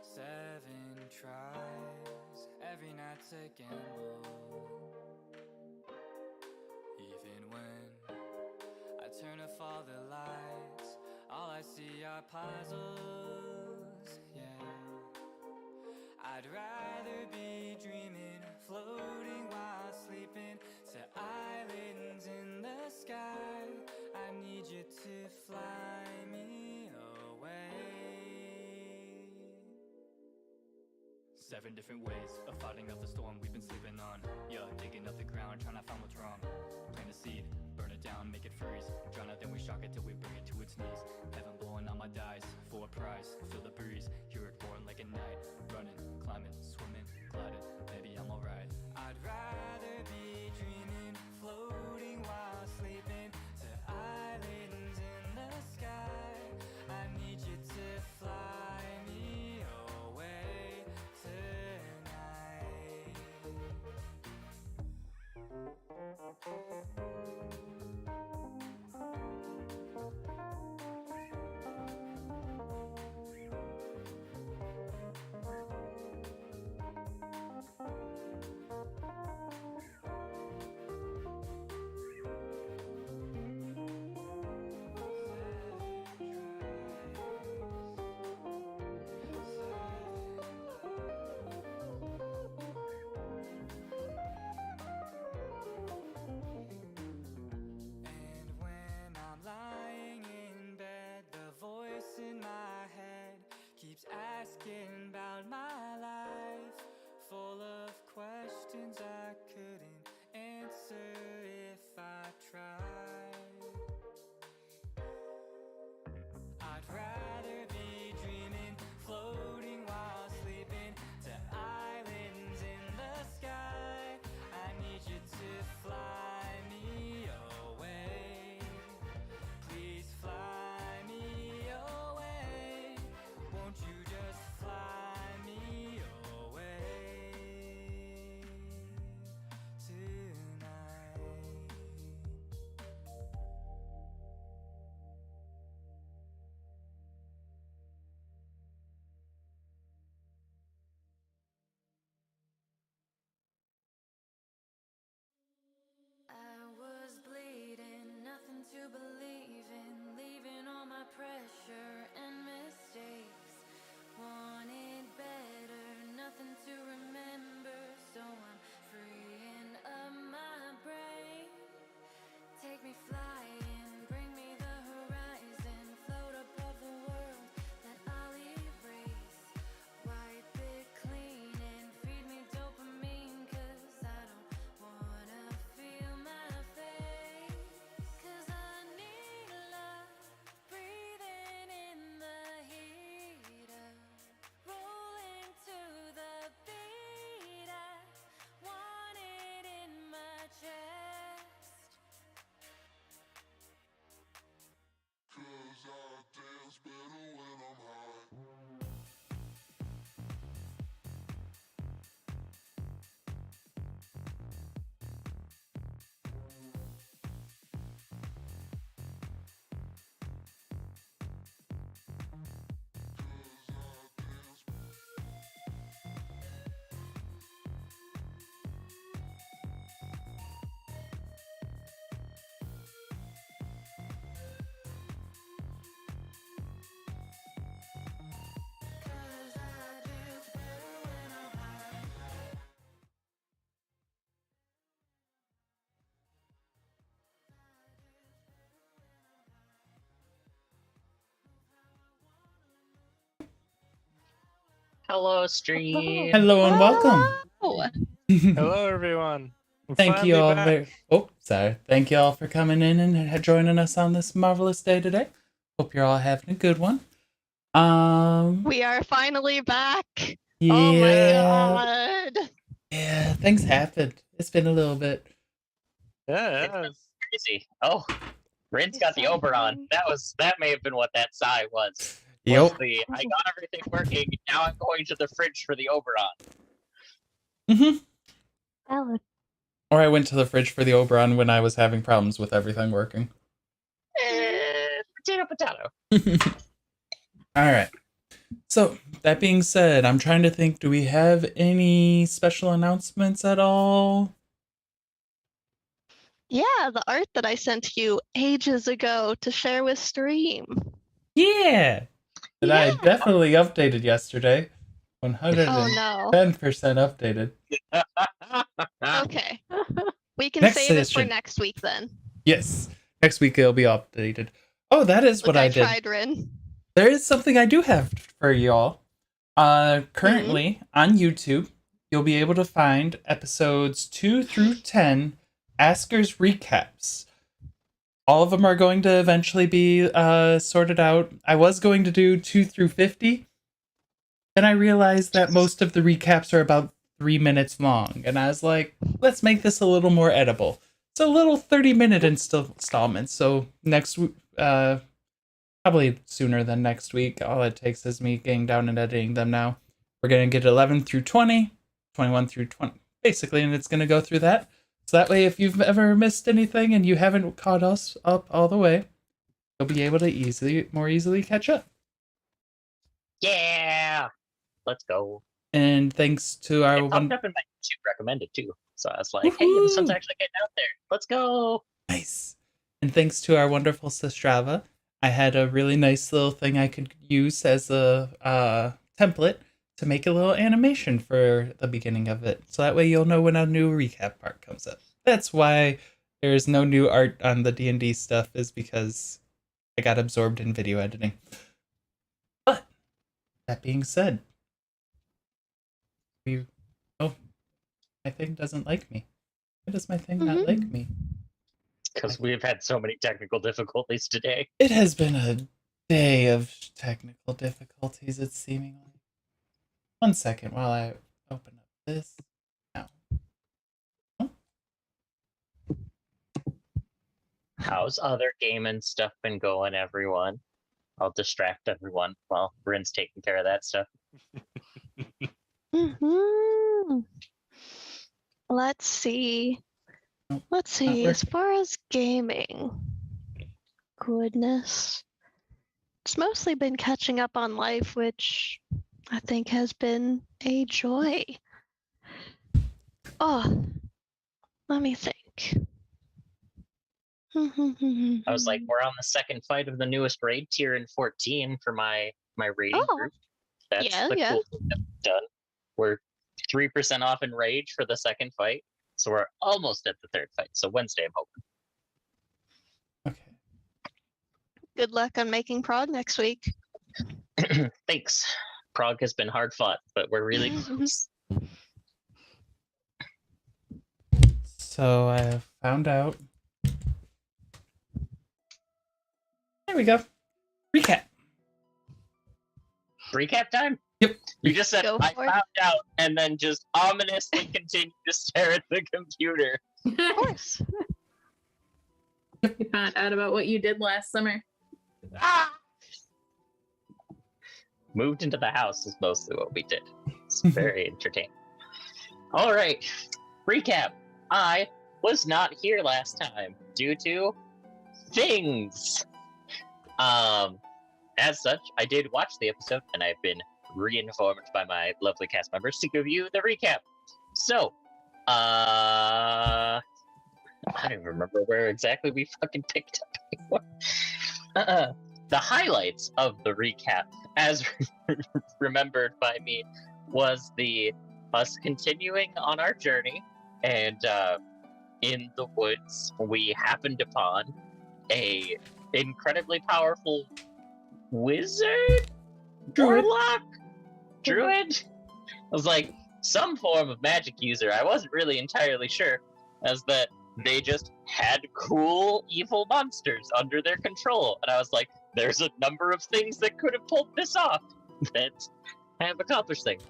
7 tries, every night's a gamble. Even when I turn off all the lights, all I see are puzzles, yeah. I'd rather be dreaming, floating while sleeping, to islands in the sky. I need you to fly me away. 7 different ways of fighting off the storm we've been sleeping on. Yeah, digging up the ground, trying to find what's wrong. Plant a seed, burn it down, make it freeze. Drown it, then we shock it till we bring it to its knees. Heaven blowing on my dice, for a prize. Feel the breeze, hear it roaring like a night. Running, climbing, swimming, gliding, maybe I'm alright. I'd rather be dreaming, floating while sleeping, to islands in the sky. I need you to fly me away tonight. Asking about my life, full of questions I couldn't answer if I tried. I'd rather be dreaming, floating while sleeping, to islands in the sky. I need you to fly me away. Please fly me away. Won't you just fly me away tonight? I was bleeding, nothing to believe in, leaving all my pressure and mistakes. Wanted better, nothing to remember, so I'm freeing up my brain. Take me flying, bring me the horizon, float above the world that I'll erase. Wipe it clean and feed me dopamine, 'cause I don't wanna feel my face. 'Cause I need love, breathing in the heat of rolling to the beat. I want it in my chest. 'Cause I dance better when I'm high. Hello, stream. Hello and welcome. Hello, everyone. We're Thank you all. finally back. Thank you all for coming in and joining us on this marvelous day today. Hope you're all having a good one. We are finally back. Yeah, Oh my god. yeah. Things happened. It's been a little bit. Yeah, Crazy. Oh, Rin's got the Oberon. That may have been what that sigh was. Yep. I got everything working. Now I'm going to the fridge for the Oberon. Valid. Or I went to the fridge for the Oberon when I was having problems with everything working. Potato, potato. All right. So, that being said, I'm trying to think, do we have any special announcements at all? Yeah, the art that I sent you ages ago to share with stream. Yeah! That I Yeah. definitely updated yesterday. 110% Oh no. updated. Okay. We can Next save it for session. next week then. Yes. Next week it'll be updated. Oh, that is Look, what I I did. tried, Rin. There is something I do have for y'all. Currently on YouTube, you'll be able to find episodes 2 through 10 Askers recaps. All of them are going to eventually be sorted out. I was going to do 2 through 50. Then I realized that most of the recaps are about 3 minutes long. And I was like, let's make this a little more edible. So little 30-minute installments. So next probably sooner than next week. All it takes is me getting down and editing them now. We're going to get 11 through 20, 21 through 20, basically, and it's going to go through that. So that way, if you've ever missed anything and you haven't caught us up all the way, you'll be able to more easily catch up. Yeah! Let's go. And thanks to our It popped up in my YouTube recommended too. So I was like, hey, this one's actually getting out there. Let's go! Nice. And thanks to our wonderful Sistrava, I had a really nice little thing I could use as a template to make a little animation for the beginning of it. So that way you'll know when a new recap part comes up. That's why there's no new art on the D&D stuff, is because I got absorbed in video editing. But, that being said, my thing doesn't like me. Why does my thing not like me? Because we've had so many technical difficulties today. It has been a day of technical difficulties, it's seemingly. 1 second while I open up this. Now. Oh. How's other gaming stuff been going, everyone? I'll distract everyone while Bryn's taking care of that stuff. Let's see. Nope, Let's see. not As far as gaming, goodness, it's mostly been catching up on life, which I think has been a joy. Oh, let me think. I was like, we're on the second fight of the newest raid tier in 14 for my raiding Oh, group. That's yeah, the yeah. cool thing that we've done. We're 3% off in rage for the second fight. So we're almost at the third fight. So Wednesday, I'm hoping. Okay. Good luck on making prog next week. Thanks. Prague has been hard fought, but we're really close. So I have found out. There we go. Recap. Recap time? Yep. You just said, Go I for it. found out, and then just ominously continue to stare at the computer. Of course. You found out about what you did last summer. Ah! Moved into the house is mostly what we did. It's very entertaining. All right, recap. I was not here last time due to things. As such, I did watch the episode, and I've been reinformed by my lovely cast members to give you the recap. So, I don't even remember where exactly we fucking picked up anymore. The highlights of the recap, as remembered by me, was us continuing on our journey, and in the woods we happened upon a incredibly powerful wizard, Druid. warlock, druid. I was like, some form of magic user. I wasn't really entirely sure, as that they just had cool evil monsters under their control, and I was like, there's a number of things that could have pulled this off that have accomplished things.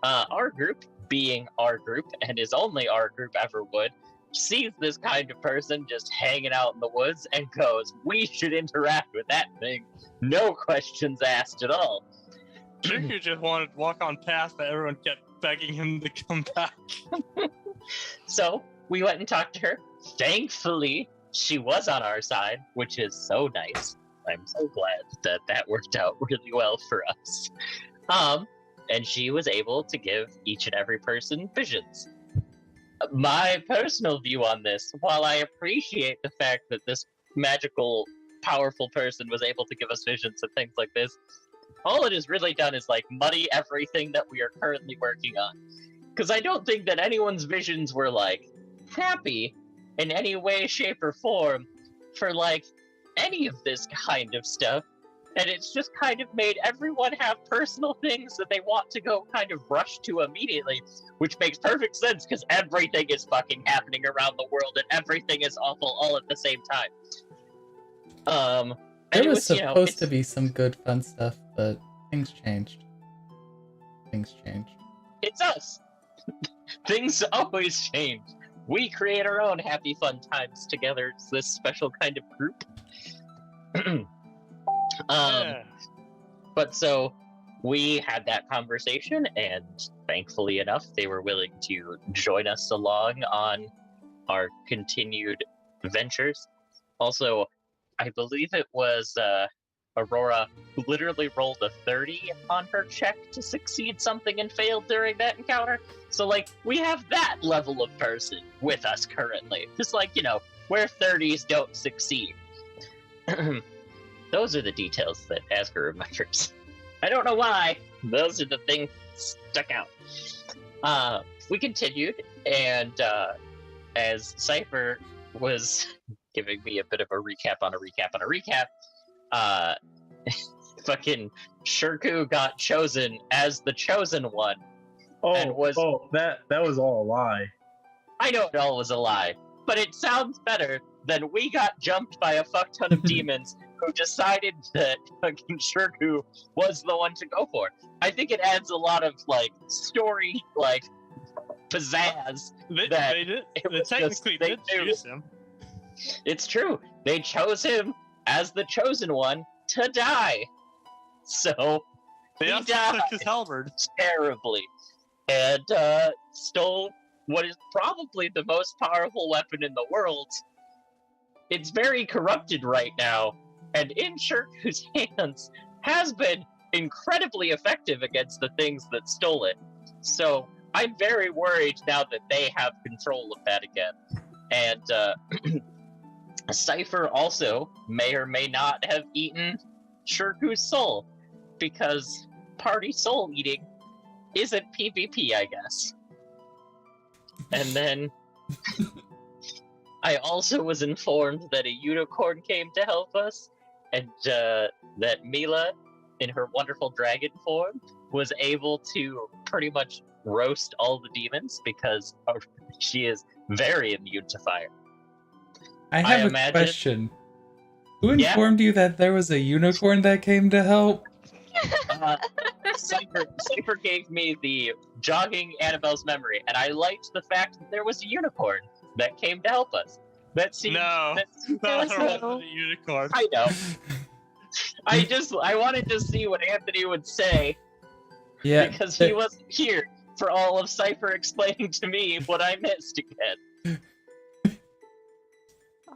Our group, being our group, and is only our group ever would, sees this kind of person just hanging out in the woods and goes, we should interact with that thing. No questions asked at all. Shirku just wanted to walk on past, but everyone kept begging him to come back. So we went and talked to her. Thankfully, she was on our side, which is so nice. I'm so glad that worked out really well for us. And she was able to give each and every person visions. My personal view on this, while I appreciate the fact that this magical, powerful person was able to give us visions and things like this, all it has really done is like muddy everything that we are currently working on. Because I don't think that anyone's visions were like happy in any way, shape, or form for like any of this kind of stuff. And it's just kind of made everyone have personal things that they want to go kind of rush to immediately, which makes perfect sense because everything is fucking happening around the world and everything is awful all at the same time. There was supposed to be some good fun stuff, but things changed. It's us. Things always change. We create our own happy fun times together. It's this special kind of group. But so we had that conversation, and thankfully enough, they were willing to join us along on our continued ventures. Also, I believe it was Aurora who literally rolled a 30 on her check to succeed something and failed during that encounter. So, like, we have that level of person with us currently. Just like, you know, where 30s don't succeed. Those are the details that Asger remembers. I don't know why. Those are the things that stuck out. We continued, and as Cypher was giving me a bit of a recap on a recap on a recap, fucking Shirku got chosen as the chosen one. That was all a lie. I know it all was a lie, but it sounds better than we got jumped by a fuck ton of demons who decided that fucking Shirku was the one to go for. I think it adds a lot of, like, story, like, pizzazz. They technically did choose him. It's true. They chose him as the chosen one to die. So, They he also died took his halberd. terribly. And stole what is probably the most powerful weapon in the world. It's very corrupted right now, and in Shirku's hands has been incredibly effective against the things that stole it. So I'm very worried now that they have control of that again. And Cypher also may or may not have eaten Shirku's soul, because party soul eating isn't PvP, I guess. And then I also was informed that a unicorn came to help us, and that Mila, in her wonderful dragon form, was able to pretty much roast all the demons because she is very immune to fire. I have a question. Who informed you that there was a unicorn that came to help? Cypher gave me the jogging Annabelle's memory, and I liked the fact that there was a unicorn that came to help us. That seemed... No, There was wasn't no- a unicorn. I know. I wanted to see what Anthony would say, Yeah. because he wasn't here for all of Cypher explaining to me what I missed again.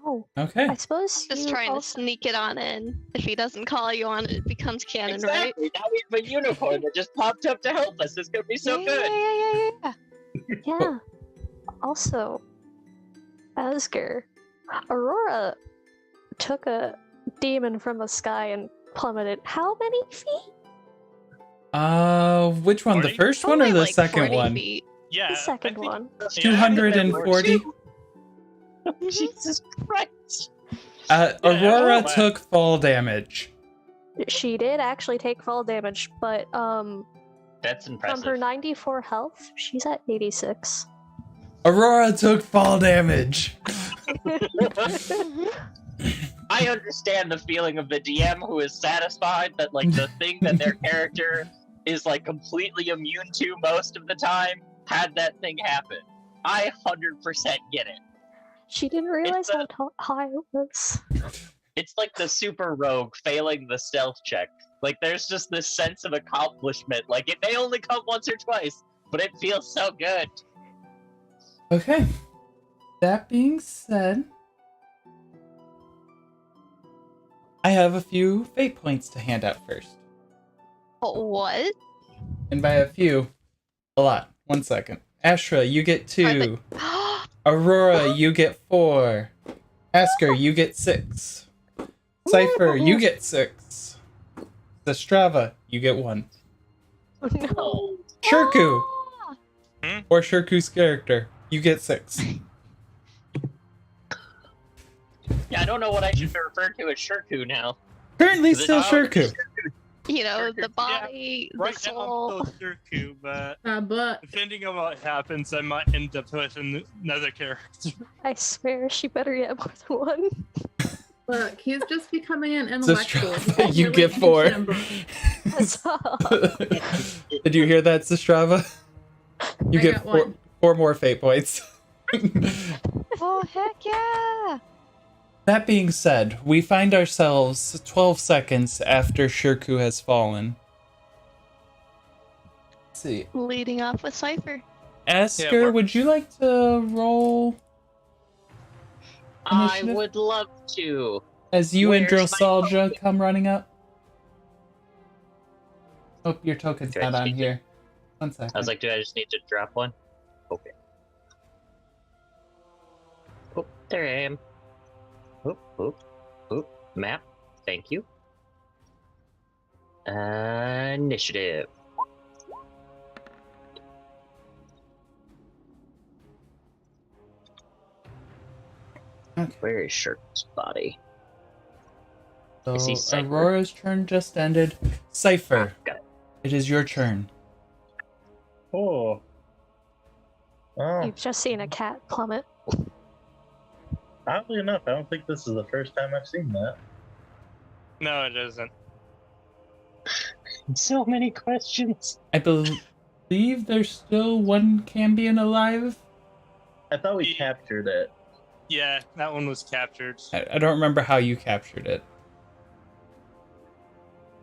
Oh, Okay. I suppose Just you trying to also- sneak it on in. If he doesn't call you on it, it becomes canon, right? Exactly. Now we have a unicorn that just popped up to help us. It's gonna be so yeah, good. Yeah. Yeah. Also, Asger, Aurora took a demon from the sky and plummeted how many feet? Which one? The 40? first one or Only the like second 40 one? feet. Yeah, The second I think- one. yeah, 240? Jesus Christ. Aurora wow. took fall damage. She did actually take fall damage, but That's from impressive. her 94 health, she's at 86. Aurora took fall damage. I understand the feeling of the DM who is satisfied that, like, the thing that their character is, like, completely immune to most of the time had that thing happen. I 100% get it. She didn't realize a- how high it was. It's like the super rogue failing the stealth check. Like, there's just this sense of accomplishment. Like, it may only come once or twice, but it feels so good. Okay. That being said, I have a few fate points to hand out first. What? And by a few, a lot. 1 second. Ashra, you get 2. Aurora, you get 4. Asker, you get 6. Cypher, you get 6. Zastrava, you get 1. Oh, no. Shirku, Hmm? or Shirku's character, you get 6. Yeah, I don't know what I should be referred to as Shirku now. Currently Is it still not? Shirku. You know, Sure, the body, Right the now, I'm soul. still Shirku, but But depending on what happens, I might end up with another character. I swear she better get more than one. look, he's just becoming an intellectual. Zastrava, He's you really get 4. interested in books. That's all. Did you hear that, Zastrava? You I get got 4, one. 4 more fate points. Oh, heck yeah! That being said, we find ourselves 12 seconds after Shirku has fallen. Let's see. Leading off with Cypher. Asker, we're- would you like to roll I Initiative? would love to. as you and Where's my Drosalja come running up? Oh, your token's Do I not on just- here. 1 second. I was like, do I just need to drop one? Okay. Oh, there I am. Oop, oop, oop. Map. Thank you. Initiative. Okay. Where is Shirku's body? So Is he Cypher? Aurora's turn just ended. Cypher, Got it. it is your turn. Oh. Oh, You've just seen a cat plummet. oddly enough, I don't think this is the first time I've seen that. No, it isn't. So many questions. I believe there's still one Cambion alive. I thought we Yeah. captured it. Yeah, that one was captured. I don't remember how you captured it.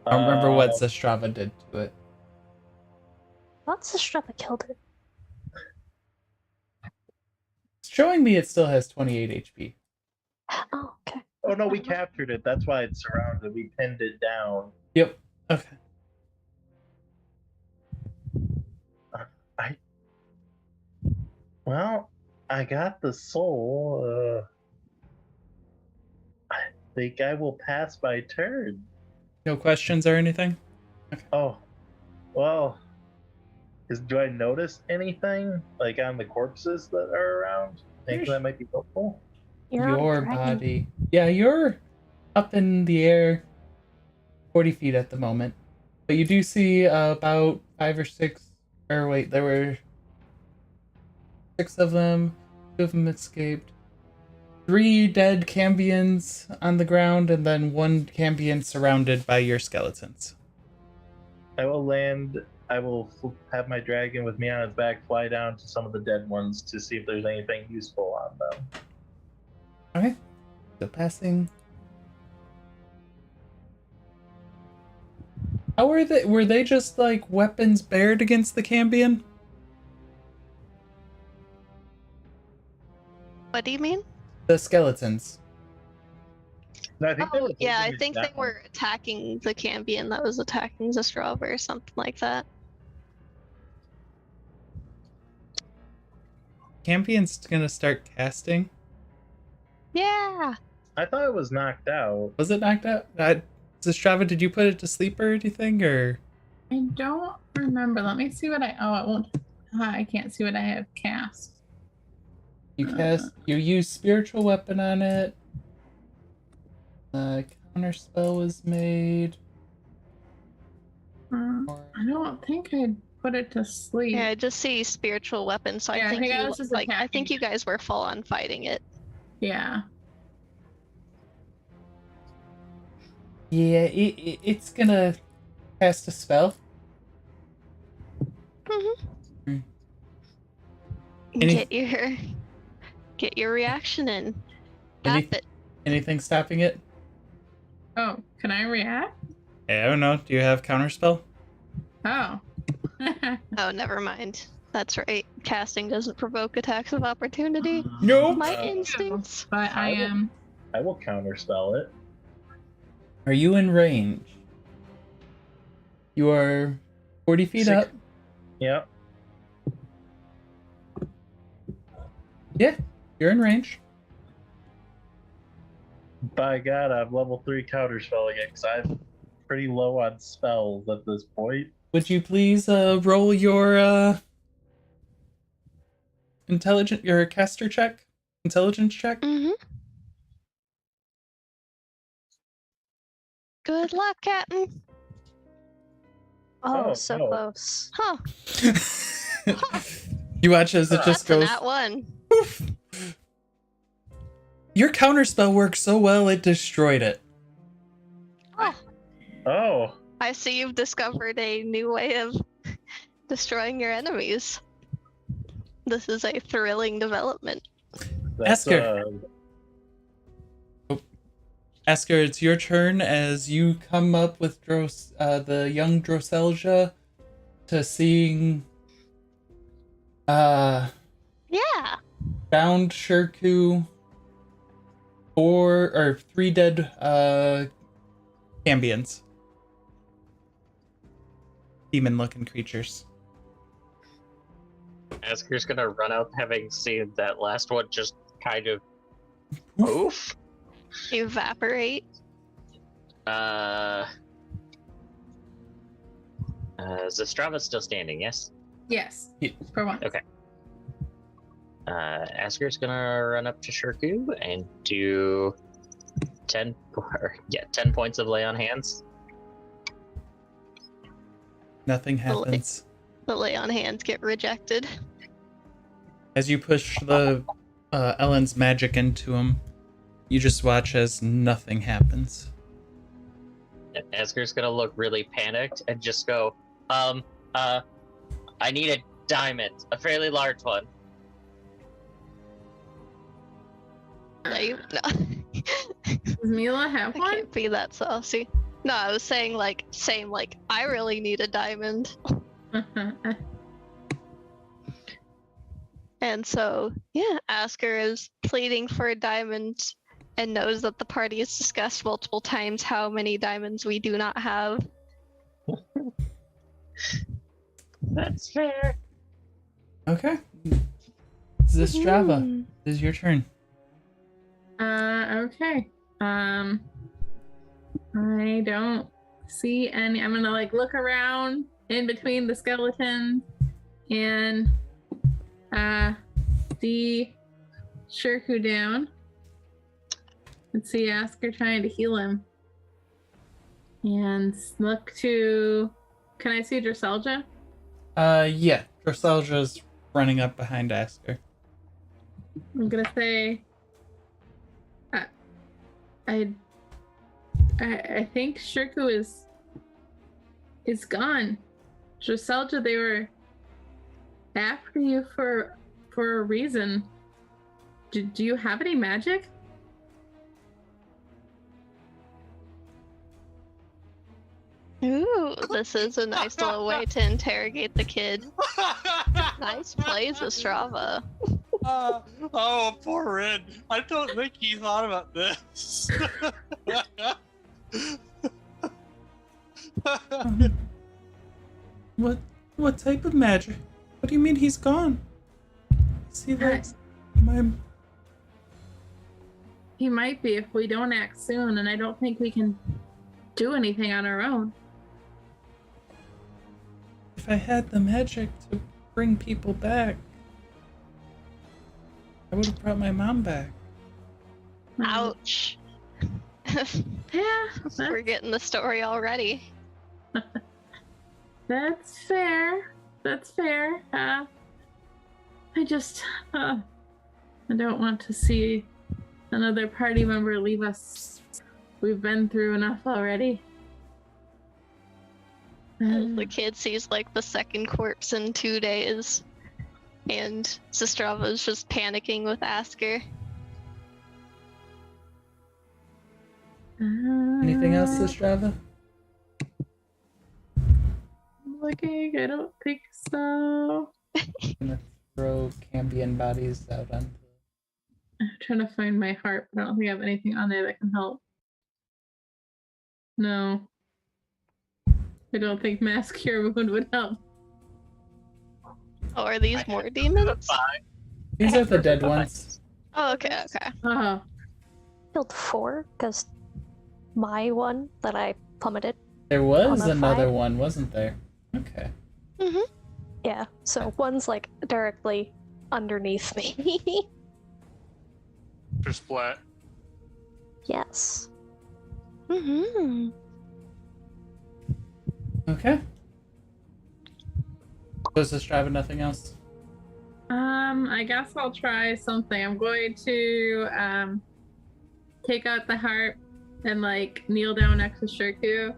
I don't remember what Uh, Zastrava did to it. Lots of Strava killed it. It's showing me it still has 28 HP. Oh, okay. Oh no, we captured it. That's why it's surrounded. We pinned it down. Yep. Okay. Well, I got the soul. I think I will pass my turn. No questions or anything? Oh, well, do I notice anything like on the corpses that are around? Think that might be helpful. You're on Your dragon. body. Yeah, you're up in the air 40 feet at the moment. But you do see about 5 or 6, or wait, there were 6 of them. 2 of them escaped. 3 dead Cambions on the ground, and then 1 Cambion surrounded by your skeletons. I will land. I will have my dragon with me on its back fly down to some of the dead ones to see if there's anything useful on them. Okay. So passing. How were they? Were they just like weapons bared against the Cambion? What do you mean? The skeletons. No, I think they Oh, were yeah, I holding it think they down. were attacking the Cambion that was attacking Zastrava or something like that. Campion's gonna start casting. Yeah. I thought it was knocked out. Was it knocked out? Zastrava, did you put it to sleep or anything? Or I don't remember. Let me see what I. Oh, it won't. I can't see what I have cast. you cast? You use spiritual weapon on it. Counter spell was made. Or I don't think I put it to sleep. Yeah, I just see spiritual weapon, so Yeah, I I think think I you, was just like I attacking think you it. guys were full on fighting it. Yeah. yeah, it's gonna cast a spell. Mhm. Any- Get your reaction in. Any- Tap it. Anything stopping it? Oh, can I react? I don't know. Do you have counter spell? Oh. Oh, never mind. That's right. Casting doesn't provoke attacks of opportunity. No. My Uh, instincts. But I am. I will counterspell it. Are you in range? You are 40 feet Six- up. Yep. Yeah, you're in range. By God, I'm level 3 counterspell again because I'm pretty low on spells at this point. Would you please roll your your caster check? Intelligence check? Mm-hmm. Good luck, Captain. Oh, Oh, so no. close. Huh. You watch as it just That's a goes. nat one. Poof. Your counterspell worked so well it destroyed it. Oh, Oh, I see you've discovered a new way of destroying your enemies. This is a thrilling development. that's Esker. Esker, it's your turn as you come up with the young Droselja to seeing Yeah. bound Shirku, 3 dead Cambions. Demon looking creatures. Asker's gonna run out having seen that last one just kind of poof. Evaporate. Zastrava's still standing, yes? Yes. Yeah. For once. Okay. Asker's gonna run up to Shirku and do 10 points of lay on hands. Nothing happens. The lay on hands get rejected. As you push the Ellen's magic into him, you just watch as nothing happens. Asker's gonna look really panicked and just go, I need a diamond, a fairly large one. No. Does Mila have I one? can't be that saucy. No, I was saying I really need a diamond. And so, yeah, Asker is pleading for a diamond and knows that the party has discussed multiple times how many diamonds we do not have. That's fair. Okay. Zastrava, it is your turn. Okay. I don't see any. I'm gonna look around in between the skeletons and see Shirku down. Let's see Asker trying to heal him. And look to. Can I see Droselja? Yeah. Droselja's running up behind Asker. I'm gonna say. I think Shirku is gone. Droselja, they were after you for a reason. Do you have any magic? Ooh, this is a nice little way to interrogate the kid. Nice plays, Astrava. Oh, poor Red. I don't think he thought about this. What type of magic? What do you mean he's gone? See that? He might be if we don't act soon, and I don't think we can do anything on our own. If I had the magic to bring people back, I would have brought my mom back. Ouch. Yeah, We're getting the story already. that's fair. That's fair. I don't want to see another party member leave us. We've been through enough already. The kid sees the second corpse in 2 days, and Zastrava's just panicking with Asker. Anything else, Zastrava? Looking, I don't think so. I'm gonna throw Cambion bodies out on. I'm trying to find my heart, but I don't think I have anything on there that can help. No. I don't think mass cure wound would help. Oh, are these more demons? These are the dead ones. Oh, okay. Oh, Killed 4 because my one that I plummeted. There was On a another 5? one, wasn't there? Okay. Yeah, so one's like directly underneath me. For splat. Yes. Mm-hmm. Okay. Goes to Strive and nothing else. I guess I'll try something. I'm going to take out the harp and like kneel down next to Shirku,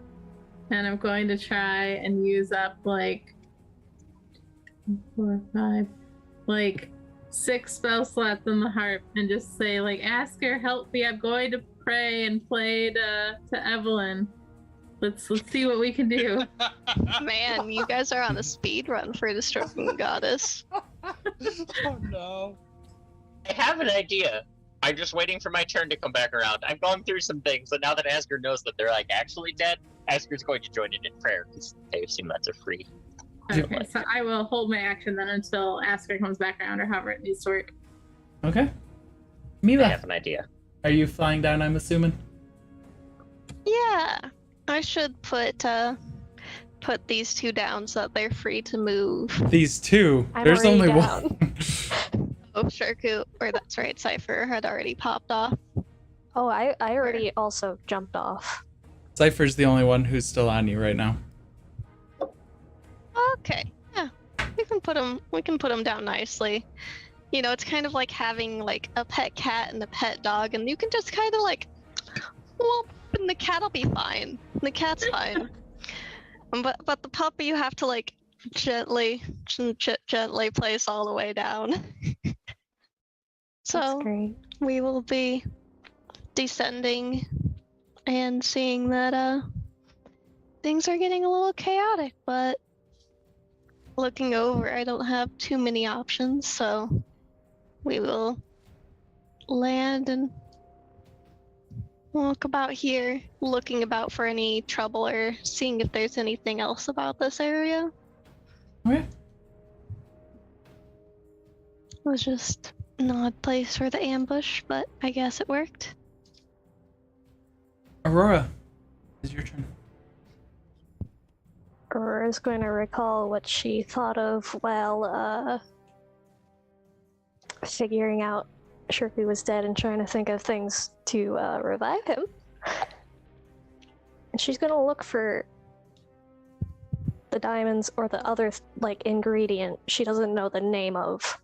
and I'm going to try and use up like 4, 5, like 6 spell slots on the harp, and just say like, "Ask her, help me. I'm going to pray and play to Evelyn. Let's see what we can do." Man, you guys are on a speed run for destroying the goddess. Oh no. I have an idea. I'm just waiting for my turn to come back around. I've gone through some things, and now that Asker knows that they're like actually dead, Asker's going to join in prayer because they assume that's a free. Okay, so I will hold my action then until Asker comes back around, or however it needs to work. Okay. I Mila, have an idea. are you flying down, I'm assuming? Yeah, I should put these 2 down so that they're free to move. These two. I'm There's already only down. one. Oh, Shirku, or that's right, Cypher had already popped off. Oh, I already also jumped off. Cypher's the only one who's still on you right now. Okay, yeah, we can put them down nicely. You know, it's kind of like having like a pet cat and a pet dog, and you can just kind of like whoop, and the cat'll be fine. The cat's fine. But the puppy you have to like gently place all the way down. That's So great. we will be descending and seeing that things are getting a little chaotic, but looking over, I don't have too many options, so we will land and walk about here, looking about for any trouble or seeing if there's anything else about this area. Okay. It was just an odd place for the ambush, but I guess it worked. Aurora, it's your turn. Aurora's going to recall what she thought of while figuring out Shirku was dead and trying to think of things to revive him. And she's going to look for the diamonds or the other like ingredient she doesn't know the name of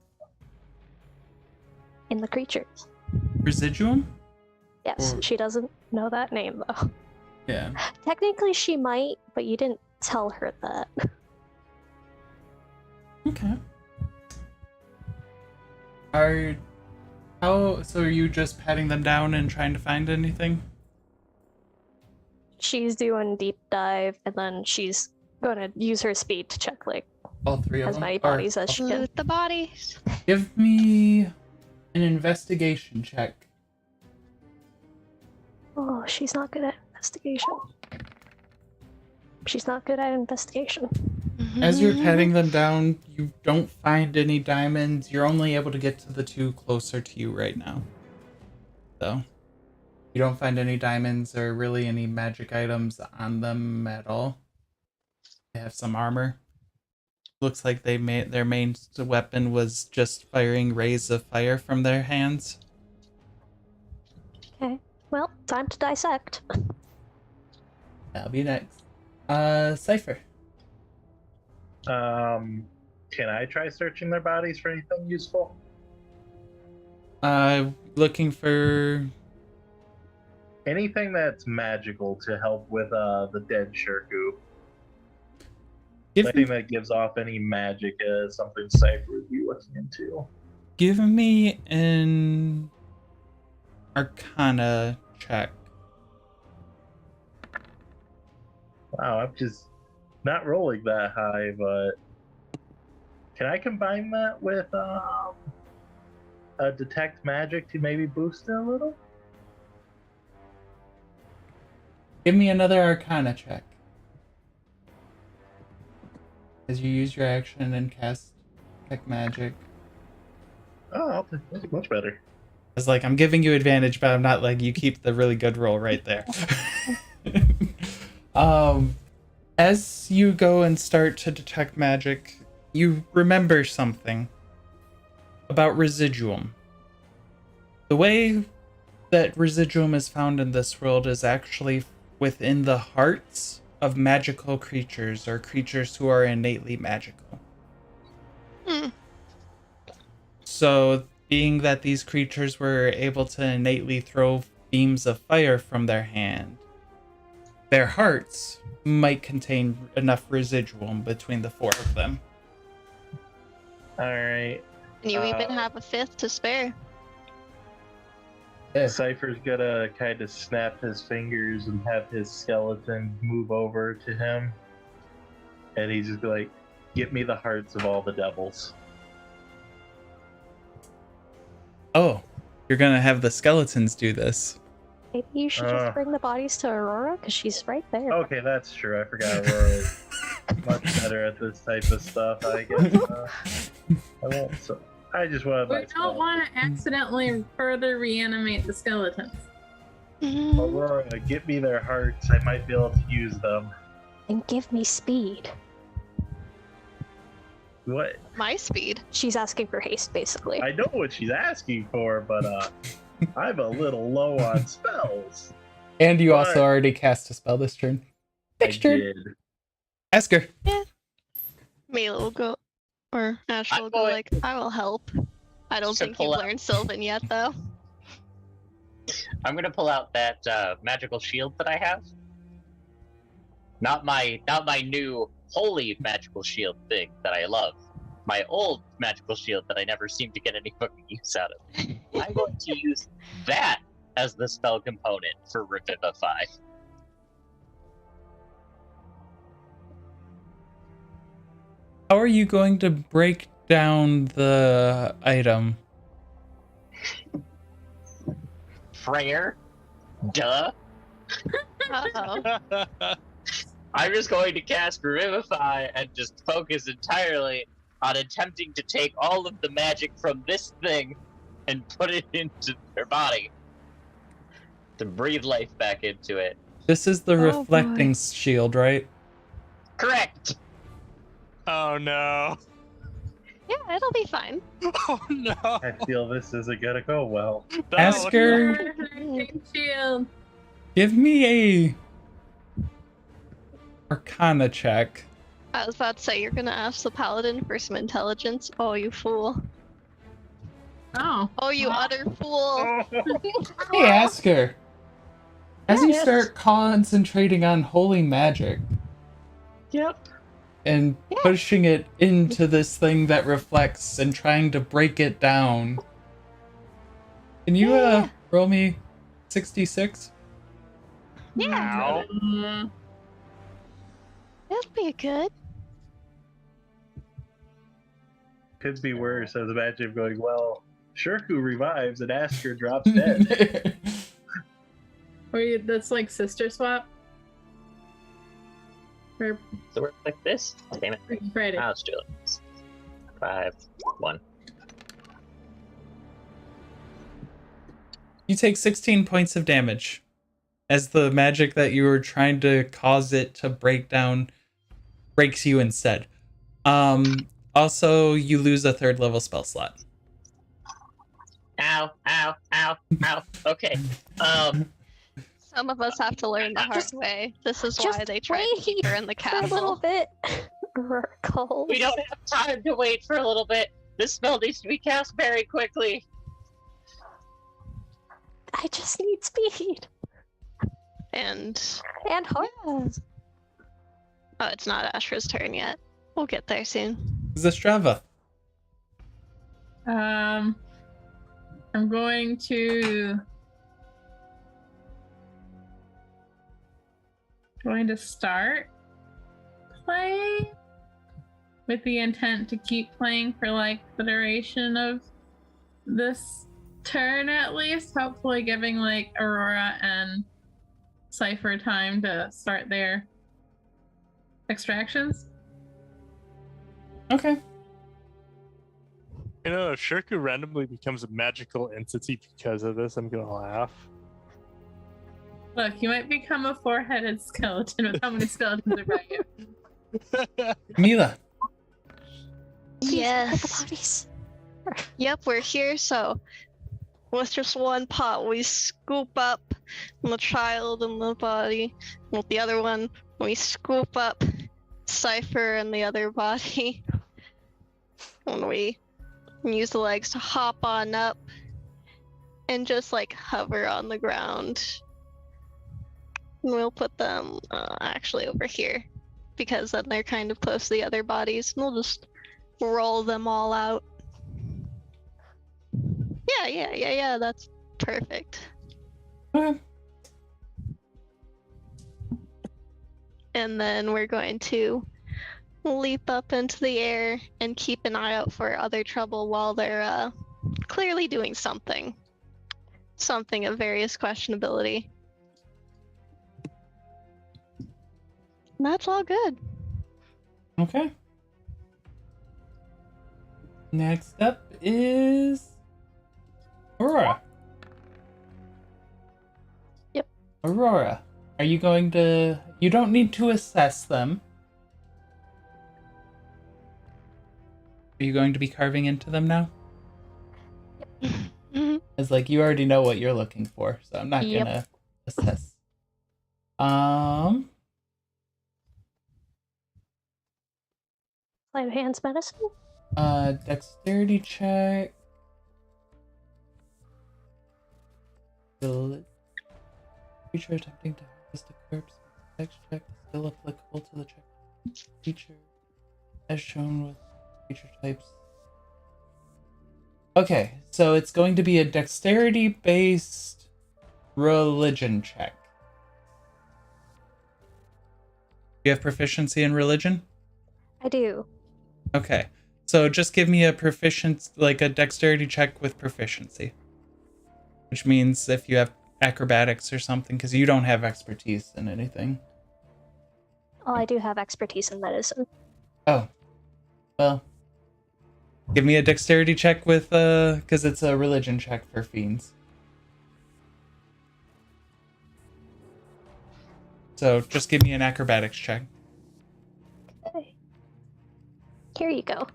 in the creatures. Residuum? Yes, Or- she doesn't know that name though. Yeah. Technically she might, but you didn't tell her that. Okay. So are you just patting them down and trying to find anything? She's doing deep dive, and then she's gonna use her speed to check like All three of as them? many Or- bodies as she can. Loot the bodies. Give me an investigation check. Oh, she's not good at investigation. She's not good at investigation. As you're patting them down, you don't find any diamonds. You're only able to get to the 2 closer to you right now. So, you don't find any diamonds or really any magic items on them at all. They have some armor. Looks like their main weapon was just firing rays of fire from their hands. Okay, well, time to dissect. That'll be next. Cypher. Can I try searching their bodies for anything useful? Looking for... Anything that's magical to help with the dead Shirku. Anything that gives off any magic is something Cypher would be looking into. Give me an Arcana check. Wow, I'm just not rolling that high, but can I combine that with a detect magic to maybe boost it a little? Give me another Arcana check. As you use your action and cast detect magic. Oh, that's much better. It's like I'm giving you advantage, but I'm not letting you keep the really good roll right there. As you go and start to detect magic, you remember something about residuum. The way that residuum is found in this world is actually within the hearts of magical creatures or creatures who are innately magical. So, being that these creatures were able to innately throw beams of fire from their hand, their hearts might contain enough residuum between the four of them. Alright. And you even have a fifth to spare. Cypher's gonna kind of snap his fingers and have his skeleton move over to him. And he's just like, get me the hearts of all the devils. Oh, you're gonna have the skeletons do this. Maybe you should just bring the bodies to Aurora, because she's right there. Okay, that's true. I forgot Aurora's much better at this type of stuff, I guess. I won't. So I just want We don't want to accidentally further reanimate the skeletons. Aurora, get me their hearts. I might be able to use them. And give me speed. What? My speed. She's asking for haste, basically. I know what she's asking for, but I'm a little low on spells. And you also already cast a spell this turn. Next turn. Did. Ask her. Mela will go, or Asher will go like, I will help. I don't think you've learned Sylvan yet, though. I'm gonna pull out that magical shield that I have. Not my new holy magical shield thing that I love. My old magical shield that I never seem to get any fucking use out of. I'm going to use that as the spell component for Revivify. How are you going to break down the item? Prayer? Duh. Uh-oh. I'm just going to cast Revivify and just focus entirely on attempting to take all of the magic from this thing and put it into their body. To breathe life back into it. This is the reflecting shield, right? Correct! Oh no. Yeah, it'll be fine. Oh no. I feel this isn't gonna go well. Ask her. Shield. Give me a Arcana check. I was about to say, you're gonna ask the paladin for some intelligence. Oh, you fool. Oh. Oh, you utter fool. Hey, ask her. As you start concentrating on holy magic. Yep. And pushing it into this thing that reflects and trying to break it down. Can you roll me 66? Yeah. Mm. That'd be good. Could be worse. I was imagining going, well, Shirku revives and Asker drops dead. That's like sister swap? Or So we're like this? Damn it. Friday. Now let's do it. 5, 1. You take 16 points of damage as the magic that you were trying to cause it to break down breaks you instead. Also, you lose a 3rd level spell slot. Ow, ow, ow, ow. Okay. Some of us have to learn the hard way. This is why they try to keep her in the For a little castle. bit. Cold. We don't have time to wait for a little bit. This spell needs to be cast very quickly. I just need speed. And heart. oh, it's not Asher's turn yet. We'll get there soon. Zastrava. I'm going to start playing with the intent to keep playing for like the duration of this turn at least, hopefully giving like Aurora and Cypher time to start their extractions. Okay. You know, if Shirku randomly becomes a magical entity because of this, I'm gonna laugh. Look, you might become a four-headed skeleton with how many skeletons are by you. Mila. Yes. Bodies. Yep, we're here. So, with just one pot, we scoop up the child and the body. With the other one, we scoop up Cypher and the other body. And we use the legs to hop on up and just like hover on the ground. And we'll put them actually over here because then they're kind of close to the other bodies. And we'll just roll them all out. Yeah, that's perfect. Okay. And then we're going to leap up into the air and keep an eye out for other trouble while they're clearly doing something. Something of various questionability. And that's all good. Okay. Next up is Aurora. Yep. Aurora, are you going to... You don't need to assess them. Are you going to be carving into them now? It's like you already know what you're looking for, so I'm not gonna assess. Sleight of hands medicine? Dexterity check. Creature attempting to harvest a corpse. Dex check is still applicable to the check creature, as shown with creature types. Okay, so it's going to be a dexterity-based religion check. Do you have proficiency in religion? I do. Okay, so just give me a proficiency, like a dexterity check with proficiency. Which means if you have acrobatics or something, because you don't have expertise in anything. Oh, I do have expertise in medicine. Oh. Well. Give me a dexterity check with, because it's a religion check for fiends. So just give me an acrobatics check. Okay. Here you go.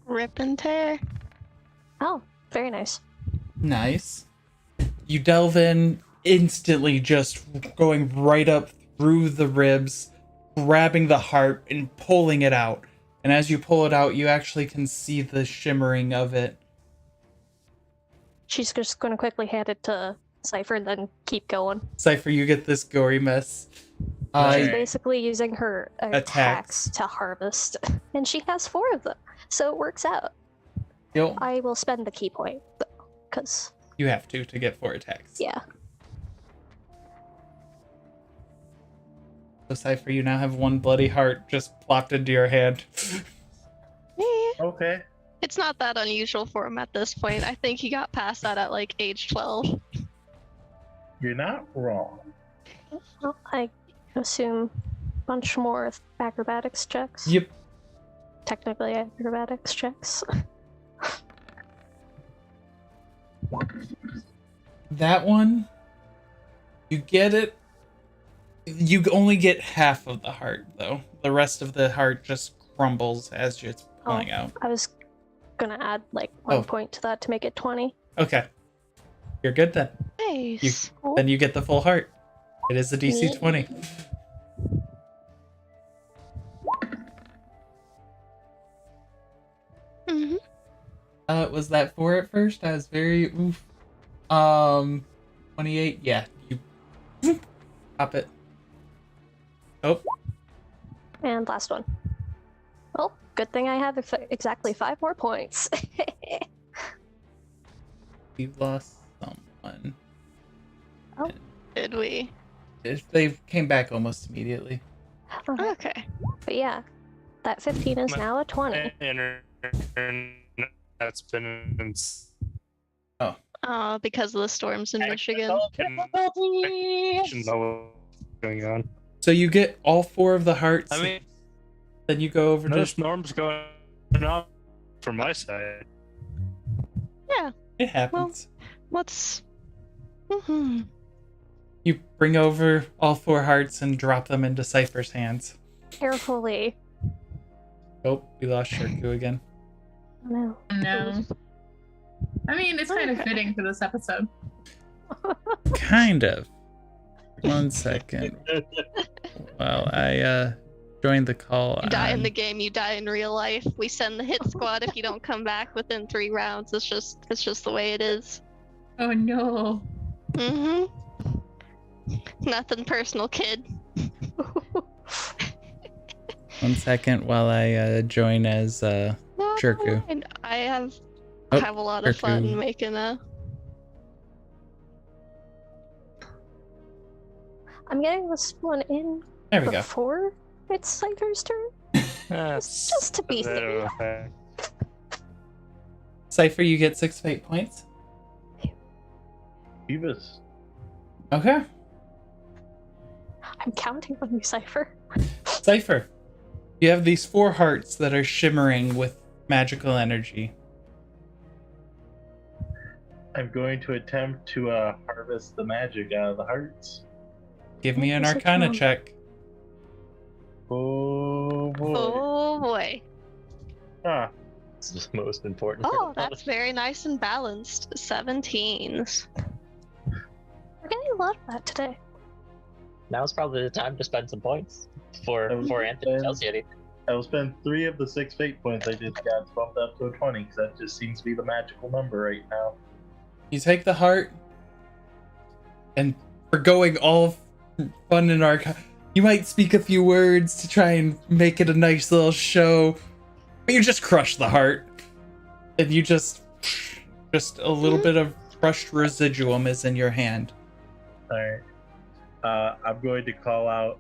Rip and tear. Oh, very nice. Nice. You delve in, instantly just going right up through the ribs, grabbing the heart and pulling it out. And as you pull it out, you actually can see the shimmering of it. She's just going to quickly hand it to Cypher and then keep going. Cypher, you get this gory mess. She's basically using her attacks to harvest. And she has 4 of them. So it works out. Yep. I will spend the key point, though, because... You have to get 4 attacks. Yeah. So Cypher, you now have 1 bloody heart just plopped into your hand. Okay. It's not that unusual for him at this point. I think he got past that at like age 12. You're not wrong. Well, I assume a bunch more acrobatics checks. Yep. Technically acrobatics checks. That one, you get it. You only get half of the heart, though. The rest of the heart just crumbles as it's pulling out. I was gonna add like 1 point to that to make it 20. Okay. You're good then. Nice. Then you get the full heart. It is a DC 20. Mm-hmm. Was that 4 at first? I was very oof. 28. Yeah, you pop it. Oh. And last one. Well, good thing I have exactly 5 more points. We lost someone. Oh. Did we? They came back almost immediately. Okay. But yeah, that 15 is now a 20. That's been. Because of the storms in Michigan. Going on. So you get all 4 of the hearts. I mean, then you go over no to storms going on from my side. It happens. What's? Mm-hmm. You bring over all 4 hearts and drop them into Cypher's hands. Carefully. Oh, we lost Shirku again. No. No. I mean, it's kind of fitting for this episode. Kind of. 1 second. Well, I joined the call. You die in the game, you die in real life. We send the hit squad if you don't come back within 3 rounds. It's just the way it is. Oh no. Mm-hmm. Nothing personal, kid. 1 second while I join as Shirku. And I have Oh, a lot of fun Shirku. making a. I'm getting this one in There we go. before it's Cypher's turn. Just to be safe. Cypher, you get 6 fate points. Beavis. Okay. I'm counting on you, Cypher. Cypher, you have these 4 hearts that are shimmering with magical energy. I'm going to attempt to harvest the magic out of the hearts. Give me an Where's it Arcana from? check. Oh boy. Oh boy. Ah, This is the most important. Oh, that's very nice and balanced. 17s. We're getting a lot of that today. Now's probably the time to spend some points before Anthem tells you anything. I will spend 3 of the 6 fate points I just got bumped up to a 20 because that just seems to be the magical number right now. You take the heart, and for going all fun and Arcana, you might speak a few words to try and make it a nice little show, but you just crush the heart, and you just a little bit of crushed residuum is in your hand. Alright. I'm going to call out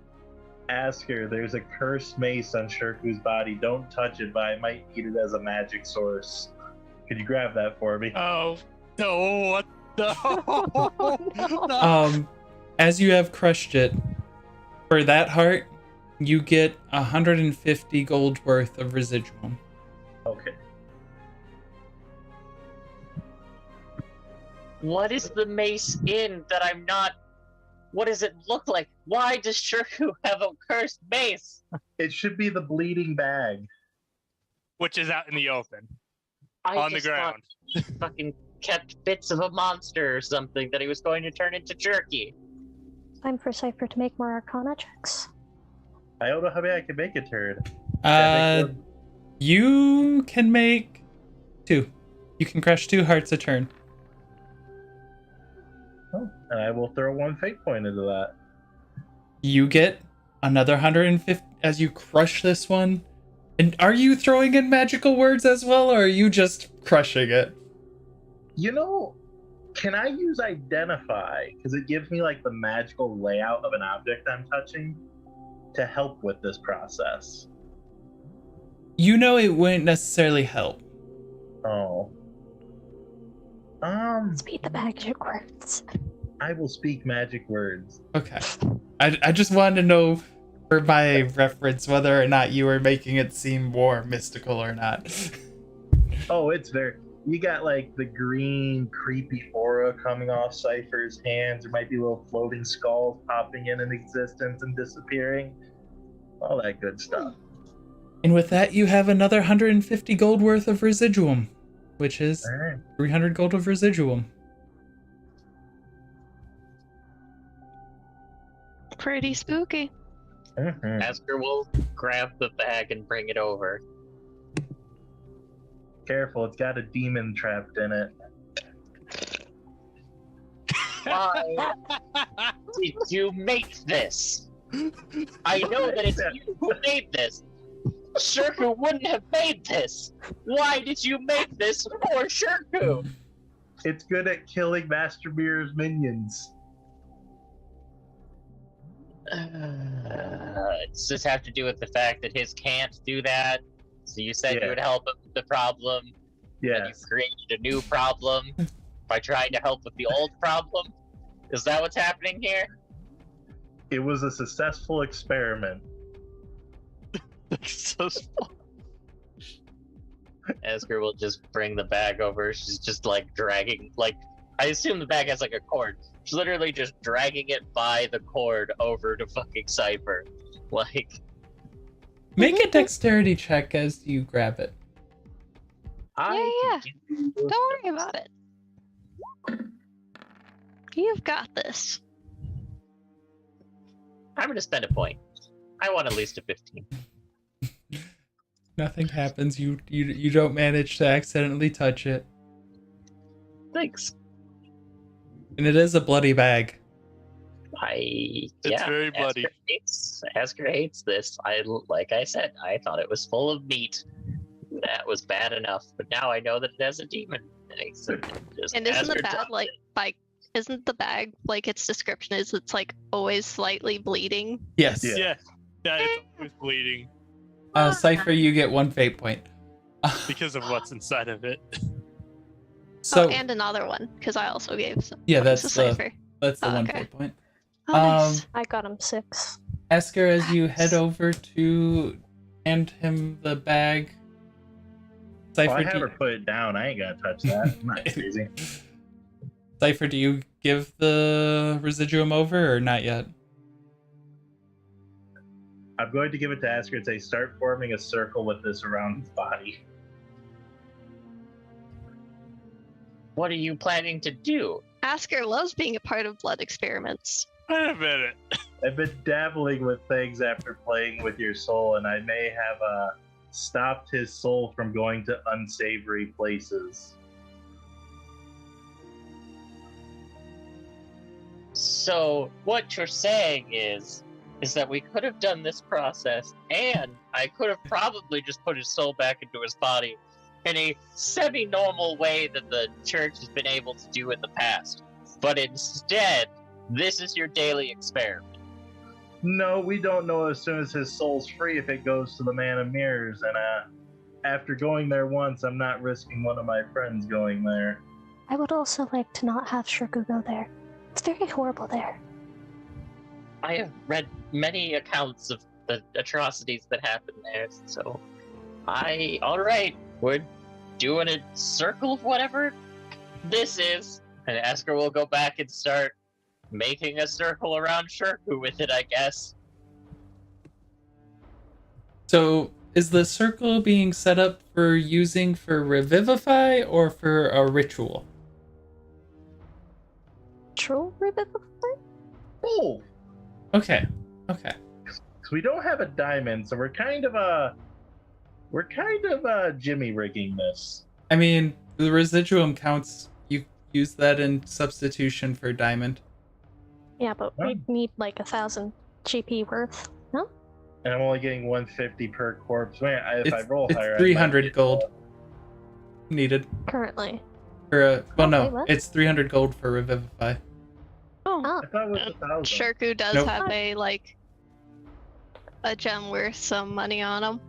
Asker, there's a cursed mace on Shirku's body. Don't touch it, but I might need it as a magic source. Could you grab that for me? Oh no! What? No! No. As you have crushed it, for that heart, you get 150 gold worth of residuum. Okay. What is the mace in that I'm not? What does it look like? Why does Shirku have a cursed mace? It should be the bleeding bag. Which is out in the open, I on the just ground. thought he fucking kept bits of a monster or something that he was going to turn into jerky. Time for Cypher to make more Arcana checks. I don't know how many I can make a turn. You can make 2. You can crush 2 hearts a turn. Oh, and I will throw 1 fate point into that. You get another 150 as you crush this one. And are you throwing in magical words as well, or are you just crushing it? You know, can I use identify? Because it gives me like the magical layout of an object I'm touching to help with this process. You know it wouldn't necessarily help. Oh. Speak the magic words. I will speak magic words. Okay. I just wanted to know for my reference whether or not you were making it seem more mystical or not. Oh, it's very... You got like the green, creepy aura coming off Cypher's hands. There might be little floating skulls popping in existence and disappearing. All that good stuff. And with that, you have another 150 gold worth of residuum, which is All right. 300 gold of residuum. Pretty spooky. Mhm. Asker will grab the bag and bring it over. Careful, it's got a demon trapped in it. Why did you make this? I know that it's you who made this. Shirku wouldn't have made this. Why did you make this for Shirku? It's good at killing Master Mirror's minions. Does this have to do with the fact that his can't do that? So you said Yeah. you would help him with the problem, and you Yes. created a new problem by trying to help with the old problem? Is that what's happening here? It was a successful experiment. So small. Asker will just bring the bag over. She's just like dragging, like, I assume the bag has like a cord. She's literally just dragging it by the cord over to fucking Cypher. Like, Make a dexterity check as you grab it. Yeah. Don't worry about it. You've got this. I'm gonna spend a point. I want at least a 15. Nothing happens. You don't manage to accidentally touch it. Thanks. And it is a bloody bag. It's very bloody. Asker hates this. Like I said, I thought it was full of meat. That was bad enough, but now I know that it has a demon. And isn't the bag isn't the bag like its description is it's like always slightly bleeding? Yes. Yeah, it's always bleeding Cypher, you get 1 fate point. because of what's inside of it. So and another one because I also gave some. yeah, points that's to the Cypher. 1 okay. fate point. Oh, nice. I got him 6. Asker, as you head over to hand him the bag. Cypher, I have her put it down. I ain't gonna touch that. I'm not crazy. Cypher, do you give the residuum over or not yet? I'm going to give it to Asker and say, start forming a circle with this around his body. What are you planning to do? Asker loves being a part of blood experiments. Wait a minute. I've been dabbling with things after playing with your soul, and I may have stopped his soul from going to unsavory places. So what you're saying is that we could have done this process, and I could have probably just put his soul back into his body in a semi-normal way that the church has been able to do in the past. But instead, this is your daily experiment. No, we don't know as soon as his soul's free if it goes to the Man of Mirrors, and after going there once, I'm not risking one of my friends going there. I would also like to not have Shirku go there. It's very horrible there. I have read many accounts of the atrocities that happen there, so alright, we're doing a circle of whatever this is, and Asker will go back and start making a circle around Shirku with it, I guess. So, is the circle being set up for using for Revivify or for a ritual? True Revivify? Oh! Okay. So we don't have a diamond, so we're kind of jimmy rigging this. I mean, the residuum counts. You use that in substitution for diamond. Yeah, but Huh? we'd need like 1,000 GP worth. No? And I'm only getting 150 per corpse. Man, if I roll it's higher, I might 300 get, gold needed Currently. for a. Well, Okay, no, what? it's 300 gold for Revivify. Oh. I thought it was 1,000. Shirku does Nope. have a gem worth some money on him.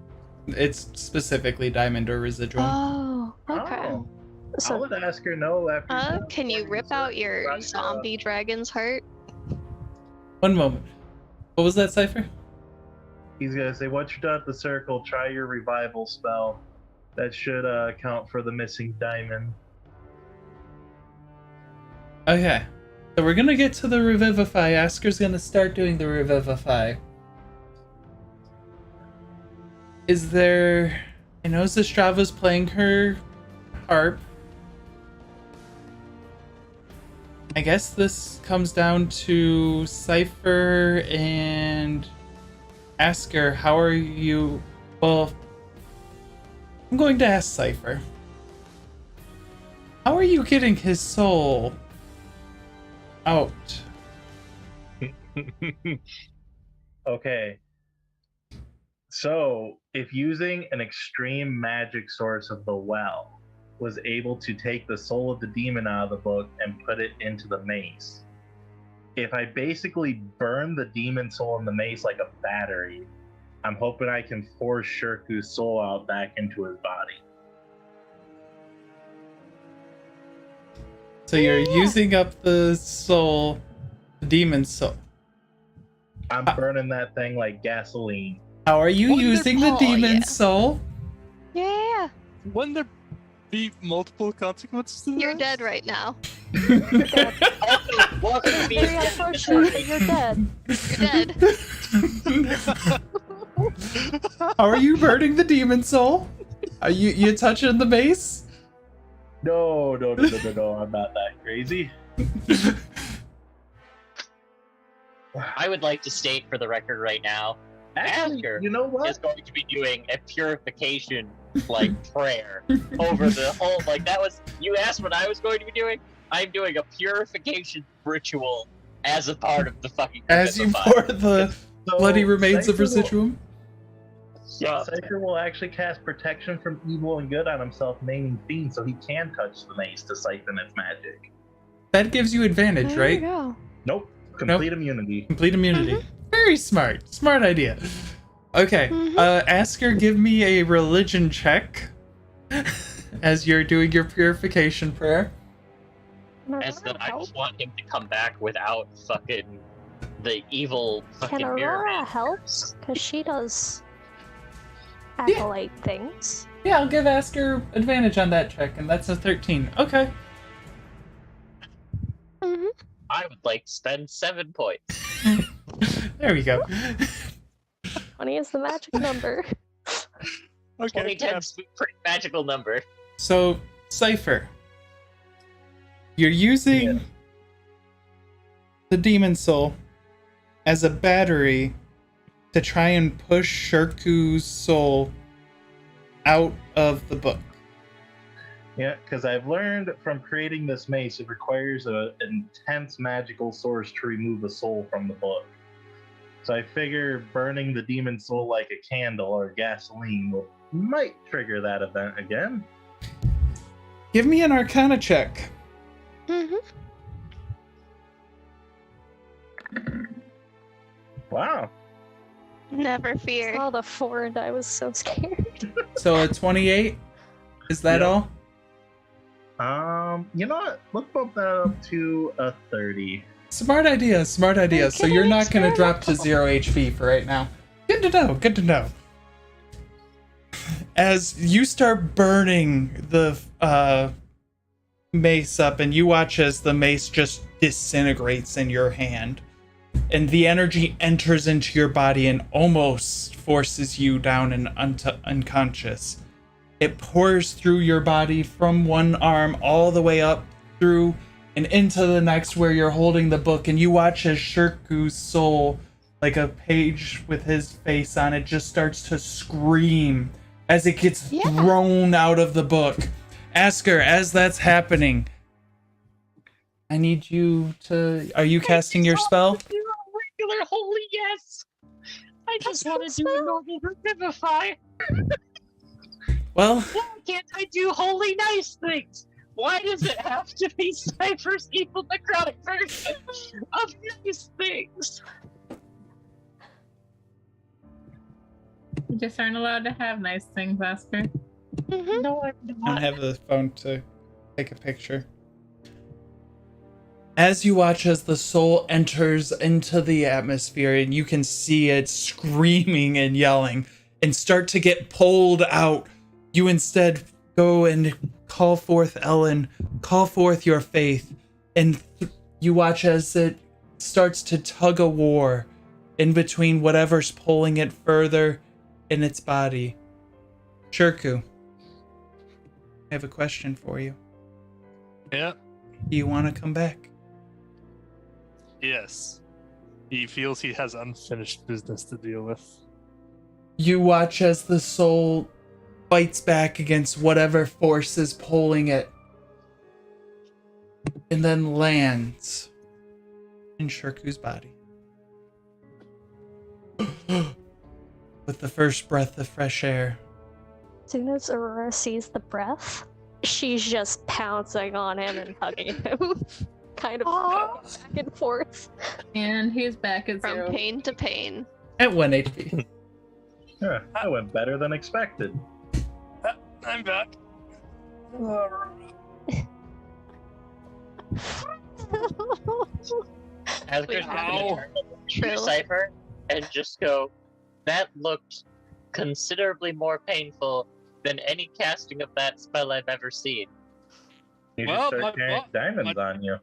It's specifically diamond or residuum. Oh, okay. Oh, So I'll let Asker know after. Can you rip out your Right, zombie dragon's heart? One moment. What was that, Cypher? He's gonna say, once you're done at the circle, try your revival spell. That should account for the missing diamond. Okay. So we're gonna get to the Revivify. Asker's gonna start doing the Revivify. Is there... I know Zastrava's playing her harp. I guess this comes down to Cypher and Asker. How are you... Well, I'm going to ask Cypher. How are you getting his soul out? Okay. So, if using an extreme magic source of the well was able to take the soul of the demon out of the book and put it into the mace, if I basically burn the demon soul in the mace like a battery, I'm hoping I can force Shirku's soul out back into his body. So you're using up the soul, the demon's soul. I'm burning that thing like gasoline. How are you using the Wonderful, demon's yeah. soul? Yeah. Wouldn't there be multiple consequences to this? You're dead right now. Welcome to Very unfortunate, but you're dead. You're dead. How are you burning the demon soul? Are you touching the mace? No, I'm not that crazy. I would like to state for the record right now, Actually, Asker you know what? is going to be doing a purification prayer over the whole that was you asked what I was going to be doing. I'm doing a purification ritual as a part of the fucking As you Revivify. pour the bloody remains of Residuum? Yeah. Cypher will actually cast protection from evil and good on himself, naming Fiend, so he can touch the mace to siphon its magic. That gives you advantage, There right? you go. Nope. Complete immunity. Complete immunity. Very smart. Smart idea. Okay. Mhm. Asker, give me a religion check as you're doing your purification prayer. As that I just want him to come back without fucking the evil fucking Can mirror Aurora man. help? Because she does acolyte things. Yeah, I'll give Asker advantage on that check, and that's a 13. Okay. Mhm. I would like to spend 7 points. There we go. 20 is the magic number. Okay, 20 tends to be a pretty magical number. So, Cypher, you're using the Demon Soul as a battery to try and push Shirku's soul out of the book. Yeah, because I've learned from creating this mace, it requires an intense magical source to remove a soul from the book. So I figure burning the demon soul like a candle or gasoline might trigger that event again. Give me an Arcana check. Mhm. Wow. Never fear. Saw the 4 and I was so scared. So a 28? Is that Yep. all? You know what? Let's bump that up to a 30. Smart idea, smart idea. So Okay, you're not going to drop to experimental. 0 HP for right now. Good to know, good to know. As you start burning the mace up, and you watch as the mace just disintegrates in your hand, and the energy enters into your body and almost forces you down and unconscious. It pours through your body from one arm all the way up through and into the next where you're holding the book, and you watch as Shirku's soul, like a page with his face on it, just starts to scream as it gets Yeah. thrown out of the book. Asker, as that's happening, I need you to... Are you casting your spell? Do a regular holy yes. I just want to do a normal revivify. Well, Why can't I do holy nice things? Why does it have to be Cypher's evil necrotic version of nice things? You just aren't allowed to have nice things, Asker. Mhm. No, I'm I don't not. have the phone to take a picture. As you watch as the soul enters into the atmosphere, and you can see it screaming and yelling and start to get pulled out, you instead go and call forth Ellen, call forth your faith, and you watch as it starts to tug a war in between whatever's pulling it further in its body. Shirku, I have a question for you. Yeah. Do you want to come back? Yes. He feels he has unfinished business to deal with. You watch as the soul fights back against whatever force is pulling it, and then lands in Shirku's body. With the first breath of fresh air. As soon as Aurora sees the breath, she's just pouncing on him and hugging him. Kind of back and forth. And he's back at From 0. pain to pain. At 1 HP. Yeah, that went better than expected. I'm back. Asker's Ow. going to turn to True. Cypher and just go, that looked considerably more painful than any casting of that spell I've ever seen. You Well, should start carrying diamonds on you.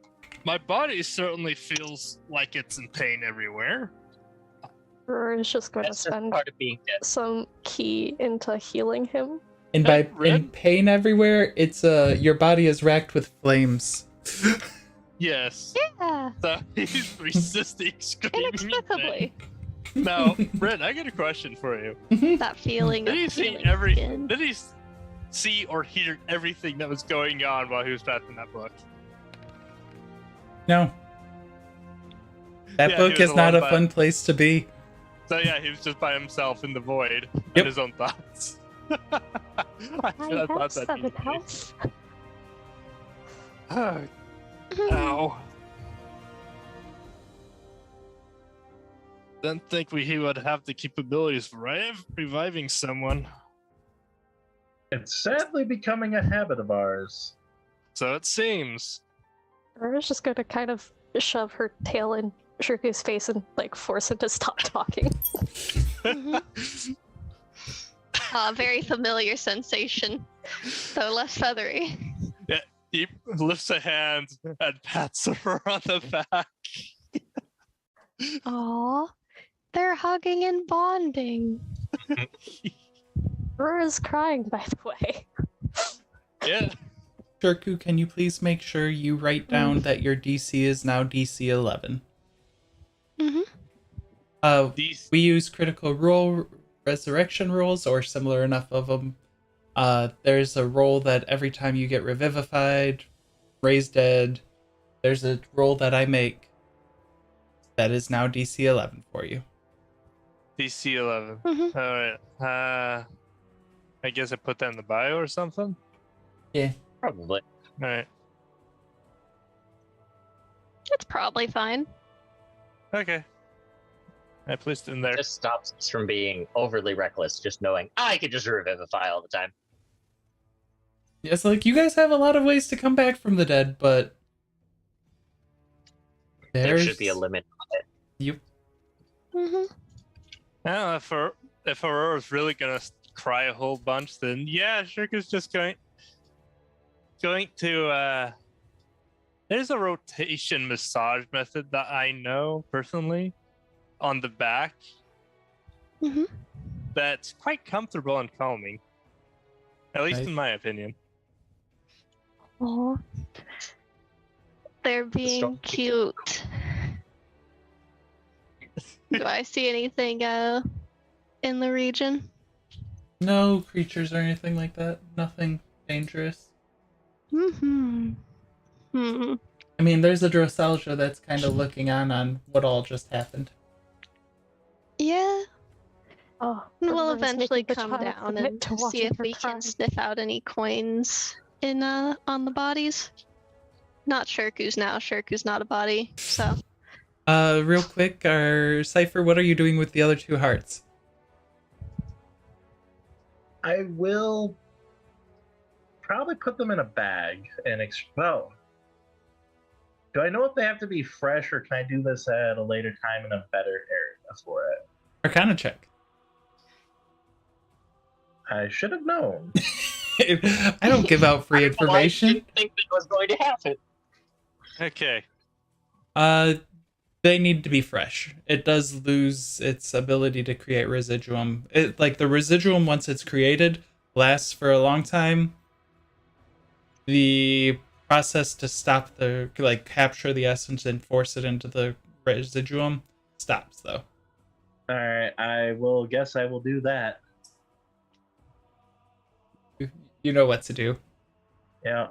My body certainly feels like it's in pain everywhere. Aurora's just going to That's just spend part of being dead. some key into healing him. And by in Red? pain everywhere, it's your body is racked with flames. Yes. Yeah, So he's resisting screaming. in inexplicably. pain. Now, Red, I got a question for you. That feeling Did of he see feeling everything? again. Did he see or hear everything that was going on while he was passing that book? No. That Yeah, book he was is not a alone by- fun place to be. So yeah, he was just by himself in the void Yep. and his own thoughts. I I thought have that'd 7 be funny. health. Ow. Didn't think he would have the capabilities for reviving someone. It's sadly becoming a habit of ours. So it seems. Aurora's just going to kind of shove her tail in Shirku's face and like force him to stop talking. Very familiar sensation, though less feathery. He lifts a hand and pats her on the back. Aw, they're hugging and bonding. Aurora's crying, by the way. Yeah. Shirku, can you please make sure you write down that your DC is now DC 11? Mm-hmm. These We use critical role resurrection rules or similar enough of them. There's a roll that every time you get revivified, raised dead, there's a roll that I make that is now DC 11 for you. DC 11. Mm-hmm. All right. I guess I put that in the bio or something. Yeah. Probably. All right. It's probably fine. Okay. I placed it in there. Just stops us from being overly reckless, just knowing I could just revivify all the time. It's like you guys have a lot of ways to come back from the dead, but There should be a limit on it. Yep. Mm-hmm. Now, if Aurora's really gonna cry a whole bunch, then yeah, Shirku's just going to. There's a rotation massage method that I know personally on the back. Mm-hmm. That's quite comfortable and calming, at least Nice. in my opinion. Aw. They're being Stop. cute. Do I see anything in the region? No creatures or anything like that. Nothing dangerous. Mm-hmm. Hmm. I mean, there's a Drossalgia that's kind of looking on what all just happened. Yeah. Oh, We'll Aurora's eventually making the come child down commit and to see watching if her we cry. can sniff out any coins in on the bodies. Not Shirku's now. Shirku's not a body, so Real quick, Cypher, what are you doing with the other 2 hearts? I will probably put them in a bag and well, do I know if they have to be fresh or can I do this at a later time in a better area for it? Arcana check. I should have known. I don't give out free Why information. did you think that was going to happen? Okay. They need to be fresh. It does lose its ability to create residuum. Like the residuum, once it's created, lasts for a long time. The process to stop capture the essence and force it into the residuum stops though. All right, I will guess I will do that. You know what to do. Yeah.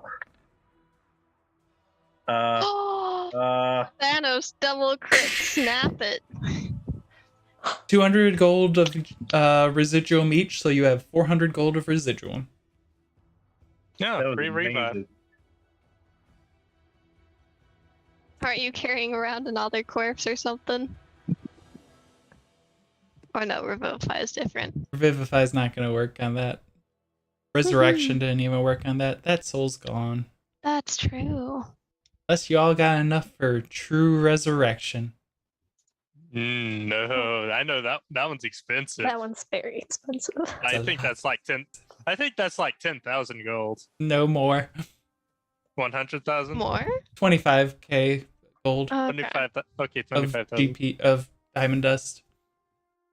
Thanos double crit snap it. 200 gold of residuum each, so you have 400 gold of residuum. Yeah, That was free revive. amazing. Aren't you carrying around another corpse or something? Or no, Revivify is different. Revivify's not going to work on that. Resurrection didn't even work on that. That soul's gone. That's true. Unless you all got enough for true resurrection. No, I know that one's expensive. That one's very expensive. I think that's like 10. I think that's like 10,000 gold. No more. 100,000? More? 25k gold Okay. 25. Okay, of 25,000. GP of diamond dust.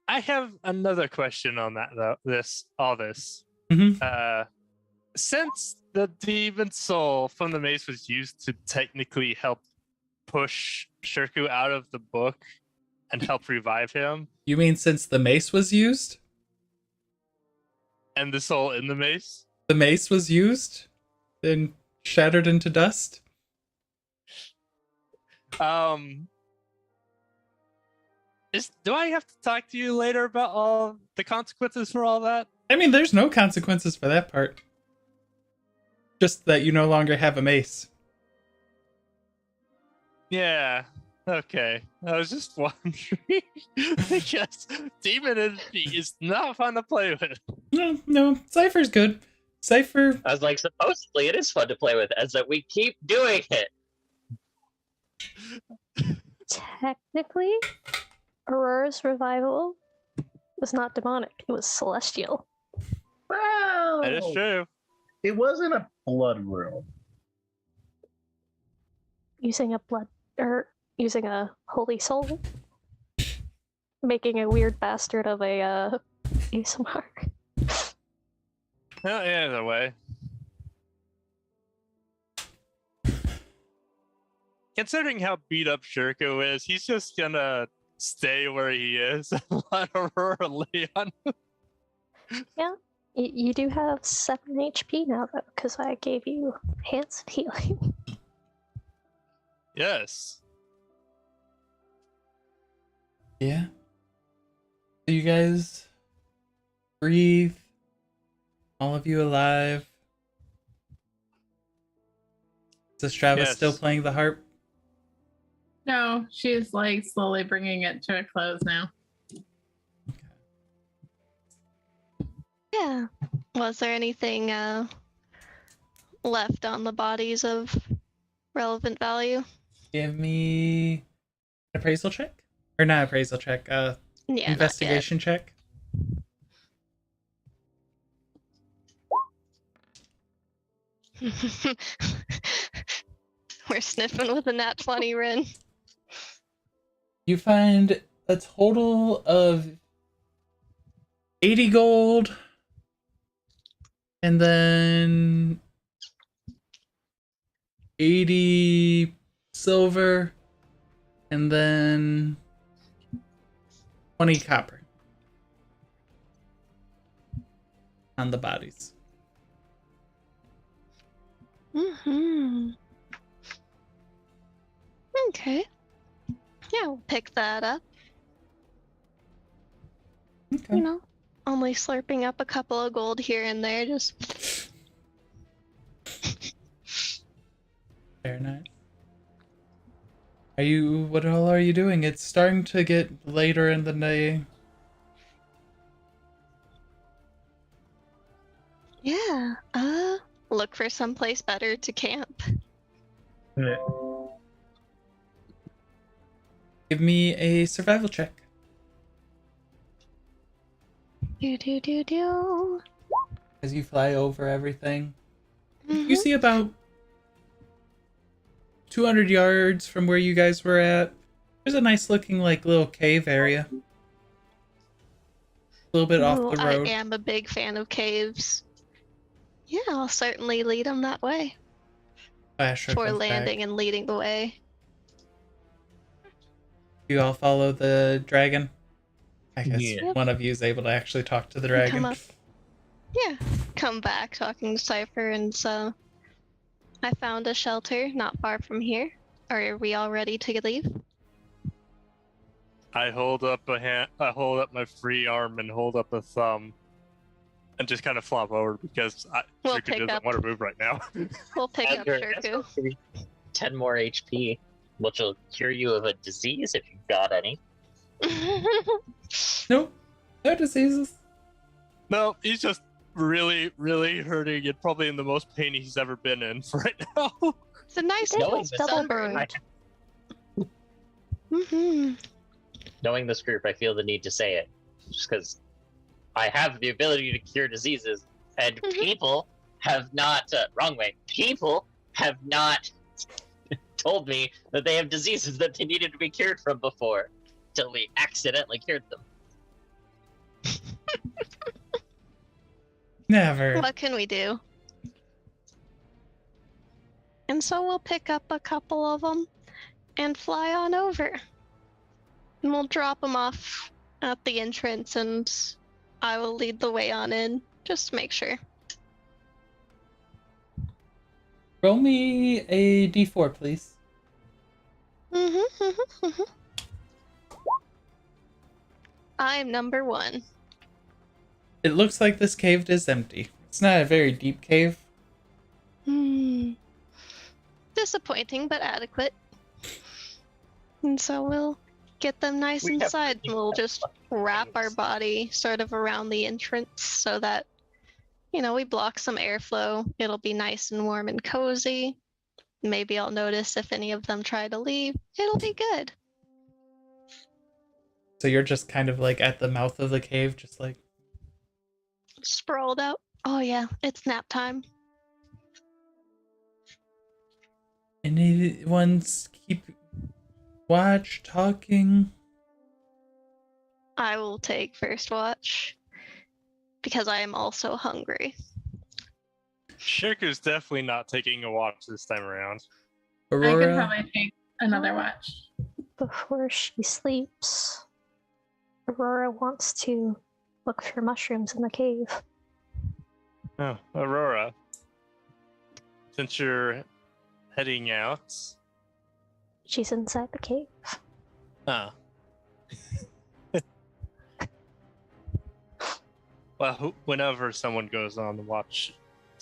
I have another question on that though. All this. Mhm. Since the demon soul from the mace was used to technically help push Shirku out of the book and help revive him, You mean since the mace was used? and the soul in the mace, The mace was used and shattered into dust? do I have to talk to you later about all the consequences for all that? I mean, there's no consequences for that part. Just that you no longer have a mace. Yeah. Okay. I was just wondering because demon energy is not fun to play with. No, Cypher's good. Cypher, I was like, supposedly it is fun to play with, as that we keep doing it. Technically, Aurora's revival was not demonic, it was celestial. Wow. That is true. It wasn't a blood world. Using a holy soul. Making a weird bastard of a ASMR. Well, either way. Considering how beat up Shirku is, he's just gonna stay where he is and let Aurora lay on him. Yeah. You do have 7 HP now, though, because I gave you hands healing. Yes. yeah. So you guys breathe. All of you alive. Is Strava Yes. still playing the harp? No, she's like slowly bringing it to a close now. Yeah. Was there anything left on the bodies of relevant value? Give me an appraisal check? Or not appraisal check, Yeah. investigation check. Not yet. We're sniffing with a nat 20, Rin. You find a total of 80 gold and then 80 silver and then 20 copper on the bodies. Mm-hmm. Okay. Yeah, we'll pick that up. Okay. You know, only slurping up a couple of gold here and there, just... Very nice. What all are you doing? It's starting to get later in the day. Yeah, look for someplace better to camp. Yeah. Give me a survival check. Do. As you fly over everything. Mm-hmm. You see about 200 yards from where you guys were at. There's a nice looking like little cave area. A little bit off the road. I am a big fan of caves. Yeah, I'll certainly lead them that way. Asher For comes landing back. and leading the way. You all follow the dragon? I guess Yeah. one of you is able to actually talk to the dragon. Come up. Yeah, come back talking to Cypher, and so I found a shelter not far from here. Are we all ready to leave? I hold up a hand. I hold up my free arm and hold up a thumb, and just kind of flop over because We'll Shirku pick doesn't up. want to move right now. We'll pick up Edgar, that's Shirku. supposed to be 10 more HP, which will cure you of a disease if you've got any. Nope. No diseases. No, he's just really, really hurting and probably in the most pain he's ever been in right now. It's a nice Knowing little this, double sunburn. burn. Mm-hmm. knowing this group, I feel the need to say it, just because I have the ability to cure diseases, And Mhm. people have not, wrong way, people have not told me that they have diseases that they needed to be cured from before, till we accidentally cured them. Never. What can we do? And so we'll pick up a couple of them and fly on over. And we'll drop them off at the entrance, and I will lead the way on in, just to make sure. Roll me a d4, please. I'm number 1. It looks like this cave is empty. It's not a very deep cave. Disappointing, but adequate. And so we'll get them nice We have inside, to and we'll have just fun wrap our things. body sort of around the entrance so that, we block some airflow. It'll be nice and warm and cozy. Maybe I'll notice if any of them try to leave. It'll be good. So you're just kind of like at the mouth of the cave, just like. Sprawled out. Oh yeah, it's nap time. Anyone's keep watch talking? I will take first watch because I am also hungry. Shirku's definitely not taking a watch this time around. I could Aurora, probably take another watch. Before she sleeps, Aurora wants to look for mushrooms in the cave. Oh, Aurora. Since you're heading out. She's inside the cave. Ah. Well, whenever someone goes on the watch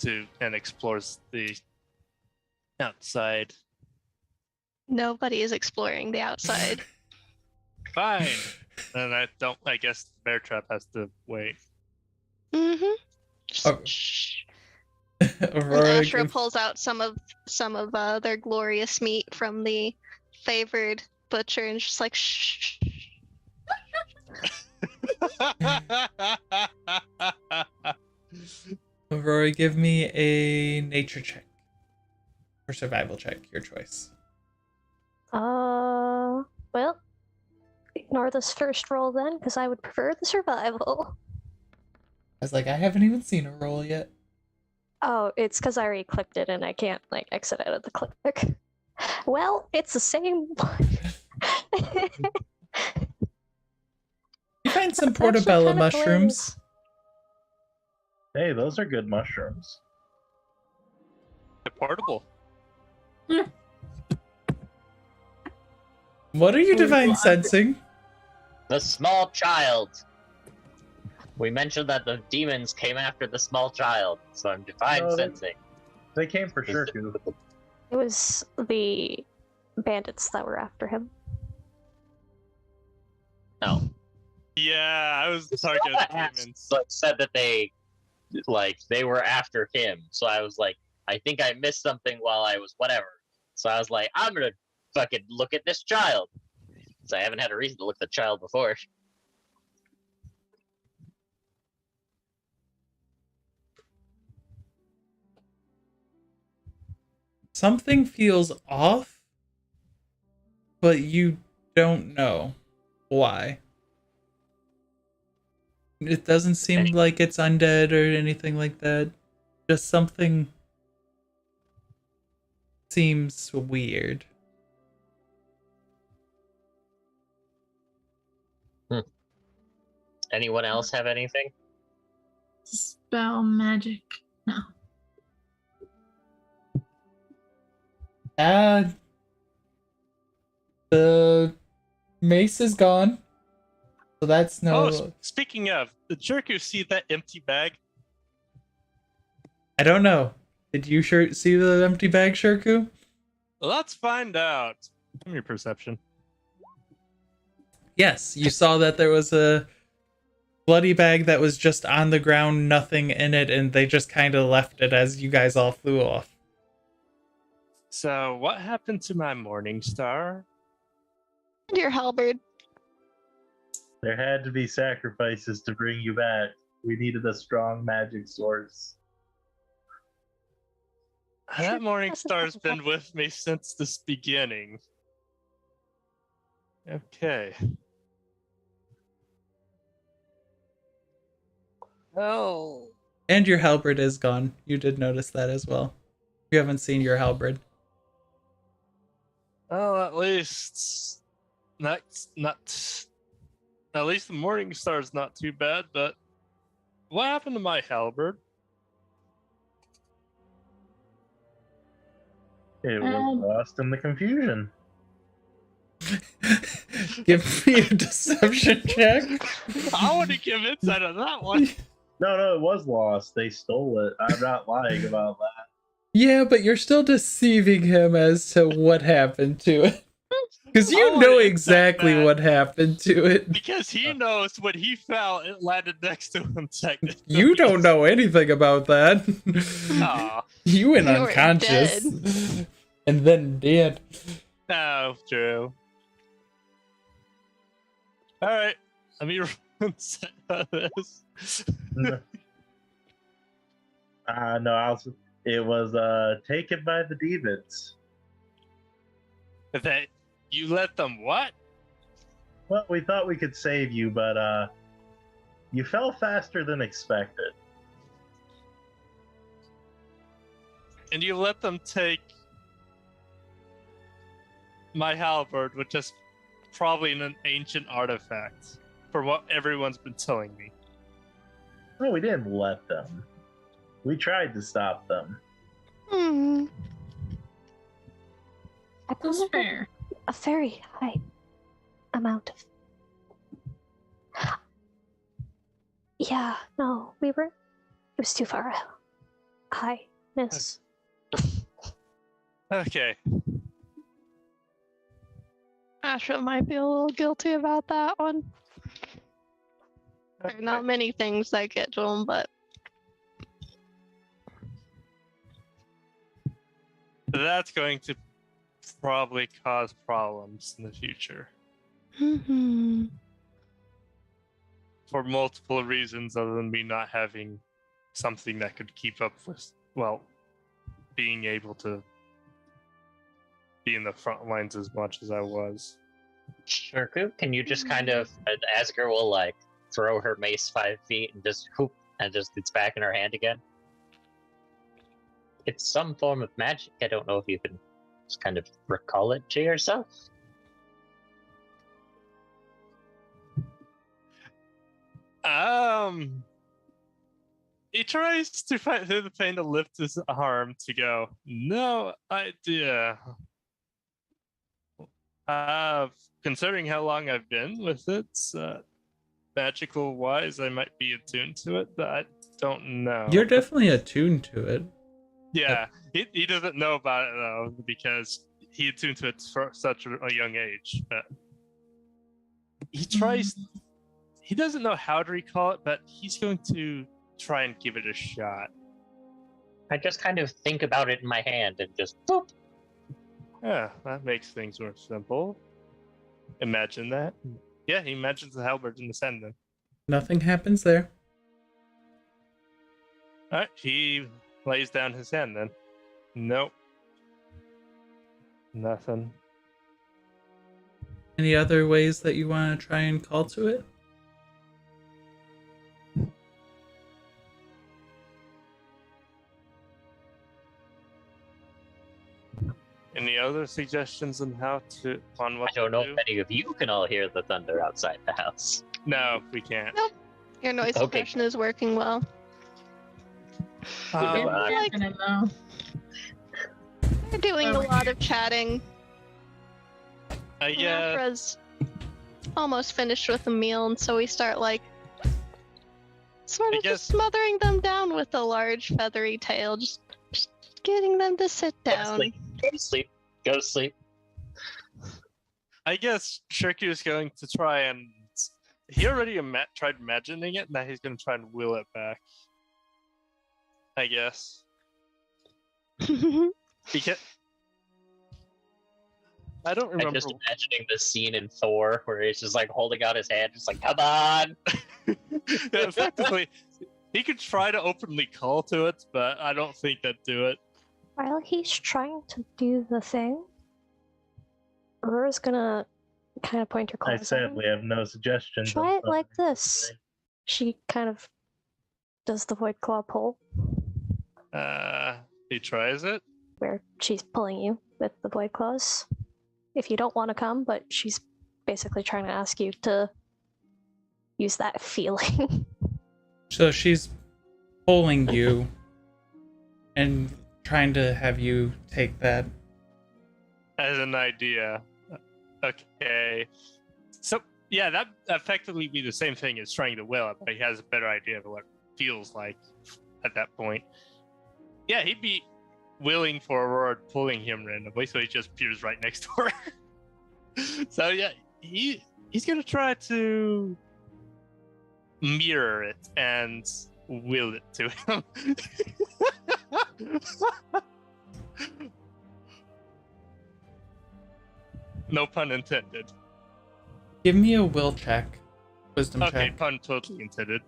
and explores the outside, Nobody is exploring the outside. fine. And I guess the bear trap has to wait. Mm-hmm. Oh. Shh. And Aurora, Ashra give- pulls out some of their glorious meat from the favored butcher, and she's like, shh. Aurora, give me a nature check or survival check, your choice. Well, ignore this first roll then, because I would prefer the survival. I was like, I haven't even seen a roll yet. Oh, it's because I already clicked it and I can't, exit out of the click. Well, it's the same one. You find some That's actually portobello kinda mushrooms. Hey, those are good mushrooms. They're portable. What are you Oh, divine God. sensing? The small child. We mentioned that the demons came after the small child, so I'm divine No, they- sensing. They came for Shirku. It was the bandits that were after him. No. Yeah, I was the target of the demons. But said that they were after him. So I was like, I think I missed something while I was whatever. So I was like, I'm gonna fucking look at this child. So I haven't had a reason to look at the child before. Something feels off, but you don't know why. It doesn't seem like it's undead or anything like that. Just something seems weird. Anyone else have anything? Spell magic. No. The mace is gone. So that's no. Speaking of, did Shirku see that empty bag? I don't know. Did you see the empty bag, Shirku? Let's find out. Give me your perception. Yes, you saw that there was a bloody bag that was just on the ground, nothing in it, and they just kind of left it as you guys all flew off. So, what happened to my morning star? Dear Halberd. There had to be sacrifices to bring you back. We needed a strong magic source. That morning star's been with me since this beginning. Okay. Oh. And your halberd is gone. You did notice that as well. You haven't seen your halberd. Well, at least at least the morning star's not too bad, but what happened to my halberd? It was lost in the confusion. Give me a deception check. I want to give insight on that one. No, it was lost. They stole it. I'm not lying about that. Yeah, but you're still deceiving him as to what happened to it. Because you I know wanna exactly accept that. what happened to it. Because he knows when he fell, it landed next to him. Technically. You don't know anything about that. Aw. You went You were unconscious. And then dead. No, true. All right, let me set on this. No, it was taken by the demons. That you let them what? Well, we thought we could save you, but you fell faster than expected. And you let them take my halberd, which is probably an ancient artifact, for what everyone's been telling me. No, we didn't let them. We tried to stop them. Hmm. I That's believe fair. a very high amount of. Yeah, no, we were. It was too far. Highness. Okay. Asha might be a little guilty about that one. There are not many things that get to him, but That's going to probably cause problems in the future for multiple reasons other than me not having something that could keep up with, well, being able to be in the front lines as much as I was. Shirku, can you just kind of, Asger will like throw her mace 5 feet and just hoop, and just it's back in her hand again? It's some form of magic. I don't know if you can just kind of recall it to yourself. He tries to fight through the pain to lift his arm to go, no idea. Considering how long I've been with it, magical wise, I might be attuned to it, but I don't know. You're definitely attuned to it. Yeah, he doesn't know about it though, because he attuned to it for such a young age. But he tries. He doesn't know how to recall it, but he's going to try and give it a shot. I just kind of think about it in my hand and just boop. Yeah, that makes things more simple. Imagine that. Yeah, he imagines the halberd in the sand then. Nothing happens there. Alright, he lays down his hand then. Nope. Nothing. Any other ways that you want to try and call to it? Any other suggestions on how to on what I don't know to if do? any of you can all hear the thunder outside the house. No, we can't. Nope. Your noise Okay. suppression is working well. It's Like- happening though. We're doing a lot of chatting. I guess. Afra's almost finished with the meal, and so we start like sort I of just guess- smothering them down with a large feathery tail, just getting them to sit Go to down. sleep. Go to sleep. Go to sleep. I guess Shirku is going to try and. He already tried imagining it. Now he's going to try and will it back. I guess. Because I don't I'm remember. just imagining the scene in Thor where he's just like holding out his hand, just like, come on. Yeah, effectively, He could try to openly call to it, but I don't think that'd do it. While he's trying to do the thing, Aurora's gonna kind of point her I claws at him. sadly have no suggestions. Try on it like something to this. say. She kind of does the void claw pull, He tries it. where she's pulling you with the void claws. If you don't want to come, but she's basically trying to ask you to use that feeling. So she's pulling you and trying to have you take that. As an idea. Okay. So, yeah, that effectively be the same thing as trying to will it, but he has a better idea of what it feels like at that point. Yeah, he'd be willing for Aurora pulling him randomly, so he just appears right next to her. So, yeah, he's going to try to mirror it and will it to him. No pun intended. Give me a will check. Wisdom Okay, check. pun totally intended.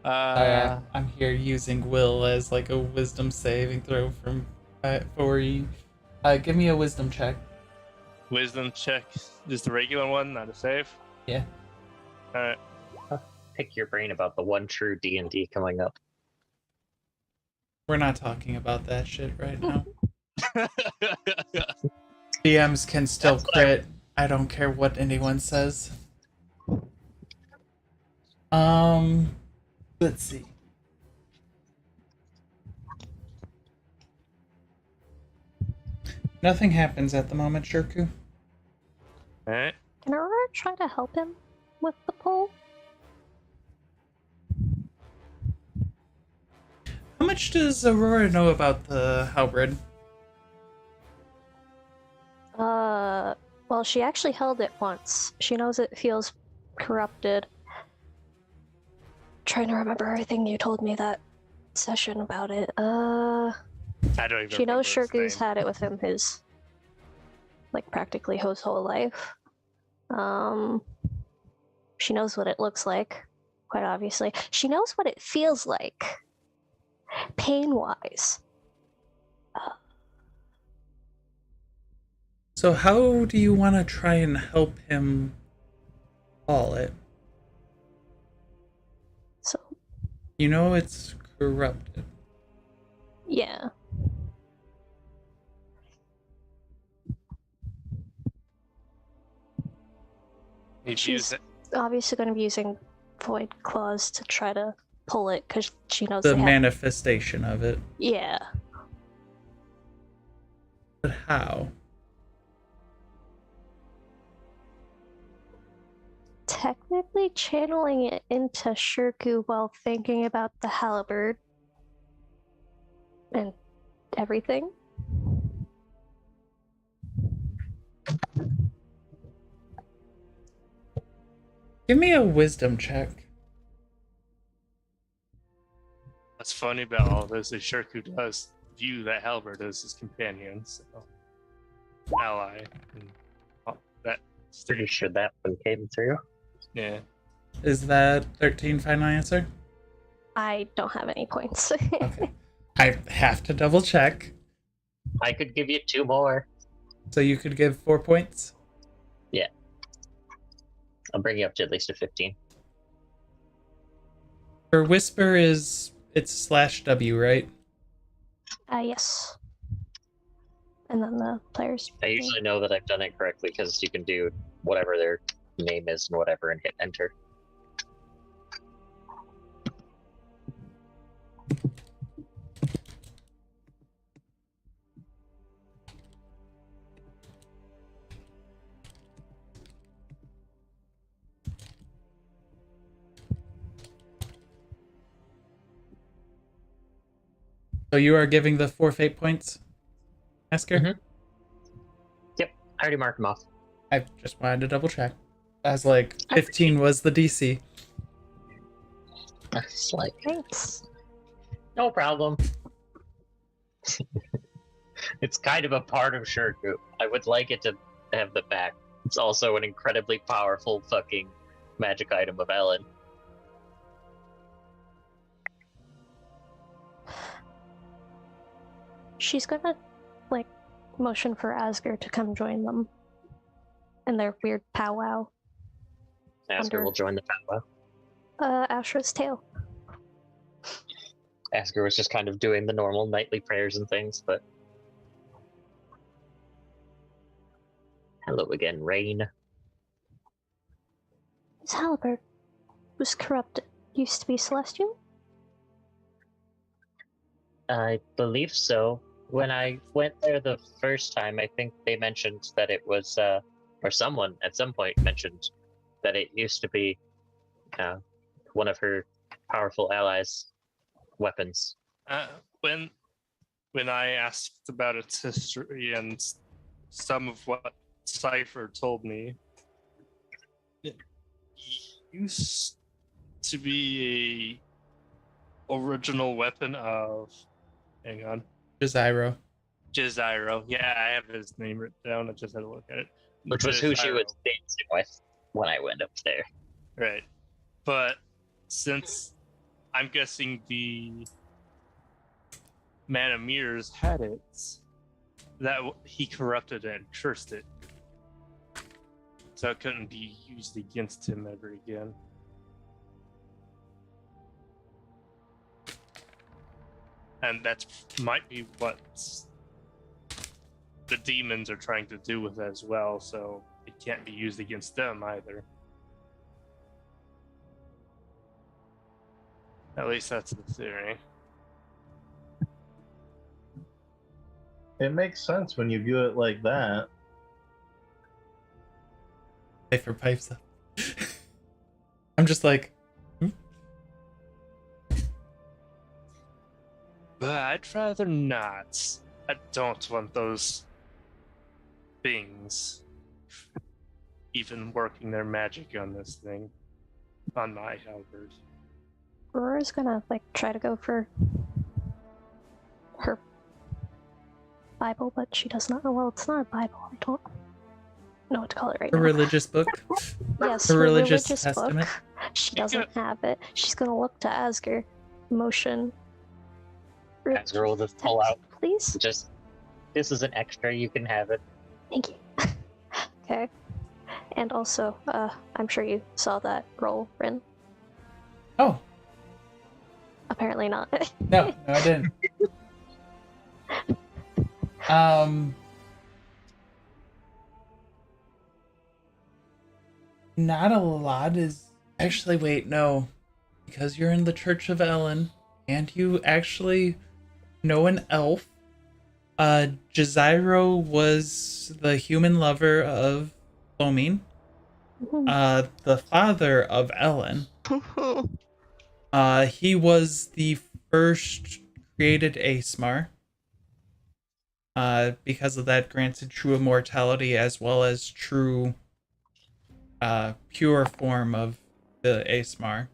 I'm here using will as like a wisdom saving throw from for you. Give me a wisdom check. Wisdom check. Just the regular one, not a save. Yeah. Alright. Pick your brain about the one true D&D coming up. We're not talking about that shit right now. DMs can still That's what I- crit. I don't care what anyone says. Let's see. Nothing happens at the moment, Shirku. Alright. Can Aurora try to help him with the pull? How much does Aurora know about the Halbred? Well, she actually held it once. She knows it feels corrupted. Trying to remember everything you told me that session about it. I don't even She knows remember Shirku's his name. had it with him his, like, practically his whole life. She knows what it looks like, quite obviously. She knows what it feels like, pain-wise. So how do you want to try and help him haul it? So, You know it's corrupted. yeah. He's She's used it. obviously going to be using void claws to try to pull it because she knows The they have. manifestation of it. Yeah. But how? Technically channeling it into Shirku while thinking about the halberd and everything. Give me a wisdom check. What's funny about all this is Shirku does view that Halberd as his companion, so ally. And all that Pretty sure that one came through. Yeah. Is that 13 final answer? I don't have any points. Okay. I have to double check. I could give you 2 more. So you could give 4 points? I'll bring you up to at least a 15. Her whisper is it's /W, right? Yes. And then the players. I usually know that I've done it correctly because you can do whatever their name is and whatever and hit enter. So you are giving the 4 fate points? Asker? Mhm. Yep, I already marked them off. I just wanted to double check. I was like, 15 was the DC. It's like, Thanks. no problem. It's kind of a part of Shirku. I would like it to have the back. It's also an incredibly powerful fucking magic item of Ellen. she's gonna, like, motion for Asger to come join them in their weird powwow. Asker will join the powwow. Ashra's tail. Asker was just kind of doing the normal nightly prayers and things, but... Hello again, Rain. It's Halbred. Was corrupted. Used to be celestial? I believe so. When I went there the first time, I think they mentioned that it was, or someone at some point mentioned that it used to be one of her powerful allies' weapons. When I asked about its history and some of what Cypher told me, it used to be a original weapon of, hang on, Jeziro. Jeziro. Yeah, I have his name written down. I just had to look at it. Which was who she Jeziro. was dancing with when I went up there. Right. But since I'm guessing the Man of Mirrors had it, that he corrupted it and cursed it. So it couldn't be used against him ever again. And that might be what the demons are trying to do with it as well, so it can't be used against them either. At least that's the theory. It makes sense when you view it like that. Cypher pipes up. I'm just like, But I'd rather not. I don't want those things even working their magic on this thing. On my Halberd. Aurora's gonna, like, try to go for her Bible, but she does not know. Well, it's not a Bible. I don't know what to call it right a now. religious book. Yes, a her religious book. testament. She doesn't have it. She's gonna look to Asger. Motion. Asger will just pull out. Please? Just, this is an extra, you can have it. Thank you. Okay. And also, I'm sure you saw that roll, Rin. Oh, Apparently not. no, I didn't. Not a lot is actually, wait, no, because you're in the Church of Ellen and you actually know an elf. Jeziro was the human lover of Lomine, the father of Ellen. He was the first created Asmar. Because of that, granted true immortality as well as true pure form of the Asmar.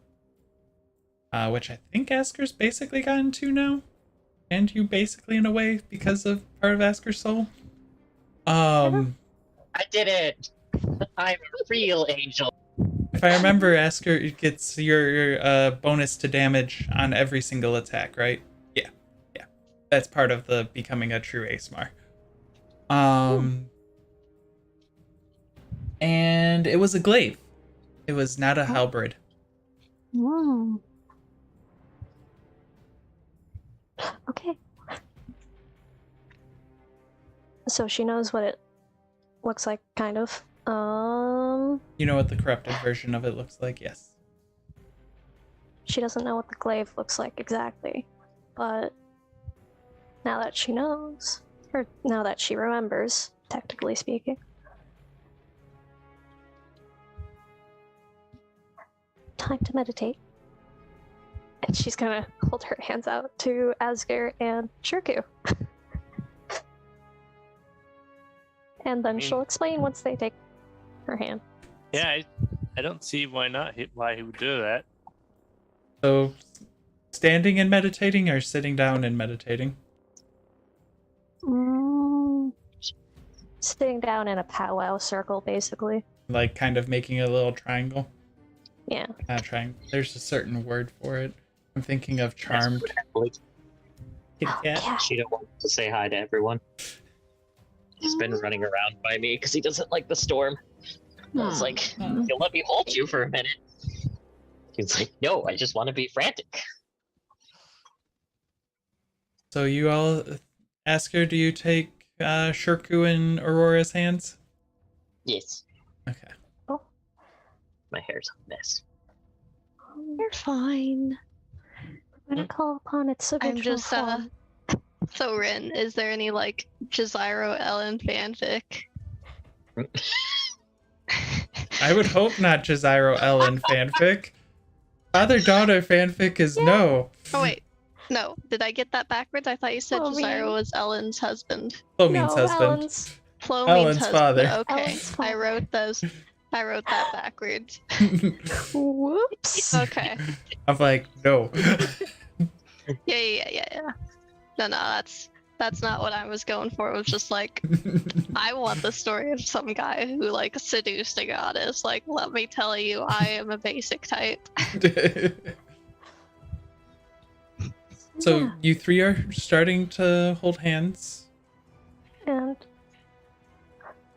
Which I think Asker's basically gotten to now. And you basically, in a way, because of part of Asker's soul. I did it! I'm a real angel. If I remember, Asker gets your bonus to damage on every single attack, right? Yeah. That's part of the becoming a true Asmar. And it was a glaive. It was not a halberd. Okay. So she knows what it looks like, kind of. You know what the corrupted version of it looks like? Yes. She doesn't know what the glaive looks like exactly, but now that she knows, or now that she remembers, technically speaking, time to meditate. And she's gonna hold her hands out to Asger and Shirku. And then she'll explain once they take her hand. Yeah, I don't see why not. Why he would do that. So, standing and meditating or sitting down and meditating? Sitting down in a powwow circle, basically. Like kind of making a little triangle? Yeah. Not triangle. There's a certain word for it. I'm thinking of charmed. Kitty Oh, cat. cat. She don't want to say hi to everyone. He's been running around by me because he doesn't like the storm. I was like, you'll let me hold you for a minute. He's like, no, I just want to be frantic. So you all ask her, do you take Shirku and Aurora's hands? Yes. Okay. My hair's a mess. You're fine. We're gonna call upon its original I'm just form. So Rin, is there any like Jaziro Ellen fanfic? I would hope not Jaziro Ellen fanfic. Father-daughter fanfic is no. Oh wait, no. Did I get that backwards? I thought you said Chloe. Jaziro was Ellen's husband. Flo means No, husband. Ellen's. Flo Ellen's means father. husband. Okay, Ellen's father. I wrote that backwards. Whoops. Okay. I'm like, no. Yeah. No, that's not what I was going for. It was just like I want the story of some guy who like seduced a goddess. Like, let me tell you, I am a basic type. So Yeah. you three are starting to hold hands. And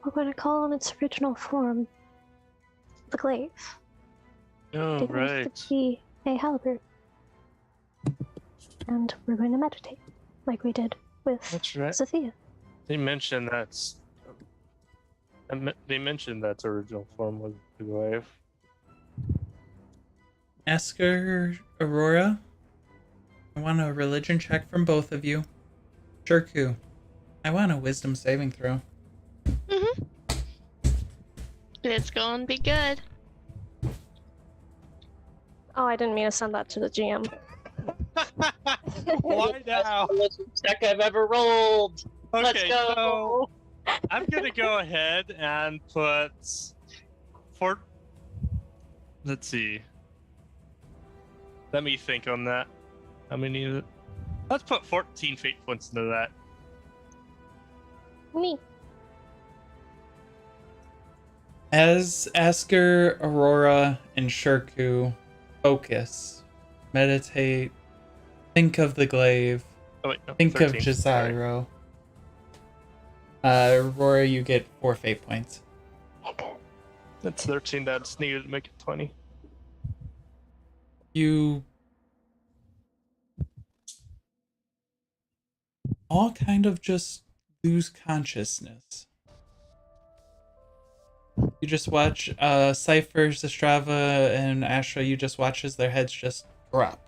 we're gonna call on its original form, the glaive. Oh, It right. needs to be a halberd. And we're going to meditate, like we did with That's right. Sophia. They mentioned they mentioned that's original form was the glaive. Ask her, Aurora. I want a religion check from both of you. Shirku, I want a wisdom saving throw. It's gonna be good. Oh, I didn't mean to send that to the GM. Why now? Best check I've ever rolled. Let's Okay, go. so I'm gonna go ahead and put let's see. Let me think on that. How many is it? Let's put 14 fate points into that. Me. As Asker, Aurora, and Shirku focus, meditate, think of the glaive, Oh wait, no, think 13. of Jaziro. Aurora, you get 4 fate points. That's 13 that's needed to make it 20. You all kind of just lose consciousness. You just watch Cypher, Zastrava, and Astra, you just watch as their heads just drop.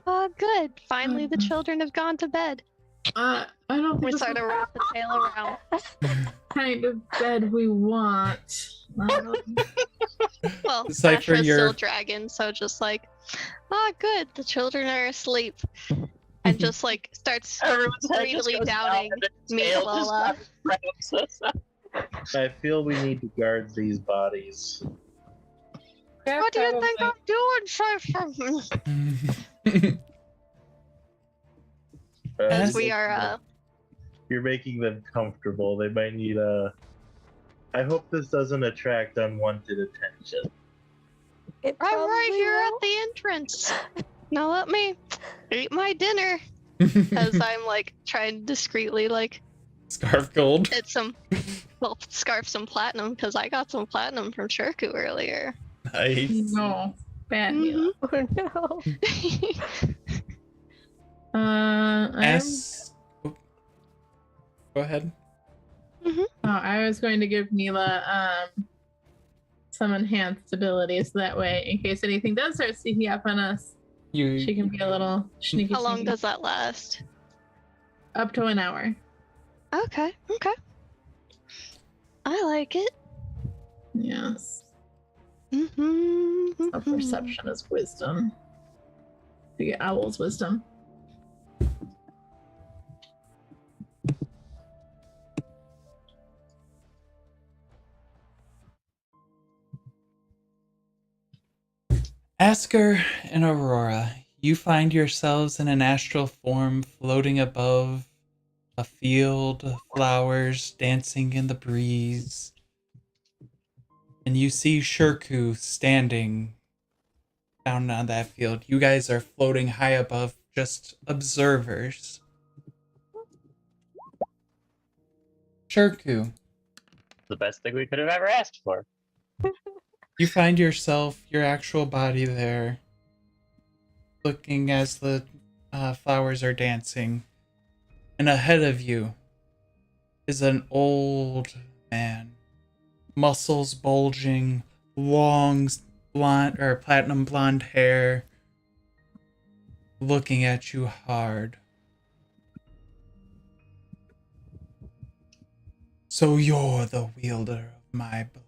Oh, good. Finally, the children have gone to bed. I don't We think sort this of wrap the tail around. is the kind of bed we want. Well, Cypher, Astra's you're- still dragon, so just like, good, the children are asleep. And just like starts Everyone's head just greedily goes downing down and its me tail while, just wraps us up. I feel we need to guard these bodies. what do you think I'm doing, Cypher? As we are, You're making them comfortable. They might need a. I hope this doesn't attract unwanted attention. It I'm right probably here will. at the entrance. Now let me eat my dinner. As I'm like trying to discreetly like Scarf gold. hit some, well, scarf some platinum because I got some platinum from Shirku earlier. Nice. No, bad Mila. Oh no. I'm Go ahead. I was going to give Mila some enhanced abilities so that way, in case anything does start sneaking up on us, she can be a little sneaky. How long sneaky. does that last? Up to an hour. Okay. I like it. Yes. Mm-hmm. So perception is wisdom. You get Owl's wisdom. Asker and Aurora, you find yourselves in an astral form floating above a field of flowers dancing in the breeze. And you see Shirku standing down on that field. You guys are floating high above just observers. Shirku, The best thing we could have ever asked for. you find yourself, your actual body there, looking as the flowers are dancing, and ahead of you is an old man, muscles bulging, long blonde or platinum blonde hair, looking at you hard. So you're the wielder of my blade.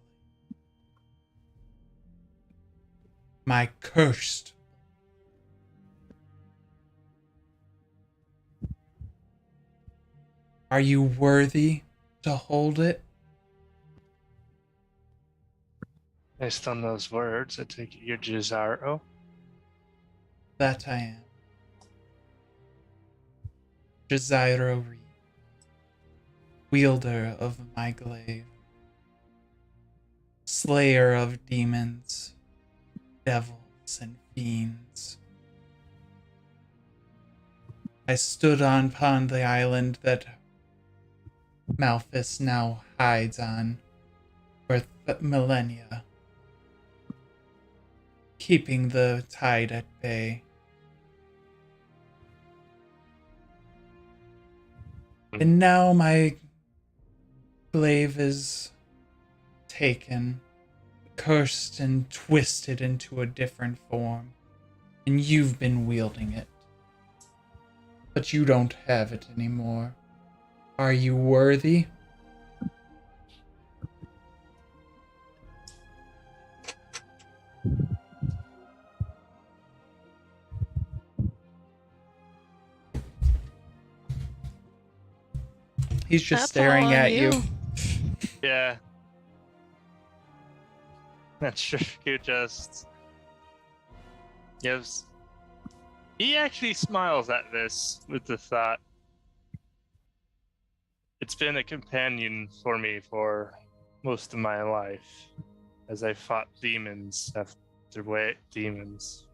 My cursed. Are you worthy to hold it? Based on those words, I take it you're Jizaro. That I am. Jiziro Reed, wielder of my glaive, slayer of demons, devils, and fiends. I stood upon the island that Malphus now hides on for millennia, keeping the tide at bay. And now my glaive is taken, cursed and twisted into a different form, and you've been wielding it. But you don't have it anymore. Are you worthy? He's just That's staring all on at you. Yeah. That Shirku just gives. He actually smiles at this with the thought. It's been a companion for me for most of my life as I fought demons after demons.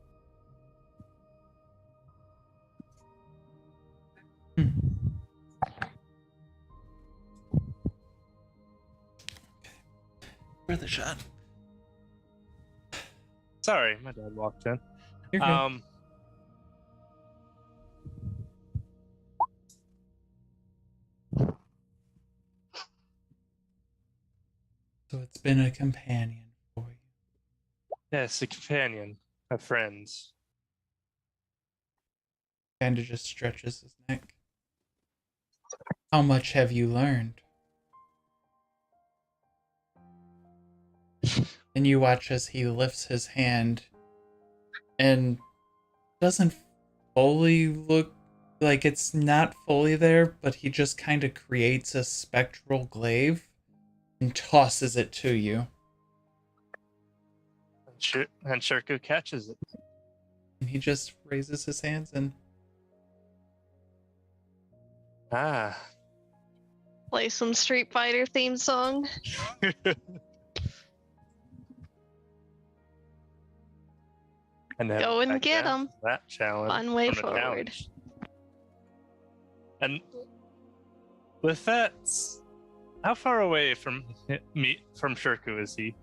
Brother Sean. Sorry, my dad walked in. You're good. So it's been a companion for you. Yes, a companion, a friend. Kind of just stretches his neck. How much have you learned? And you watch as he lifts his hand and doesn't fully look like it's not fully there, but he just kind of creates a spectral glaive and tosses it to you. And Shirku catches it. And he just raises his hands and Play some Street Fighter theme song. And then Go and back get down 'em. to that challenge. Fun way from the forward. challenge. And with that, how far away from Shirku is he?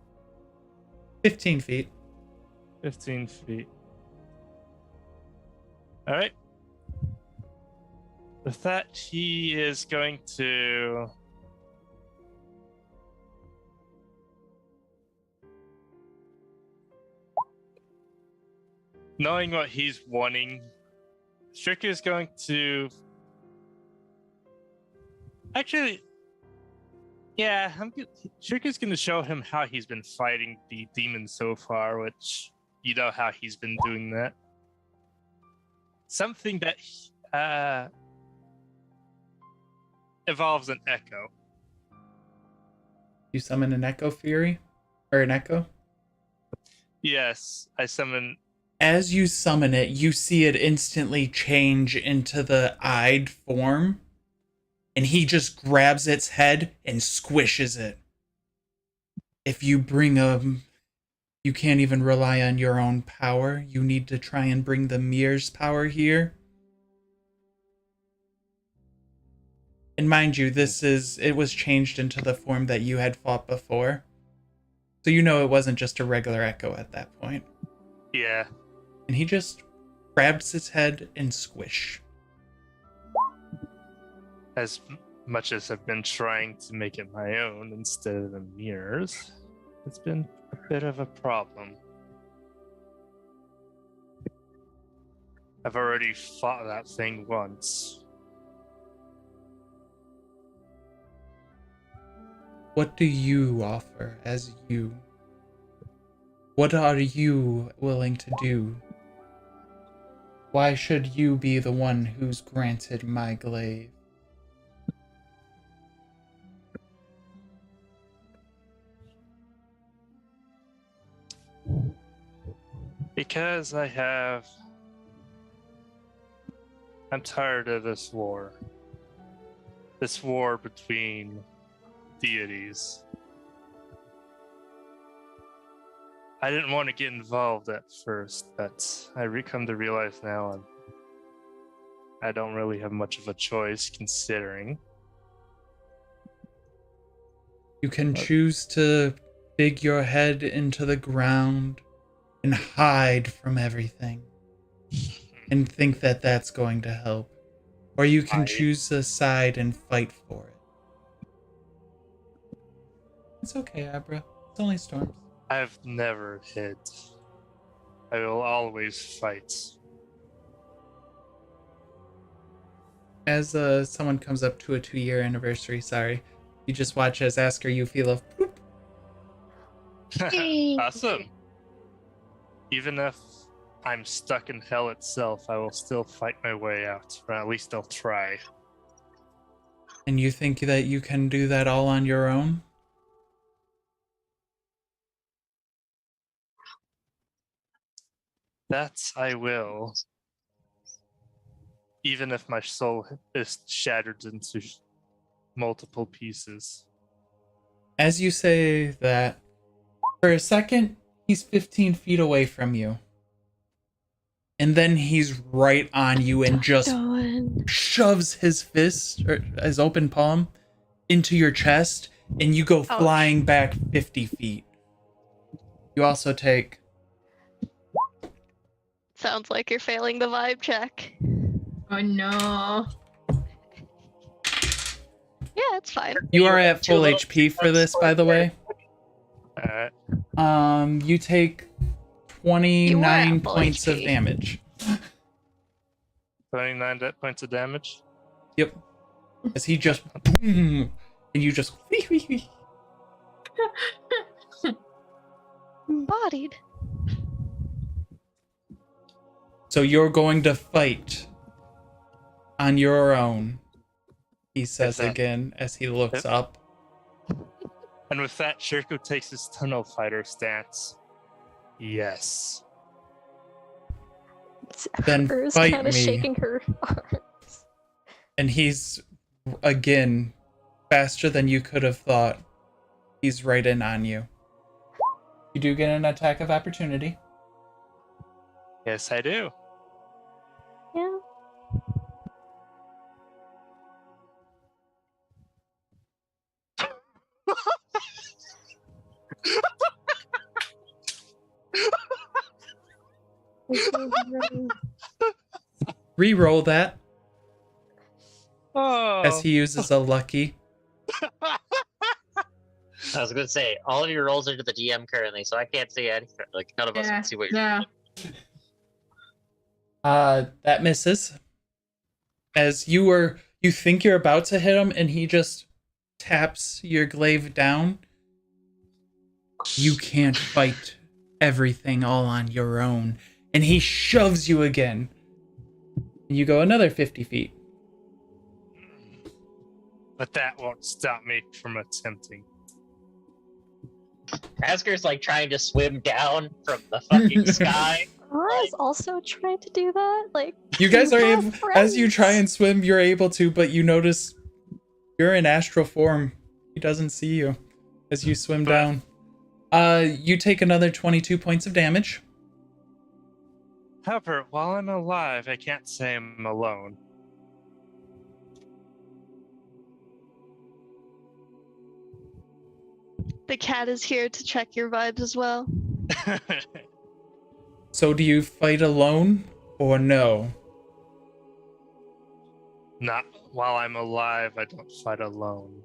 15 feet. 15 feet. All right. With that, he is going to knowing what he's wanting, Shirku is going to actually, yeah, Shirku's going to show him how he's been fighting the demons so far, which you know how he's been doing that. Something that evolves an echo. You summon an Echo Fury? Or an Echo? Yes, I summon. As you summon it, you see it instantly change into the eyed form. And he just grabs its head and squishes it. If you bring you can't even rely on your own power. You need to try and bring the mirror's power here. And mind you, it was changed into the form that you had fought before. So you know it wasn't just a regular echo at that point. Yeah. And he just grabs its head and squish. As much as I've been trying to make it my own instead of the mirrors, it's been a bit of a problem. I've already fought that thing once. What do you offer as you? What are you willing to do? Why should you be the one who's granted my glaive? Because I'm tired of this war. This war between deities. I didn't want to get involved at first, but I come to realize now I don't really have much of a choice considering. You can choose to dig your head into the ground and hide from everything and think that that's going to help. Or you can choose a side and fight for it. It's okay, Abra. It's only storms. I've never hid. I will always fight. As someone comes up to a 2-year anniversary, you just watch as Asker you feel a boop. Awesome. Even if I'm stuck in hell itself, I will still fight my way out, or at least I'll try. And you think that you can do that all on your own? That I will. Even if my soul is shattered into multiple pieces. As you say that, for a second, he's 15 feet away from you. And then he's right on you and just shoves his fist, or his open palm, into your chest, and you go flying back 50 feet. You also take... Sounds like you're failing the vibe check. Oh no. Yeah, it's fine. You are at full HP for this, by the way. Alright. You take 29 points of damage. 29 points of damage? Yep. As he just boom, and you just Embodied. So you're going to fight on your own, he says again as he looks up. And with that, Shirku takes his tunnel fighter stance. Yes. Then Emperor's fight kind of me. shaking her arms. And he's, again, faster than you could have thought. He's right in on you. You do get an attack of opportunity. Yes, I do. Yeah. Reroll that Oh. as he uses a lucky. I was going to say, all of your rolls are to the DM currently, so I can't see anything. Like, none of us can see what you're doing. That misses. As you think you're about to hit him, and he just taps your glaive down. You can't fight everything all on your own. And he shoves you again. And you go another 50 feet. But that won't stop me from attempting. Asker's like trying to swim down from the fucking sky. Aura's also trying to do that. Like, You guys are have able, as you try and swim, you're able to, but you notice you're in astral form. He doesn't see you as you swim down. You take another 22 points of damage. However, while I'm alive, I can't say I'm alone. The cat is here to check your vibes as well. So do you fight alone or no? Not while I'm alive, I don't fight alone.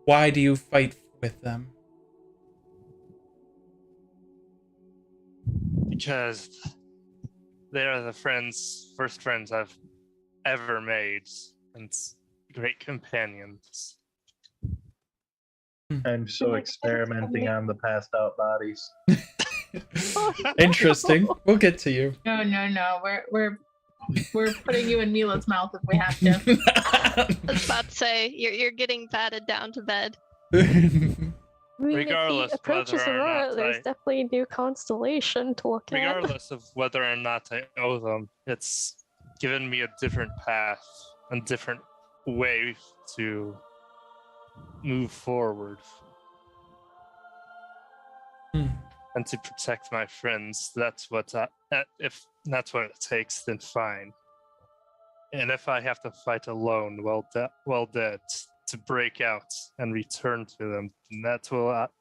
Why do you fight with them? Because they are the first friends I've ever made, and great companions. I'm so experimenting on the passed out bodies. Interesting. We'll get to you. No. We're putting you in Mila's mouth if we have to. I was about to say, you're getting batted down to bed. I mean, Regardless if he approaches whether or Aurora, not there's I- definitely a new constellation to look at. Regardless of whether or not I owe them, it's given me a different path and different way to move forward. Hmm. And to protect my friends. If that's what it takes, then fine. And if I have to fight alone, well dead, to break out and return to them, then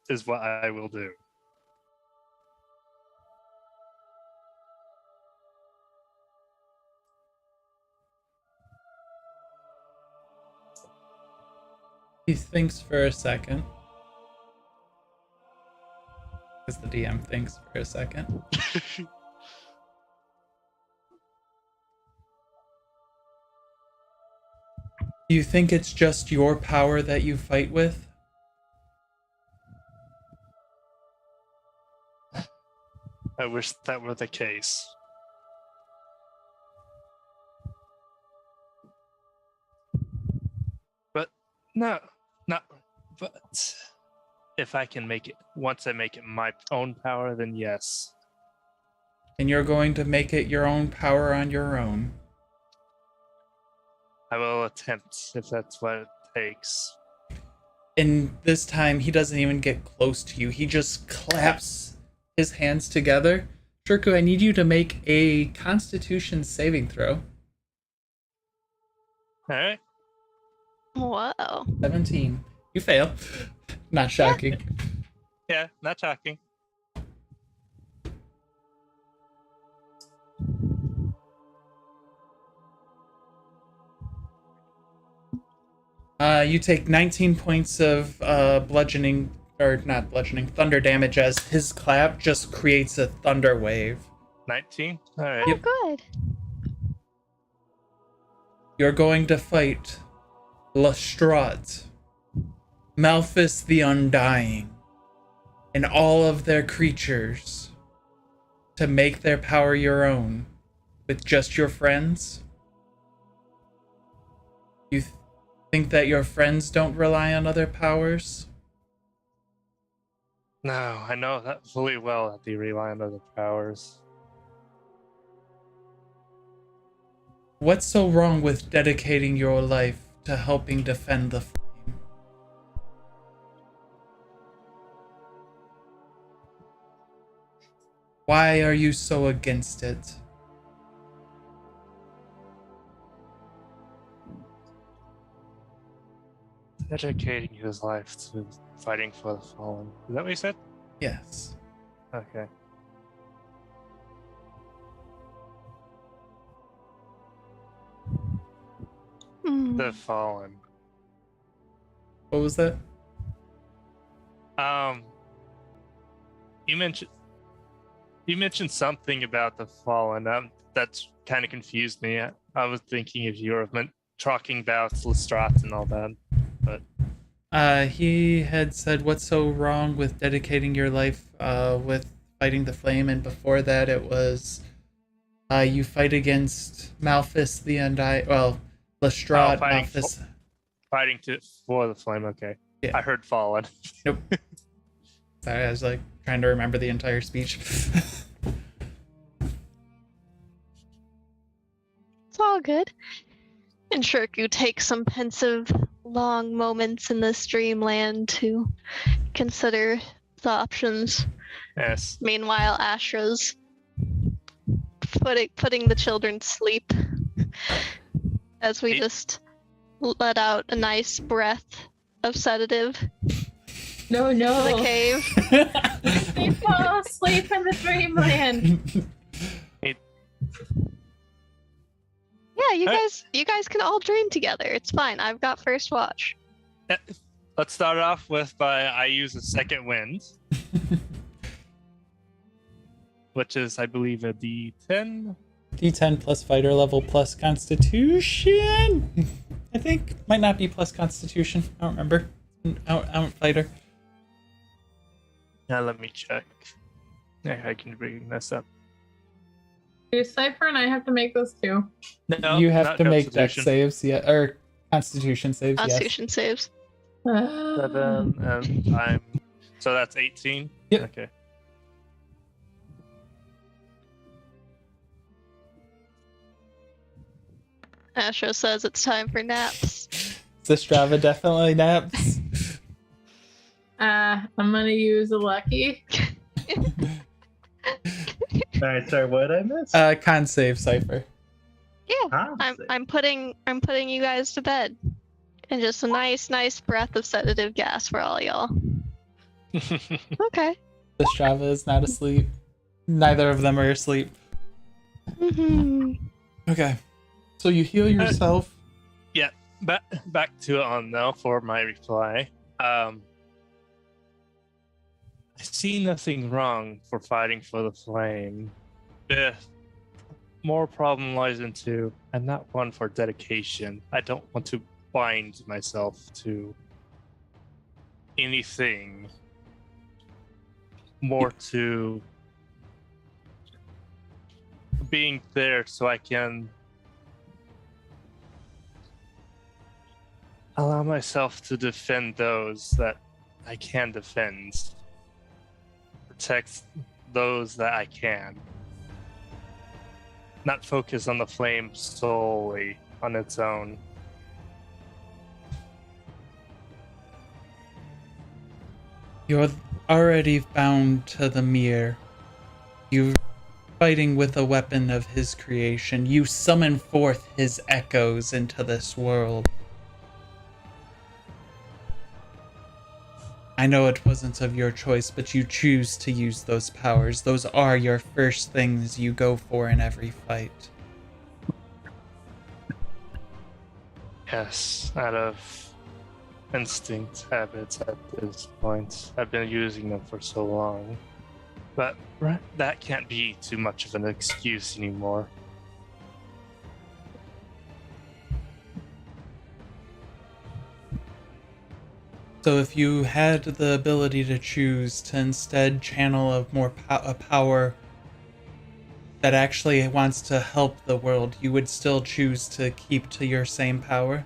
is what I will do. He thinks for a second. Because the DM thinks for a second. Do you think it's just your power that you fight with? I wish that were the case. But but if I can make it, once I make it my own power, then yes. And you're going to make it your own power on your own. I will attempt if that's what it takes. And this time, he doesn't even get close to you. He just claps his hands together. Shirku, I need you to make a Constitution saving throw. Alright. Whoa. 17. You fail. Not shocking. Yeah, not shocking. You take 19 points of bludgeoning, or not bludgeoning, thunder damage as his clap just creates a thunder wave. 19? Alright. Oh, good. You're going to fight Lestrade, Malphus the Undying, and all of their creatures to make their power your own with just your friends? You think that your friends don't rely on other powers? No, I know that fully well that they rely on other powers. What's so wrong with dedicating your life to helping defend the flame? Why are you so against it? Dedicating his life to fighting for the fallen. Is that what you said? Yes. Okay. Hmm. The fallen. What was that? You mentioned something about the fallen. That's kind of confused me. I was thinking if you were talking about Lestrade and all that, but He had said, "What's so wrong with dedicating your life with fighting the flame?" And before that, it was you fight against Malphus the Undying. Well, Lestrade, Malphus. Fighting for the flame. Okay. Yeah. I heard fallen. Nope. Sorry, I was like trying to remember the entire speech. It's all good. And Shirku takes some pensive, long moments in this dreamland to consider the options. Yes. Meanwhile, Astra's putting the children to sleep as we just let out a nice breath of sedative No, to the no. cave. They fall asleep in the dreamland. Yeah, you Hey. guys can all dream together. It's fine. I've got first watch. Let's start off with I use a second wind, which is, I believe, a D10. D10 plus fighter level plus constitution. I think might not be plus constitution. I don't remember. Out fighter. Now let me check. Yeah, I can bring this up. Do Cypher and I have to make those too. No, You have not to make dex Constitution. saves, yeah, or constitution saves. Constitution saves. 7, and I'm so that's 18. Yep. Okay. Astro says it's time for naps. Yes. Sistrava definitely naps. I'm gonna use a lucky. All right, sorry, what did I miss? Con save cipher. Yeah, I'm putting you guys to bed, and just a nice breath of sedative gas for all y'all. Okay. Sistrava is not asleep. Neither of them are asleep. Mm-hmm. Okay. So you heal yourself. Back to it on though for my reply. I see nothing wrong for fighting for the flame. The more problem lies into I'm not one for dedication. I don't want to bind myself to anything more to being there so I can allow myself to defend those that I can defend. Protect those that I can. Not focus on the flame solely on its own. You're already bound to the mirror. You're fighting with a weapon of his creation. You summon forth his echoes into this world. I know it wasn't of your choice, but you choose to use those powers. Those are your first things you go for in every fight. Yes, out of instinct habits at this point. I've been using them for so long. But that can't be too much of an excuse anymore. So if you had the ability to choose to instead channel a power that actually wants to help the world, you would still choose to keep to your same power?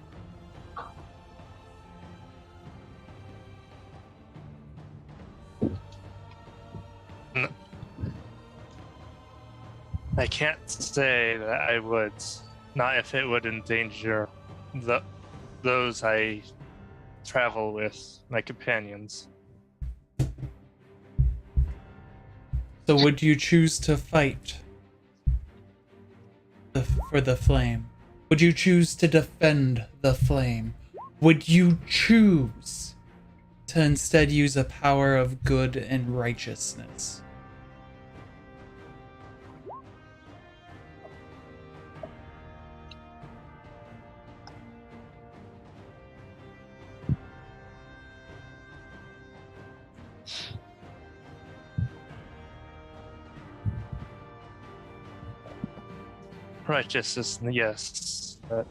I can't say that I would. Not if it would endanger those I travel with, my companions. So would you choose to fight for the flame? Would you choose to defend the flame? Would you choose to instead use a power of good and righteousness? Righteousness, yes, but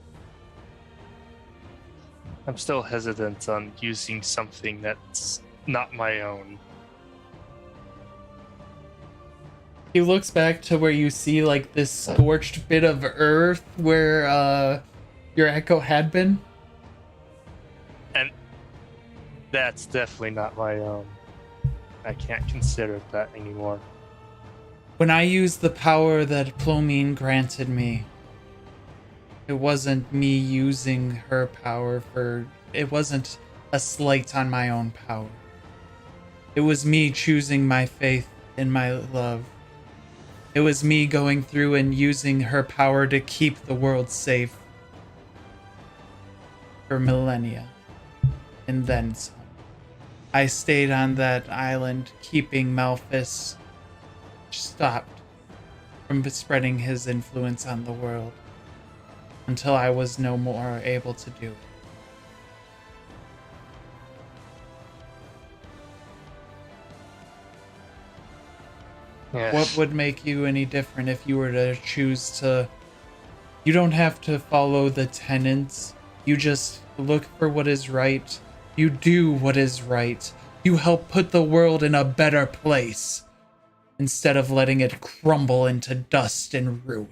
I'm still hesitant on using something that's not my own. He looks back to where you see like this scorched bit of earth where your echo had been. And that's definitely not my own. I can't consider it that anymore. When I used the power that Plomine granted me, it wasn't me using her power it wasn't a slight on my own power. It was me choosing my faith in my love. It was me going through and using her power to keep the world safe for millennia. and then some. I stayed on that island, keeping Malphus stopped from spreading his influence on the world until I was no more able to do it. Yeah. What would make you any different if you were to choose to... You don't have to follow the tenets. You just look for what is right. You do what is right. You help put the world in a better place instead of letting it crumble into dust and ruin.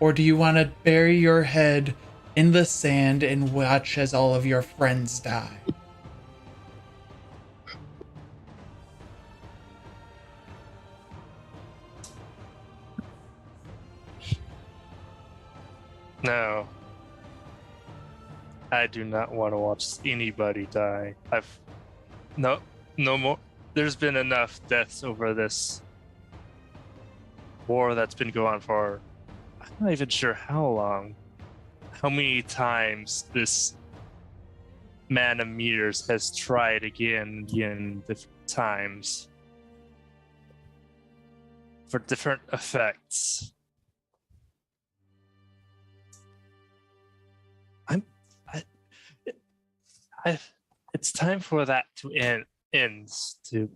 Or do you want to bury your head in the sand and watch as all of your friends die? No. I do not want to watch anybody die. No more. There's been enough deaths over this war that's been going on for, I'm not even sure how long. How many times this man of mirrors has tried again different times for different effects. It's time for that to end, to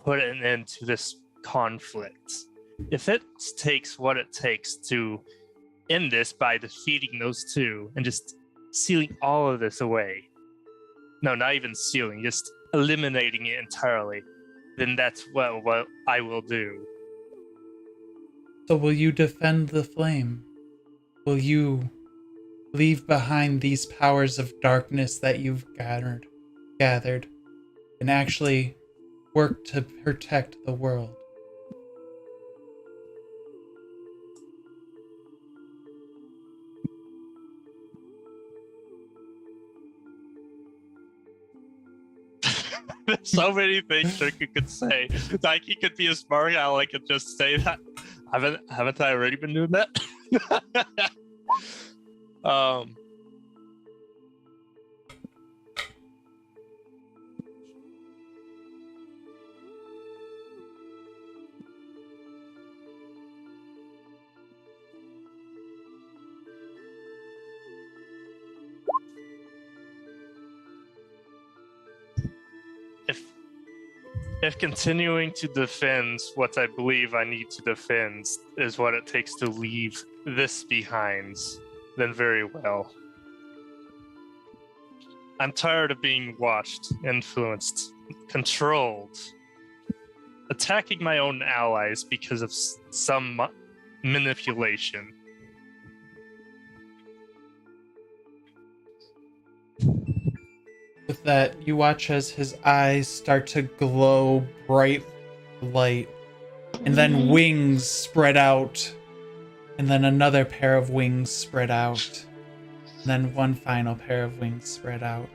put an end to this conflict. If it takes what it takes to end this by defeating those two and just sealing all of this away, no, not even sealing, just eliminating it entirely, then that's what I will do. So will you defend the flame? Will you leave behind these powers of darkness that you've gathered, and actually work to protect the world? There's so many things Shirku could say. Like, he could be a smart aleck and just say that. Haven't I already been doing that? If continuing to defend what I believe I need to defend is what it takes to leave this behind, then very well. I'm tired of being watched, influenced, controlled, attacking my own allies because of some manipulation. With that, you watch as his eyes start to glow bright light, and then wings spread out, and then another pair of wings spread out, and then one final pair of wings spread out.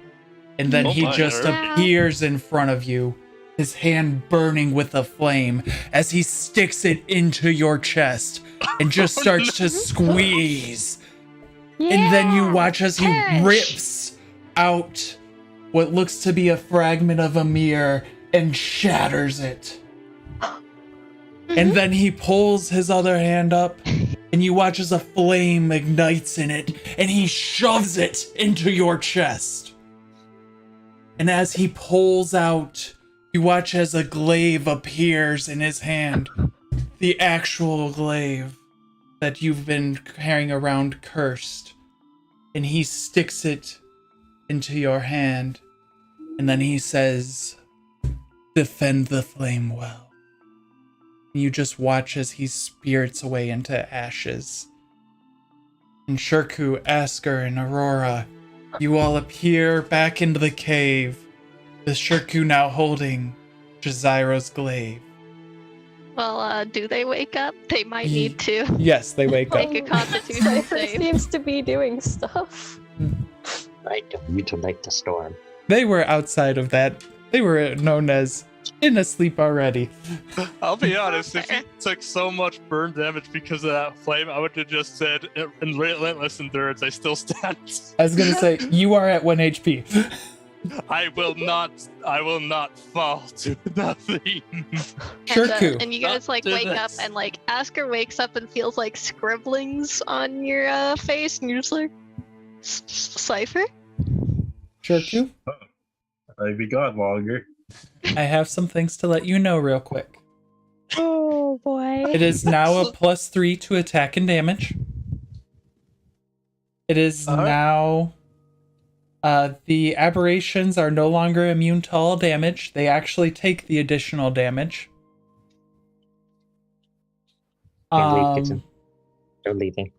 And then he just appears in front of you, his hand burning with a flame as he sticks it into your chest and just starts to squeeze. And then you watch as he rips out what looks to be a fragment of a mirror and shatters it. And then he pulls his other hand up, and you watch as a flame ignites in it, and he shoves it into your chest. And as he pulls out, you watch as a glaive appears in his hand. The actual glaive that you've been carrying around cursed. And he sticks it into your hand, and then he says, "Defend the flame well." And you just watch as he spirits away into ashes. And Shirku, Asker, and Aurora, you all appear back into the cave, with Shirku now holding Jaziro's glaive. Well, do they wake up? They might need to. Yes, they wake up. Make a constitution Cypher save. seems to be doing stuff. I don't need to light the storm. They were outside of that. They were known as in asleep already. I'll be honest, if he took so much burn damage because of that flame, I would have just said, in relentless endurance, I still stand. I was gonna say, you are at 1 HP. I will not fall to nothing. Shirku. And you guys like Not do wake up this. and like Asker wakes up and feels like scribblings on your face, and you're just like, Cypher? Shirku, I'd be gone longer. I have some things to let you know real quick. Oh boy. It is now a +3 to attack and damage. It is Alright. now... the aberrations are no longer immune to all damage. They actually take the additional damage. Can't leave kitchen. They're leaving.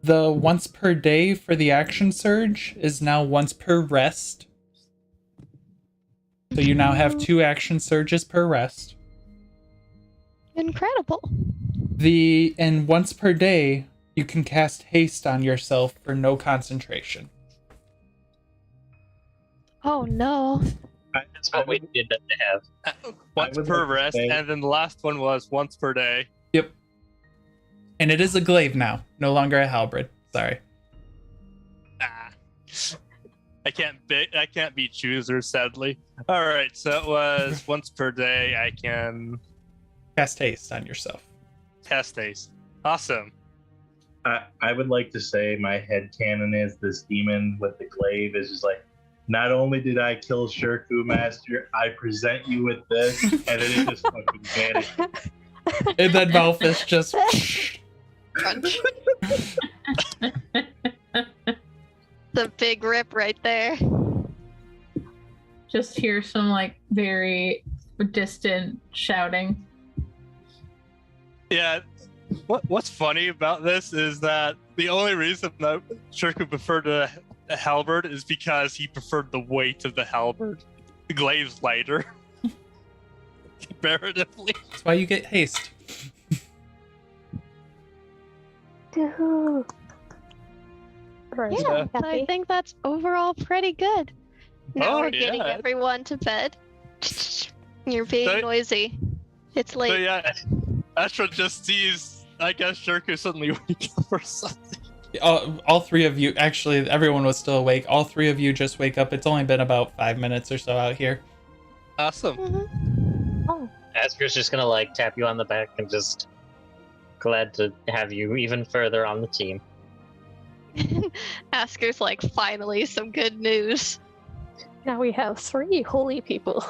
The once per day for the action surge is now once per rest. So you now have 2 action surges per rest. Incredible. And once per day, you can cast haste on yourself for no concentration. Oh no. That's what we did that to have. Once would per like to rest, say- and then the last one was once per day. Yep. And it is a glaive now, no longer a halberd. Sorry. Ah. I can't be choosers, sadly. Alright, so it was once per day I can Cast haste on yourself. cast haste. Awesome. I would like to say my headcanon is this demon with the glaive is just like, not only did I kill Shirku Master, I present you with this, and then it just fucking vanished. And then Malphus just... Crunch. The big rip right there. Just hear some like very distant shouting. Yeah. What's funny about this is that the only reason that Shirku preferred a halberd is because he preferred the weight of the halberd. The glaive's lighter. Comparatively. That's why you get haste. Dude. Everyone's Yeah, really I happy. think that's overall pretty good. Now Oh, we're getting yeah. everyone to bed. You're being So- noisy. It's So late. yeah, Astra just sees, I guess, Shirku suddenly wake up or something. All 3 of you, actually, everyone was still awake. All 3 of you just wake up. It's only been about 5 minutes or so out here. Awesome. Mhm. Oh, Asker's just gonna like tap you on the back and just glad to have you even further on the team. Asker's like, finally, some good news. now we have 3 holy people.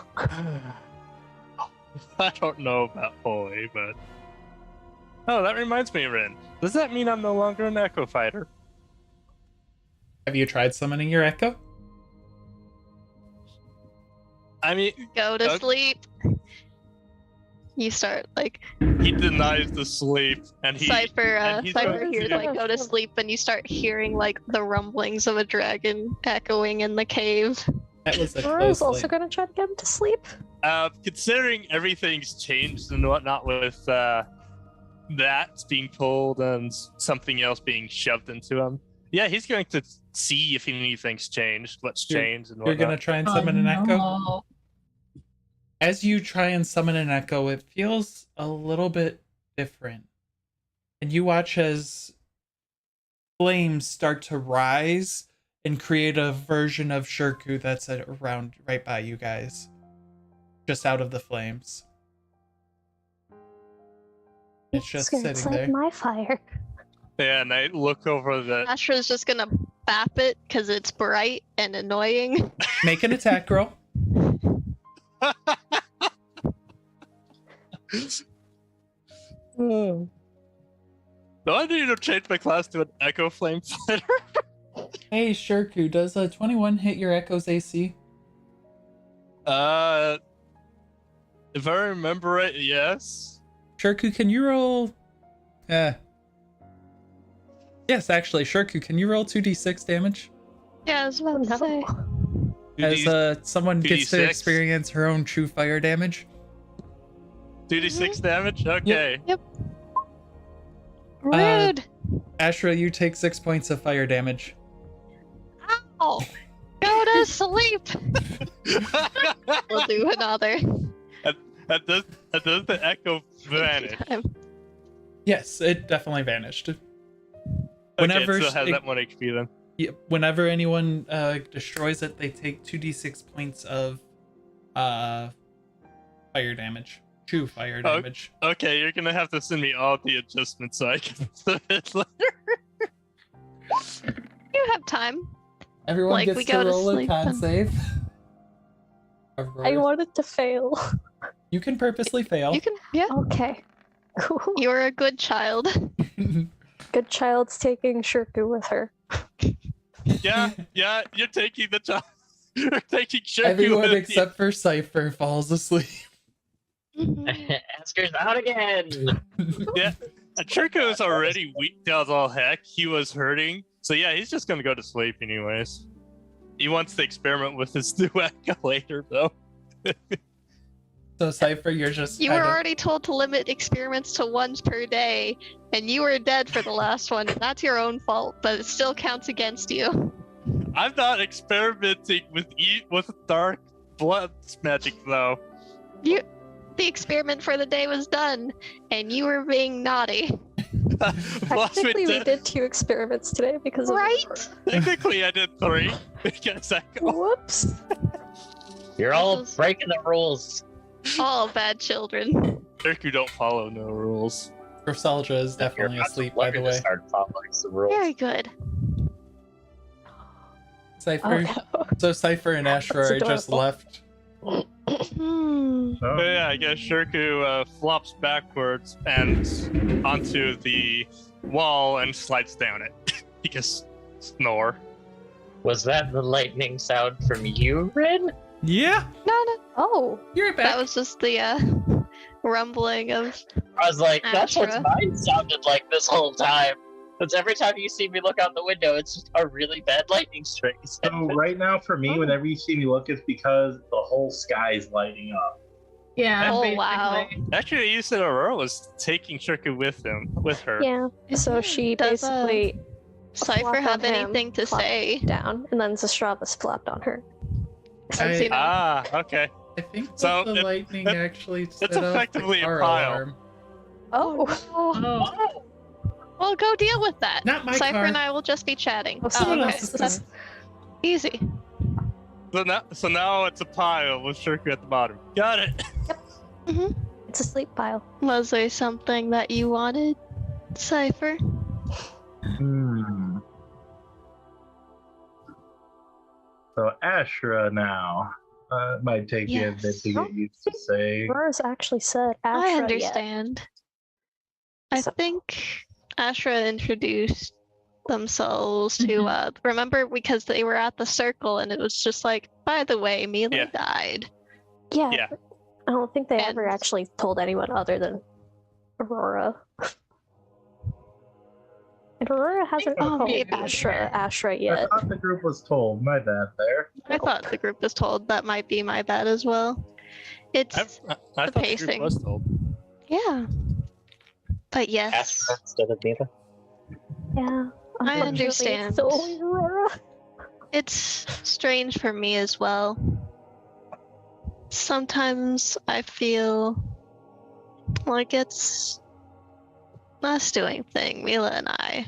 I don't know about holy, but oh, that reminds me, Rin. Does that mean I'm no longer an Echo Fighter? Have you tried summoning your echo? I mean, Go to Okay. sleep. You start like he denies the sleep, and he Cypher. and he's Cypher going hears to- like go to sleep, and you start hearing like the rumblings of a dragon echoing in the cave. That was a I close was also link. gonna try to get him to sleep. Considering everything's changed and whatnot with that being pulled and something else being shoved into him, yeah, he's going to see if anything's changed, what's You're- changed, and You're whatnot. gonna try and summon an echo? no. As you try and summon an echo, it feels a little bit different. And you watch as flames start to rise and create a version of Shirku that's around right by you guys. Just out of the flames. It's just gonna sitting set there. my fire. Yeah, and I look over the. Astra's just gonna bap it because it's bright and annoying. Make an attack roll. No, I need to change my class to an Echo Flame Fighter. Hey Shirku, does a 21 hit your echo's AC? If I remember it, yes. Shirku, can you roll? Yes, actually, Shirku, can you roll 2d6 damage? Yeah, I was about to No. say. As someone gets to 2d6? experience her own true fire damage. 2d6 damage? Okay. Rude. Ashra, you take 6 points of fire damage. Ow. Go to to sleep. We'll do another. Does the echo vanish? Time. Yes, it definitely vanished. Okay, Whenever it still has it- that 1 HP then. Yeah, whenever anyone destroys it, they take 2d6 points of fire damage. True fire Oh. damage. Okay, you're gonna have to send me all the adjustments so I can submit later. You have time. Everyone Like, gets we to go to roll a sleep con and- save. I wanted to fail. You can purposely fail. You can. Yeah. Okay. Cool. You're a good child. Good child's taking Shirku with her. Yeah, you're taking the job. You're taking Shirku Everyone with you. except for Cypher falls asleep. Mhm. Asker's out again. Yeah, and Shirku is already weak as all heck. He was hurting, so yeah, he's just gonna go to sleep anyways. He wants to experiment with his new echo later, though. So Cypher, you're just You were kinda- already told to limit experiments to once per day, and you were dead for the last one. And that's your own fault, but it still counts against you. I'm not experimenting with dark blood magic though. The experiment for the day was done, and you were being naughty. Technically, we did 2 experiments today because of Right? Technically, I did 3 because I Whoops. You're all breaking the rules. All bad children. Shirku don't follow no rules. Griselda is definitely You're not asleep, by the looking to way. Start following some rules. Very good. Cypher. Oh, no. So Cypher and Ashra That's are just adorable. left. Hmm. Oh, But yeah, I guess Shirku flops backwards and onto the wall and slides down it. He can snore. Was that the lightning sound from you, Rin? Yeah, No, Oh, you're back. that was just the rumbling of. I was like, that's what Ashra. mine sounded like this whole time. Because every time you see me look out the window, it's just a really bad lightning streak. so right now for me, whenever you see me look, it's because the whole sky is lighting up. Yeah. Oh, basically. wow. Actually, you said Aurora was taking Shirku with her. yeah. So she Does, basically Cypher flopped have on him, anything to flopped say? down, and then Zastrava flopped on her. Since, you know, Okay. I think that So, the lightning actually set off the effectively a car pile. alarm. Oh, Oh, well, go deal with that. Not my Cypher car. and I will just be chatting. Oh, someone okay. else's That's easy. So now it's a pile with Shirku at the bottom. Got it. it's a sleep pile. Was there something that you wanted, Cypher? So Ashra now might take you a bit Yes. to get used to say. Aurora's actually said Ashra I yet. understand. I So- think Ashra introduced themselves to remember because they were at the circle and it was just like, by the way, Mila Yeah. died. Yeah. Yeah. I don't think they ever And- actually told anyone other than Aurora. And Aurora hasn't Oh, told maybe. Ashra I yet. thought the group was told. My bad there. I thought the group was told. That might be my bad as well. It's I The thought the group pacing. was told. yeah. But yes, Ashra instead of Mila. Yeah. I unfortunately, understand. It's only Aurora. it's strange for me as well. Sometimes I feel like it's us doing thing, Mila and I.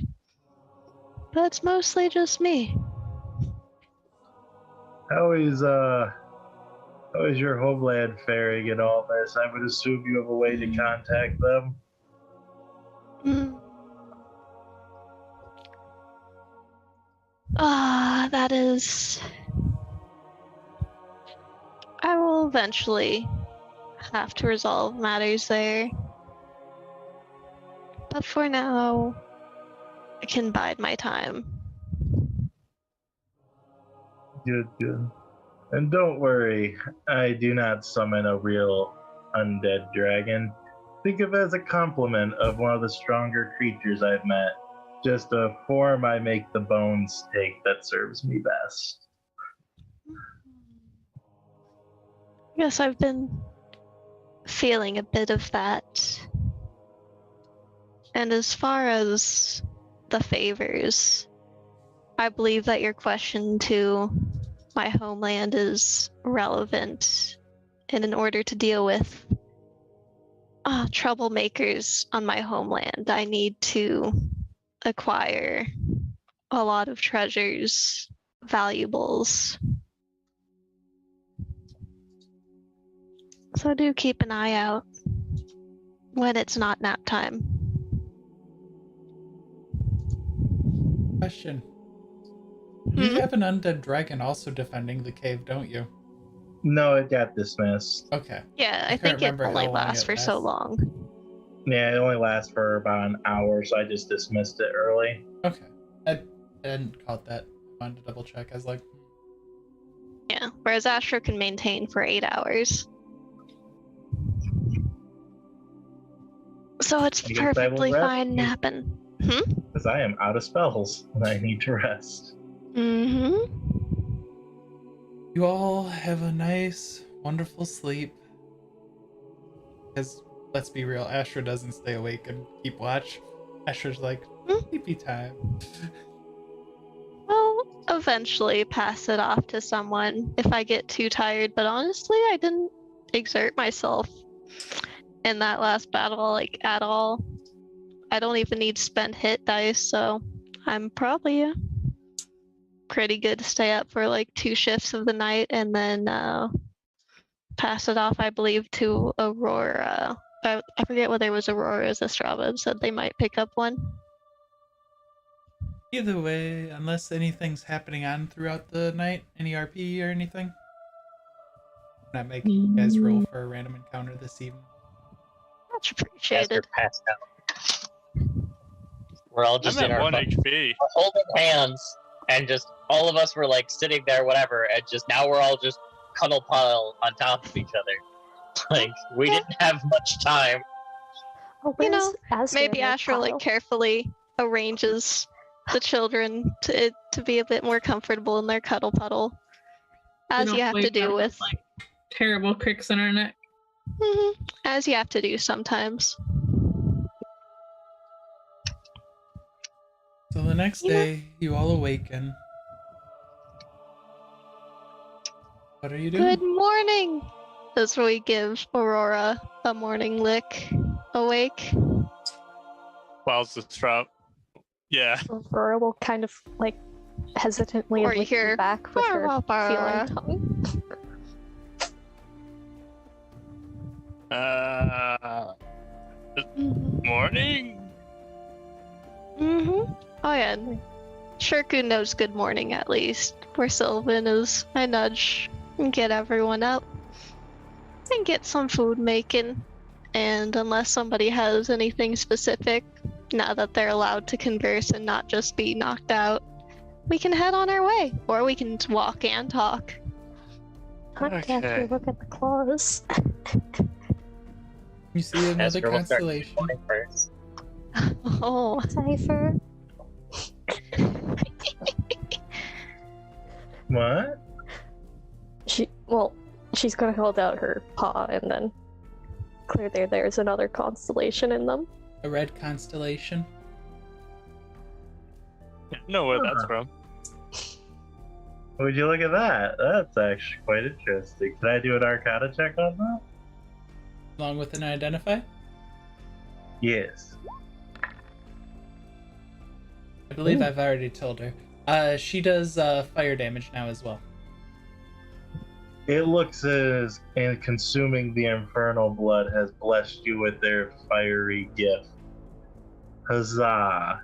But it's mostly just me. How is your homeland faring in all this? I would assume you have a way to contact them. Mm. That is. I will eventually have to resolve matters there. But for now, I can bide my time. Good, good. And don't worry, I do not summon a real undead dragon. Think of it as a compliment of one of the stronger creatures I've met. Just a form I make the bones take that serves me best. Yes, I've been feeling a bit of that. And as far as the favors, I believe that your question to my homeland is relevant, and in order to deal with troublemakers on my homeland, I need to acquire a lot of treasures, valuables. So do keep an eye out when it's not nap time. Question. You have an undead dragon also defending the cave, don't you? No, it got dismissed. Okay. Yeah, I can't think it remember how only long lasts it for so lasts. long. Yeah, it only lasts for about an hour, so I just dismissed it early. Okay. I hadn't caught that. I wanted to double check. I was like, Yeah, whereas Astro can maintain for 8 hours. So it's I guess I will perfectly rest. fine napping. Because I am out of spells and I need to rest. Mm-hmm. you all have a nice, wonderful sleep. Because, let's be real, Astra doesn't stay awake and keep watch. Astra's like, sleepy time. I'll eventually pass it off to someone if I get too tired, but honestly, I didn't exert myself in that last battle, like, at all. I don't even need spent hit dice, so I'm probably pretty good to stay up for like 2 shifts of the night and then pass it off, I believe, to Aurora. I forget whether it was Aurora or Zestrava said they might pick up one. Either way, unless anything's happening on throughout the night, any RP or anything, I'm not making you guys roll for a random encounter this evening. Much Aster appreciated. passed out. We're all just I'm in at our 1 HP. we're holding hands, and just all of us were like sitting there, whatever, and just now we're all just cuddle puddle on top of each other. Like we didn't have much time. Oh, You know, where's Astra Maybe in the Asher like pile? carefully arranges the children to be a bit more comfortable in their cuddle puddle, as you have to wake do up with like terrible cricks in our neck. as you have to do sometimes. So the next You know- day, you all awaken. What are you doing? Good morning! As we give Aurora a morning lick awake. Whilst the strap. Yeah. Aurora will kind of like hesitantly Or you lick you hear, back with her "Aurora." feline tongue. Morning. Oh yeah. Shirku knows good morning at least. Where Sylvan is, I nudge and get everyone up and get some food making. And unless somebody has anything specific, now that they're allowed to converse and not just be knocked out, we can head on our way, or we can walk and talk. Can't Okay. actually look at the claws. You see another Aster will start constellation. morning first. Oh, Cypher. What? She's gonna hold out her paw and then clearly there's another constellation in them. A red constellation. I know where that's from. Would you look at that? That's actually quite interesting. Can I do an Arcana check on that? Along with an identify. Yes. I believe Ooh. I've already told her. She does fire damage now as well. It looks as and consuming the infernal blood has blessed you with their fiery gift. Huzzah!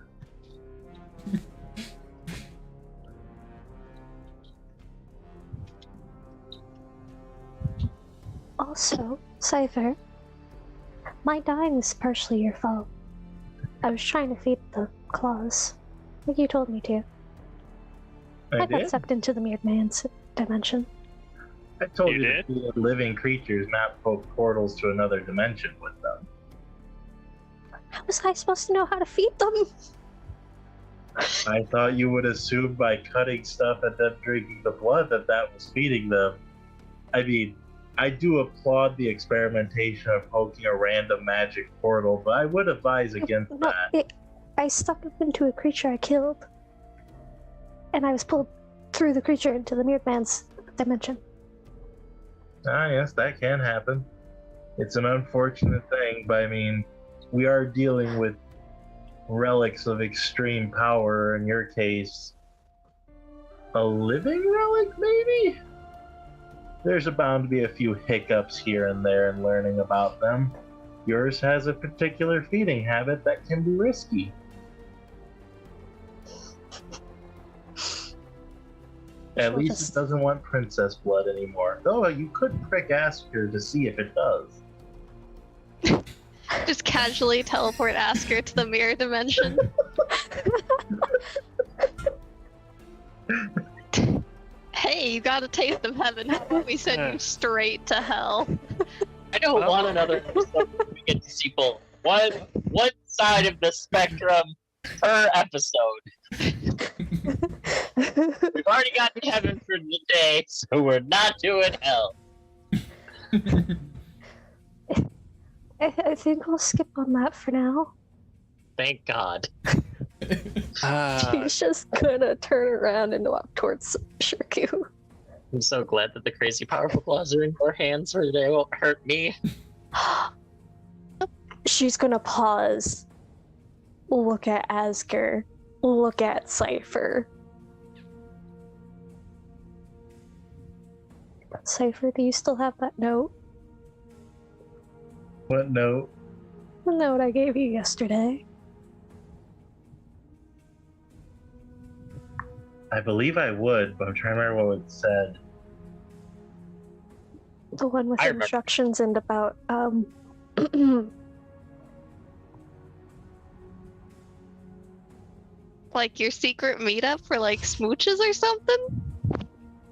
Also, Cypher, my dying was partially your fault. I was trying to feed the claws, like you told me to. I got did. sucked into the Mirrored Man's dimension. I told You you did? to feed living creatures, not poke portals to another dimension with them. How was I supposed to know how to feed them? I thought you would assume by cutting stuff and them drinking the blood that was feeding them. I mean, I do applaud the experimentation of poking a random magic portal, but I would advise against No, that. I stuck it into a creature I killed, and I was pulled threw the creature into the mirrored man's dimension. Ah, yes, that can happen. It's an unfortunate thing, but I mean, we are dealing with relics of extreme power. In your case, a living relic, maybe? There's bound to be a few hiccups here and there in learning about them. Yours has a particular feeding habit that can be risky. At least it doesn't want princess blood anymore. Though you could prick Asker to see if it does. Just casually teleport Asker to the mirror dimension. Hey, you got a taste of heaven. How about we send you straight to hell? I don't want another episode where we get to see both one side of the spectrum per episode. We've already gotten heaven for the day, so we're not doing hell. I think we'll skip on that for now. Thank God. She's just gonna turn around and walk towards Shirku. I'm so glad that the crazy powerful claws are in your hands where they won't hurt me. She's gonna pause, look at Asker, look at Cypher. Cypher, do you still have that note? What note? The note I gave you yesterday. I believe I would, but I'm trying to remember what it said. The one with I remember. instructions and about, Like your secret meetup for like smooches or something?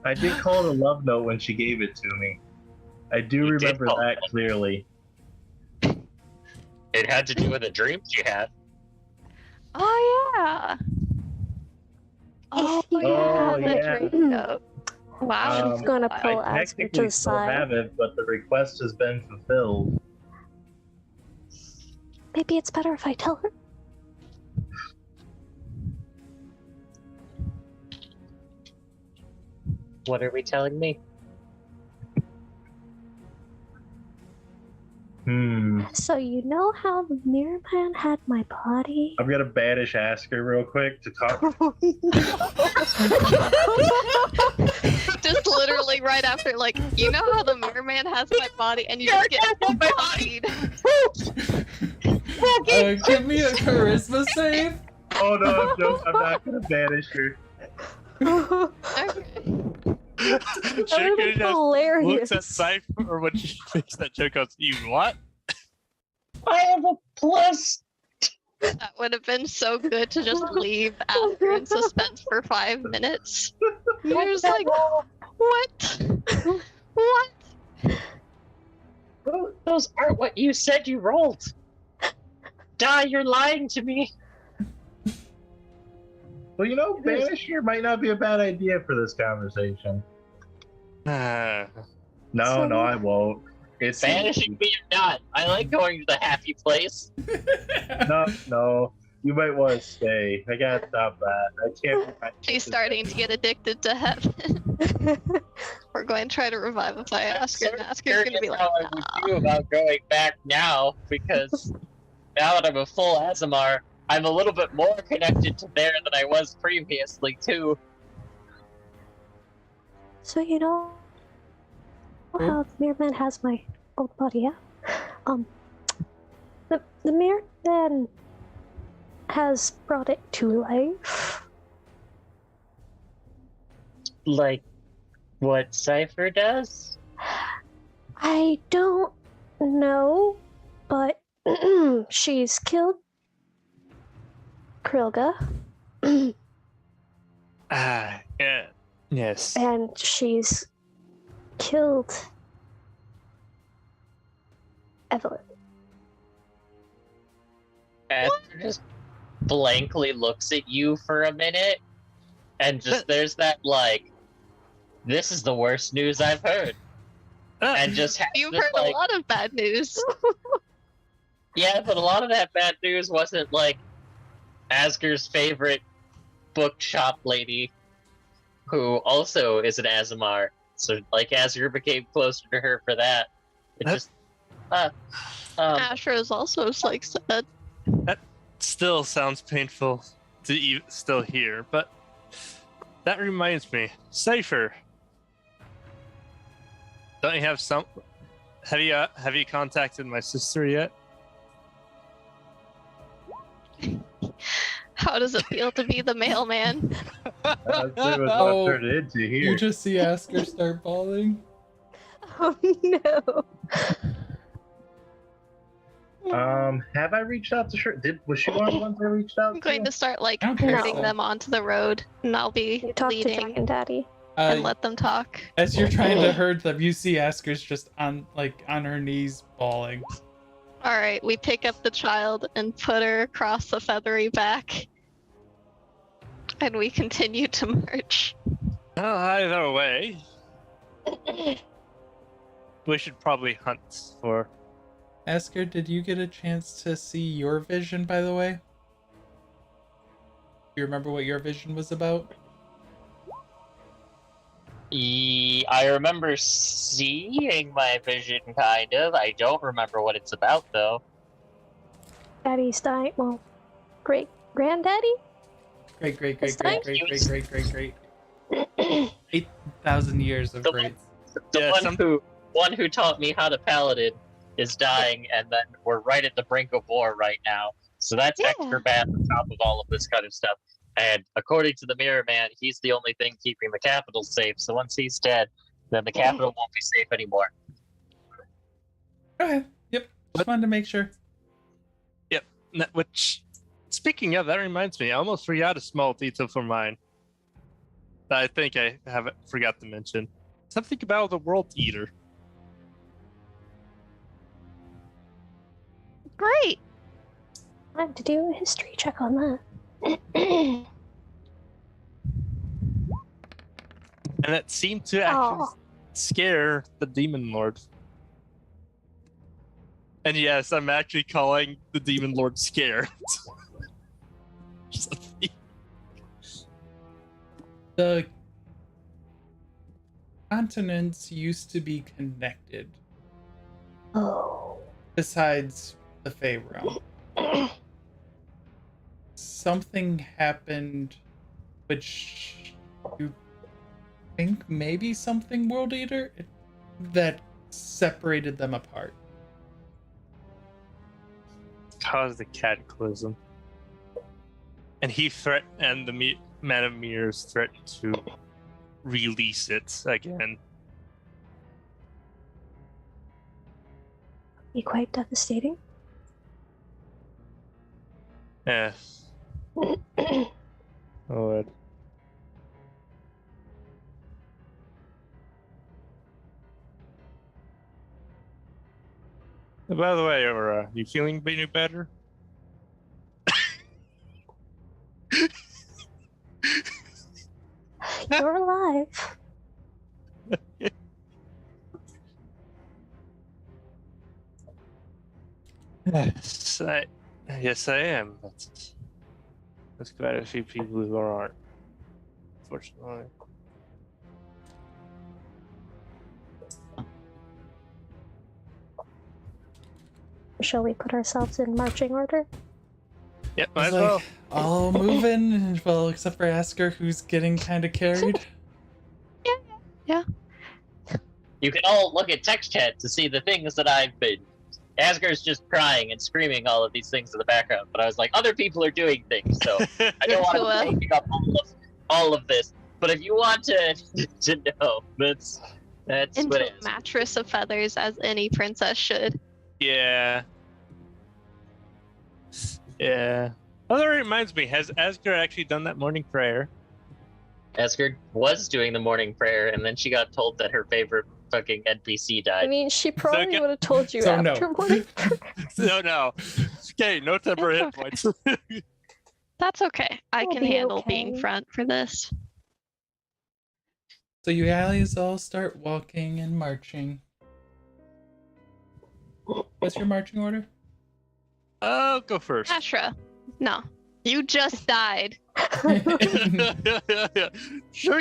I did call it a love note when she gave it to me. I do You did remember call that it. clearly. It had to do with a dream she had. Oh yeah. Oh, Oh, the yeah. dream note. Wow. she's gonna I pull Asker to technically the still side. have it, but the request has been fulfilled. Maybe it's better if I tell her. What are we telling me? So you know how the mirror man had my body? I'm gonna banish Asker real quick to talk. Just literally right after, like, you know how the merman has my body and you just get bodied. Give me a charisma save. Oh no, I'm not gonna banish her. Okay. That would Shirku be just hilarious. looks at Cypher when she makes that joke. Goes, "You what?" I have a plus. That would have been so good to just leave Asker in suspense for 5 minutes. You're just like, what? What? Those aren't what you said you rolled. Die, you're lying to me. Well, you know, banish her might not be a bad idea for this conversation. No, So- no, I won't. It's Banishing me or not, I like going to the happy place. No. You might want to stay. I gotta stop that. I can't. She's starting to get addicted to heaven. We're going to try to revivify Asker, and Asker's going to be like, how I would feel about going back now, because now that I'm a full Azamar, I'm a little bit more connected to there than I was previously, too. So you know how the mirror man has my old body, yeah? The mirror man has brought it to life. Like what Cypher does? I don't know, but she's killed Krilga, Yeah. Yes. and she's killed Evelyn. Aster just blankly looks at you for a minute, and just there's that, like, this is the worst news I've heard. And just has you've this, heard like, a lot of bad news. yeah, but a lot of that bad news wasn't like Asger's favorite bookshop lady who also is an Azamar. So, like, Asger became closer to her for that. It That's- just, Asher is also like said. That still sounds painful to still hear, but that reminds me, Cypher. Don't you have some? Have you contacted my sister yet? How does it feel to be the mailman? That's what Oh, I turned it into here. You just see Asker start bawling. Oh no. Have I reached out to was she one of the ones I reached out I'm going to start like I don't think herding so. them onto the road, and I'll be You talk to leading Dragon Daddy. and let them talk. As you're trying to herd them, you see Asker's just on her knees bawling. All right, we pick up the child and put her across the feathery back, and we continue to march. Well, either way, we should probably hunt for. Asker, did you get a chance to see your vision, by the way? You remember what your vision was about? I remember seeing my vision, kind of. I don't remember what it's about, though. Daddy's dying. Well, great granddaddy? Great. It's time. 8,000 years of The great. The one who taught me how to paladin is dying, and then we're right at the brink of war right now. So that's Yeah. extra bad on top of all of this kind of stuff. And according to the Mirror Man, he's the only thing keeping the capital safe. So once he's dead, then the capital won't be safe anymore. Okay, yep. Just wanted to make sure. Which, speaking of, that reminds me, I almost forgot a small detail for mine that I think I forgot to mention. Something about the World Eater. Great. I have to do a history check on that. And it seemed to actually Oh. scare the Demon Lord. And yes, I'm actually calling the Demon Lord scared. The continents used to be connected, Oh. besides the Fey realm. Something happened which you think maybe something World Eater that separated them apart. Caused the cataclysm. And and the Man of Mirrors threatened to release it again. Be quite devastating. Yes. Lord. By the way, Aura, you feeling any better? You're alive. Yes, I am. But there's quite a few people who aren't, unfortunately. Shall we put ourselves in marching order? Yep, might It's as well. all moving, well, except for Asker, who's getting kind of carried. You can all look at text chat to see the things that I've been. Asger's just crying and screaming all of these things in the background, but I was like, other people are doing things, so I don't want to be taking up all of this. But if you want to know, that's what Into it a is. mattress of feathers, as any princess should. Yeah. Yeah. Oh, that reminds me, has Asger actually done that morning prayer? Asger was doing the morning prayer, and then she got told that her favorite fucking NPC I died. mean, she probably okay. would have told you So no. after morning. No. Okay, no temporary hit points. That's okay. I We'll can be handle being okay. front for this. So you guys all start walking and marching. What's your marching order? I'll go first. Ashra. No. You just died. Shirku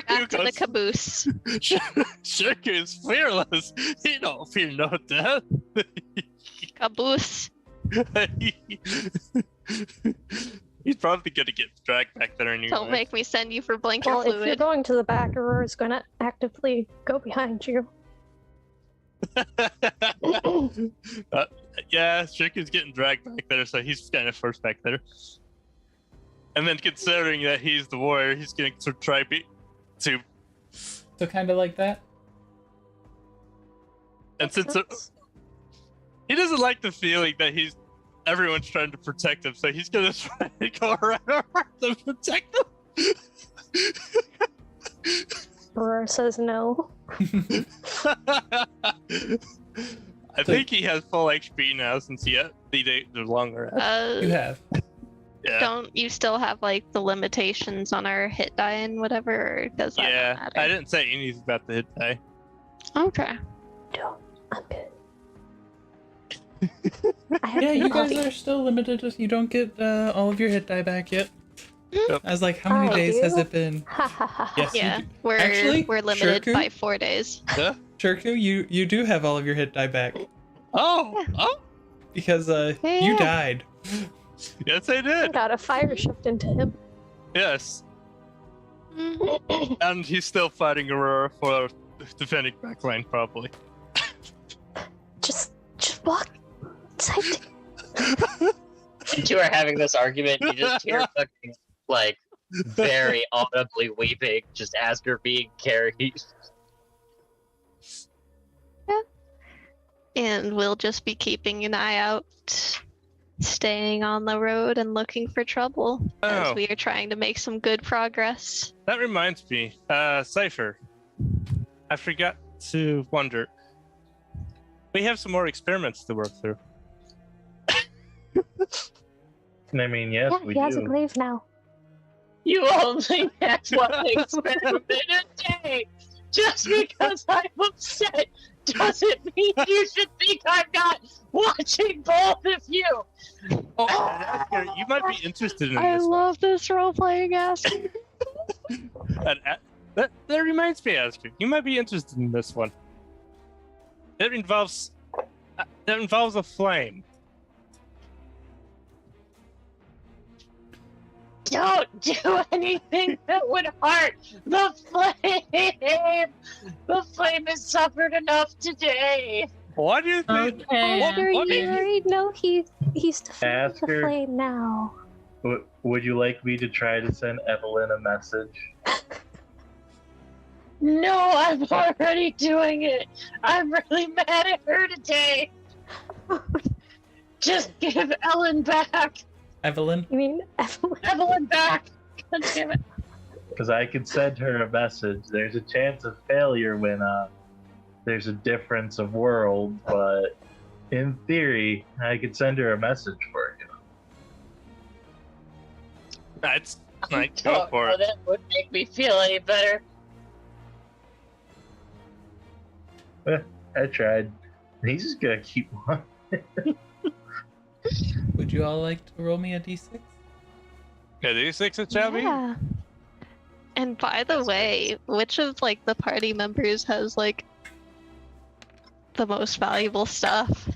Back to the goes, caboose. Shirku is fearless. He don't fear no death. Caboose. He's probably gonna get dragged back there anyway. Don't make me send you for blanket Well, if you're fluid. going to the back, Aurora's going to actively go behind you. Yeah, Shirku's getting dragged back there, so he's kind of forced back there. And then considering that he's the warrior, he's going to try to. So kind of like that. And since he doesn't like the feeling that everyone's trying to protect him, so he's going to try to go around to protect them. Aurora says no. I think he has full HP now since he had the longer rest. You have. Yeah. Don't you still have like the limitations on our hit die and whatever? Or does that Yeah, not I matter? didn't say anything about the hit die. Okay. No, I'm good. Yeah, you guys are still limited. You don't get all of your hit die back yet. Yep. I was like, how many I days has do? it been? Ha ha ha. Yes, you Yeah, do. we're Actually, limited Shirku? by 4 days. Yeah? Shirku, you do have all of your hit die back Oh, because you Yeah. died. yes, I did. Got a fire shoved into him. Yes, Mhm. and he's still fighting Aurora for defending backline, probably. Just walk. Inside. You are having this argument, you just hear fucking, like, very audibly weeping just as you're being carried. And we'll just be keeping an eye out, staying on the road and looking for trouble as Oh. we are trying to make some good progress. That reminds me, Cypher. I forgot to wonder. We have some more experiments to work through. I mean, yes, Yeah, we he has a do. glaive now. You only had one experiment a day! Just because I'm upset doesn't mean you should think I'm not watching both of you! Oh, Asker, you might be interested in I this love this role-playing aspect. one. That reminds me, Asker. You might be interested in this one. It involves a flame. Don't do anything that would hurt the flame! The flame has suffered enough today! What do you think? Okay. After what you did you- already know he's defending Ask the her. flame now. Would you like me to try to send Evelyn a message? No, I'm already doing it! I'm really mad at her today! Just give Ellen back! Evelyn, You mean Evelyn? Evelyn back! God damn it. Because I could send her a message. There's a chance of failure when there's a difference of world, but in theory, I could send her a message for you. It's like, go for know it. that would make me feel any better. I tried. He's just gonna keep on. would you all like to roll me a d6? Yeah, do you 6 at Chabby? Yeah. And by the way, which of like the party members has like the most valuable stuff?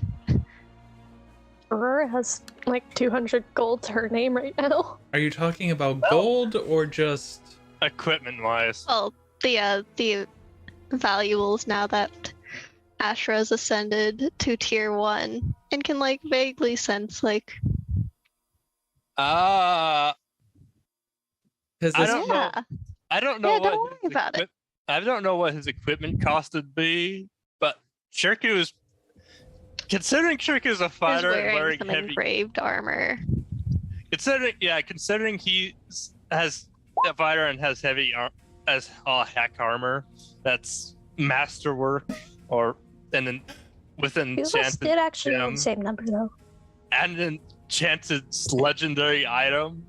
Aurora has like 200 gold to her name right now. Are you talking about gold or just? Equipment-wise. Well, the valuables now that Ashra's ascended to tier 1 and can like vaguely sense like Because I don't know. yeah. I don't know Yeah, what don't worry about it. I don't know what his equipment cost would be, but Shirku is considering Shirku is a He's fighter and wearing wearing some heavy. engraved armor. Considering he has a fighter and has heavy as hack armor, that's masterwork or and with You guys enchanted did actually know gem the same number though. and an enchanted legendary item.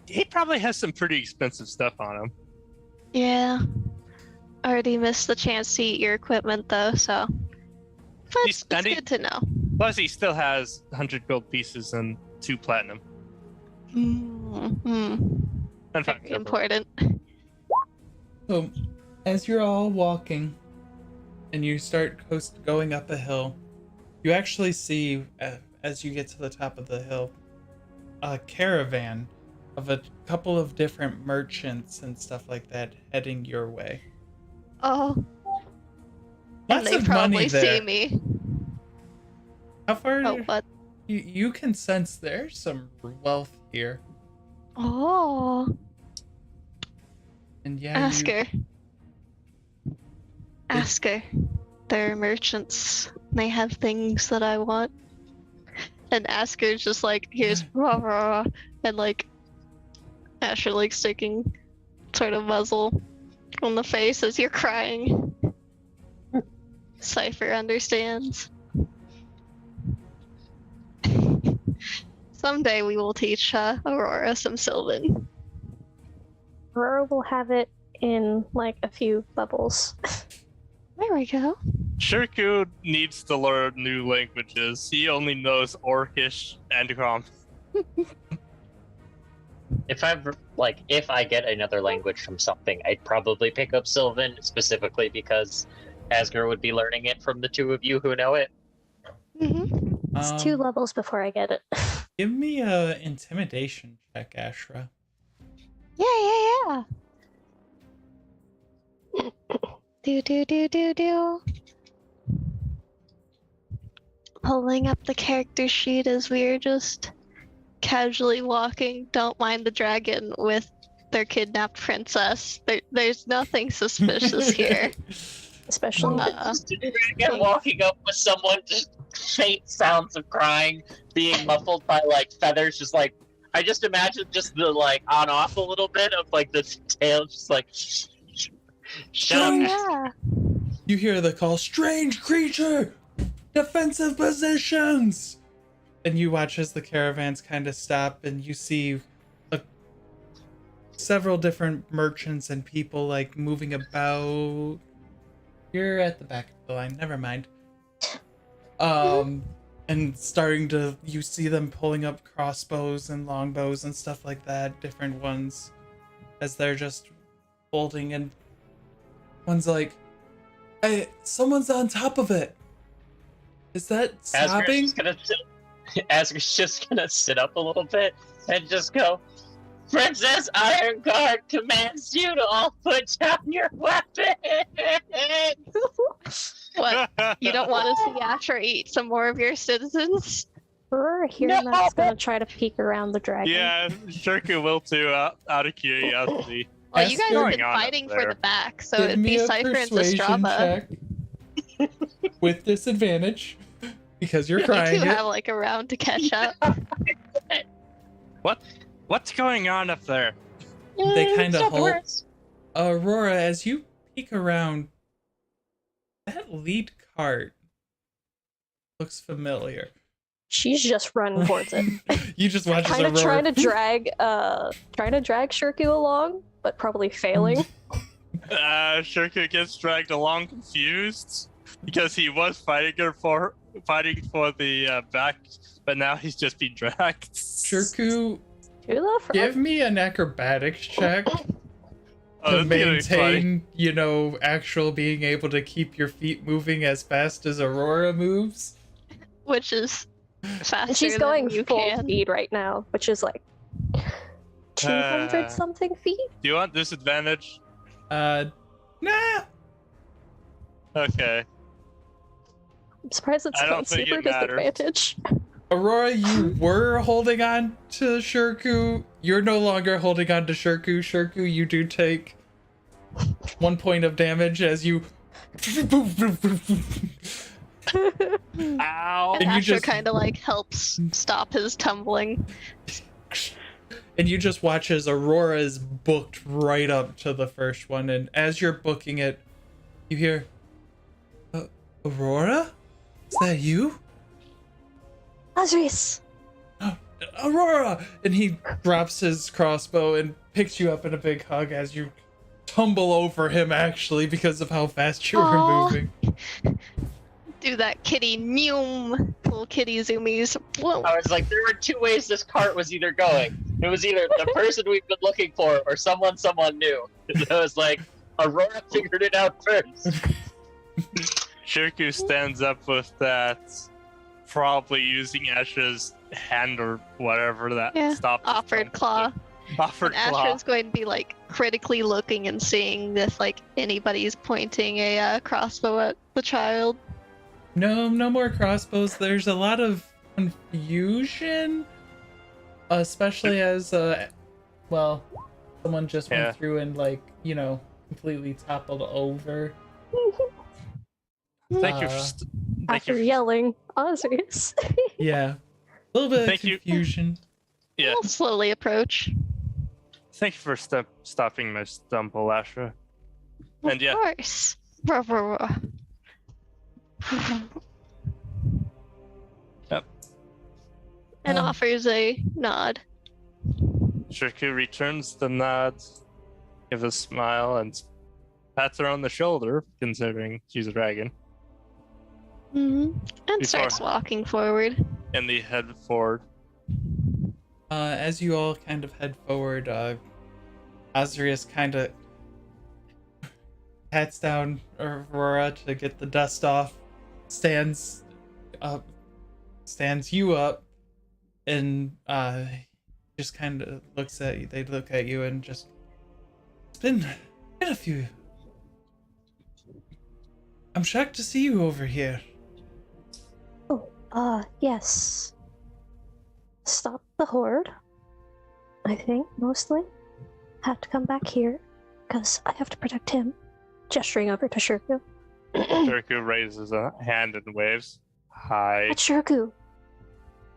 He probably has some pretty expensive stuff on him. Yeah. Already missed the chance to eat your equipment though, so And it's good to know. Plus, he still has 100 gold pieces and 2 platinum. Mm-hmm. Very important. So, as you're all walking and you start going up a hill, you actually see, as you get to the top of the hill, a caravan of a couple of different merchants and stuff like that heading your way. Oh. Lots And they of probably money there. see me. How far? Oh, what? You can sense there's some wealth here. Oh. And yeah, Ask her. Ask her. They're merchants. They have things that I want. And Asker's just like, here's rah rah, and like Asher like sticking sort of muzzle on the face as you're crying. Cypher understands. Someday we will teach Aurora some Sylvan. Aurora will have it in like a few bubbles. There we go. Shirku needs to learn new languages. He only knows Orcish and Common. If I get another language from something, I'd probably pick up Sylvan, specifically because Asger would be learning it from the two of you who know it. Mm-hmm. It's 2 levels before I get it. Give me a intimidation check, Ashra. Yeah. Do. Pulling up the character sheet as we are just casually walking. Don't mind the dragon with their kidnapped princess. There's nothing suspicious here. Especially Just a dragon walking up with someone, just faint sounds of crying being muffled by like feathers, just like I just imagine just the like on off a little bit of like the tail, just like shut up. Yeah. You hear the call, strange creature, defensive positions, and you watch as the caravans kind of stop, and you see several different merchants and people like moving about. You're at the back of the line. Never mind. And you see them pulling up crossbows and longbows and stuff like that, different ones, as they're just holding, and one's like, "Hey, someone's on top of it. Is that stopping?" Asger's just gonna sit up a little bit and just go, "Princess Ironguard commands you to all put down your weapons." What? You don't want to see Asher eat some more of your citizens? Aurora hearing that's gonna try to peek around the dragon. Yeah, Shirku will too, out of curiosity. Well, you guys have Going been on up fighting for there. the back, so Give it'd me be a Cypher and persuasion Zastrava. check with disadvantage because you're You crying. two have like a round to catch up. What's going on up there? They kind of Stop the hold. words. Aurora, as you peek around, that lead cart looks familiar. She's just running towards it. You just watch as kind of Aurora. trying to drag Shirku along, but probably failing. Shirku gets dragged along confused because he was fighting for the back, but now he's just being dragged. Shirku, To the front. give me an acrobatics check Oh, to that's gonna be funny. maintain, actual being able to keep your feet moving as fast as Aurora moves. Which is faster And she's than going you full can. speed right now, which is like 200 something feet. Do you want disadvantage? Nah. Okay. I'm surprised it's I don't not think super it matters. disadvantage. Aurora, you were holding on to Shirku. You're no longer holding on to Shirku. Shirku, you do take 1 point of damage as you. Ow! And And you Asher just- kind of like helps stop his tumbling. And you just watch as Aurora is booked right up to the first one. And as you're booking it, you hear, Aurora? Is that you? Azris! Aurora! And he drops his crossbow and picks you up in a big hug as you tumble over him, actually, because of how fast you were Aw. moving. Do that kitty mew, little kitty zoomies. Whoa. I was like, there were two ways this cart was either going. It was either the person we've been looking for or someone knew. It was like, Aurora figured it out first. Shirku stands up with that, probably using Ash's hand or whatever that stopped. Offered claw. Offered And claw. Asher's going to be like critically looking and seeing if like anybody's pointing a crossbow at the child. No more crossbows. There's a lot of confusion, especially as someone just went through and completely toppled over. Thank you. After yelling, Osrius. Yeah, a little bit Thank of you. confusion. Yeah. We'll slowly approach. Thank you for stopping my stumble, Asher. And Of course. Ruh, ruh, ruh. Yep. And offers a nod. Shirku returns the nod, gives a smile, and pats her on the shoulder, considering she's a dragon. And starts walking forward. And they head forward. As you all kind of head forward, Osrius kind of pats down Aurora to get the dust off, stands you up, and just kind of looks at you. They look at you and just, it's been a few. I'm shocked to see you over here. Yes. Stop the horde, I think, mostly. Had to come back here, because I have to protect him. Gesturing over to Shirku. Shirku raises a hand and waves. Hi. It's Shirku.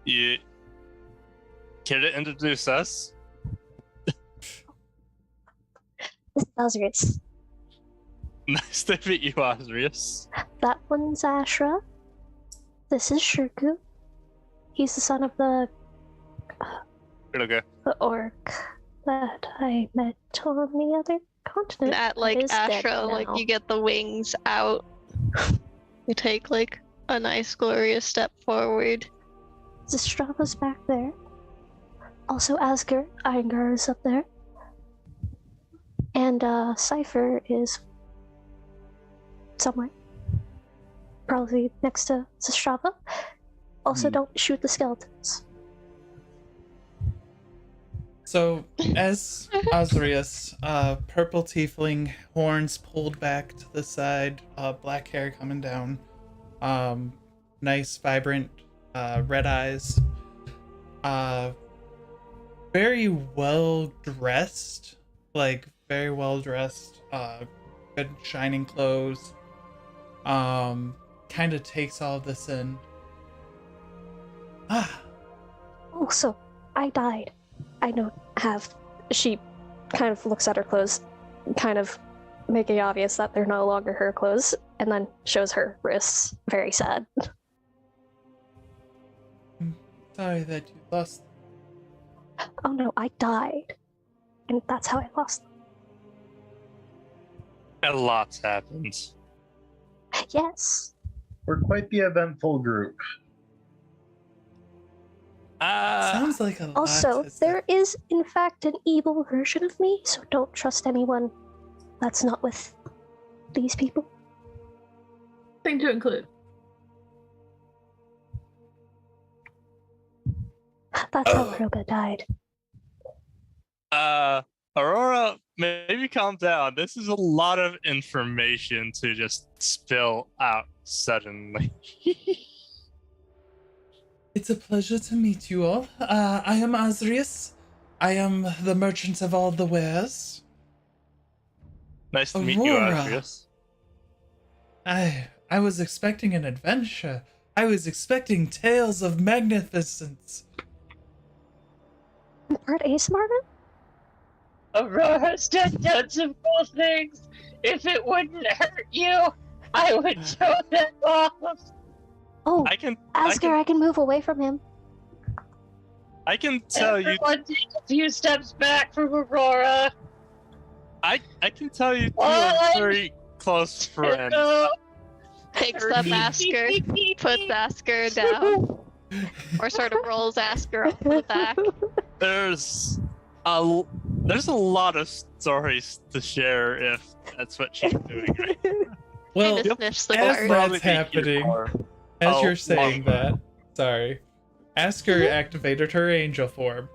You care to introduce us? This is Osrius. Nice to meet you, Osrius. That one's Ashra. This is Shirku. He's the son of the orc that I met on the other continent. And at like Is dead Astra, now. like you get the wings out. You take like a nice glorious step forward. Zastrava's back there. Also Asger, Iyengar is up there. And Cypher is somewhere. Probably next to Zastrava. Also don't shoot the skeletons. So, as Osrius, purple tiefling, horns pulled back to the side, black hair coming down, nice, vibrant, red eyes, very well dressed, good shining clothes, kind of takes all this in. Oh, so I died. I don't have. She kind of looks at her clothes, kind of making obvious that they're no longer her clothes, and then shows her wrists, very sad. Sorry that you lost. Oh no, I died. And that's how I lost them. A lot's happened. Yes. We're quite the eventful group. Sounds like a lot. Also, there is, in fact, an evil version of me, so don't trust anyone that's not with these people. Thing to include. That's how Roga died. Aurora, maybe calm down. This is a lot of information to just spill out suddenly. It's a pleasure to meet you all. I am Osrius. I am the merchant of all the wares. Nice to meet you, Aurora. Osrius. I was expecting an adventure. I was expecting tales of magnificence. Part Ace Martin? Aurora's just done some cool things. If it wouldn't hurt you, I would show them off. Oh, Asger, I can move away from him. I can tell you. Everyone take a few steps back from Aurora. I can tell you two are very close friends. Picks up Asker, puts Asker down, or sort of rolls Asker up to the back. There's a lot of stories to share if that's what she's doing right now. Well, Kinda sniffs the as guard. Probably that's be here happening, for as a you're saying long that, time. sorry, Asker activated her angel form.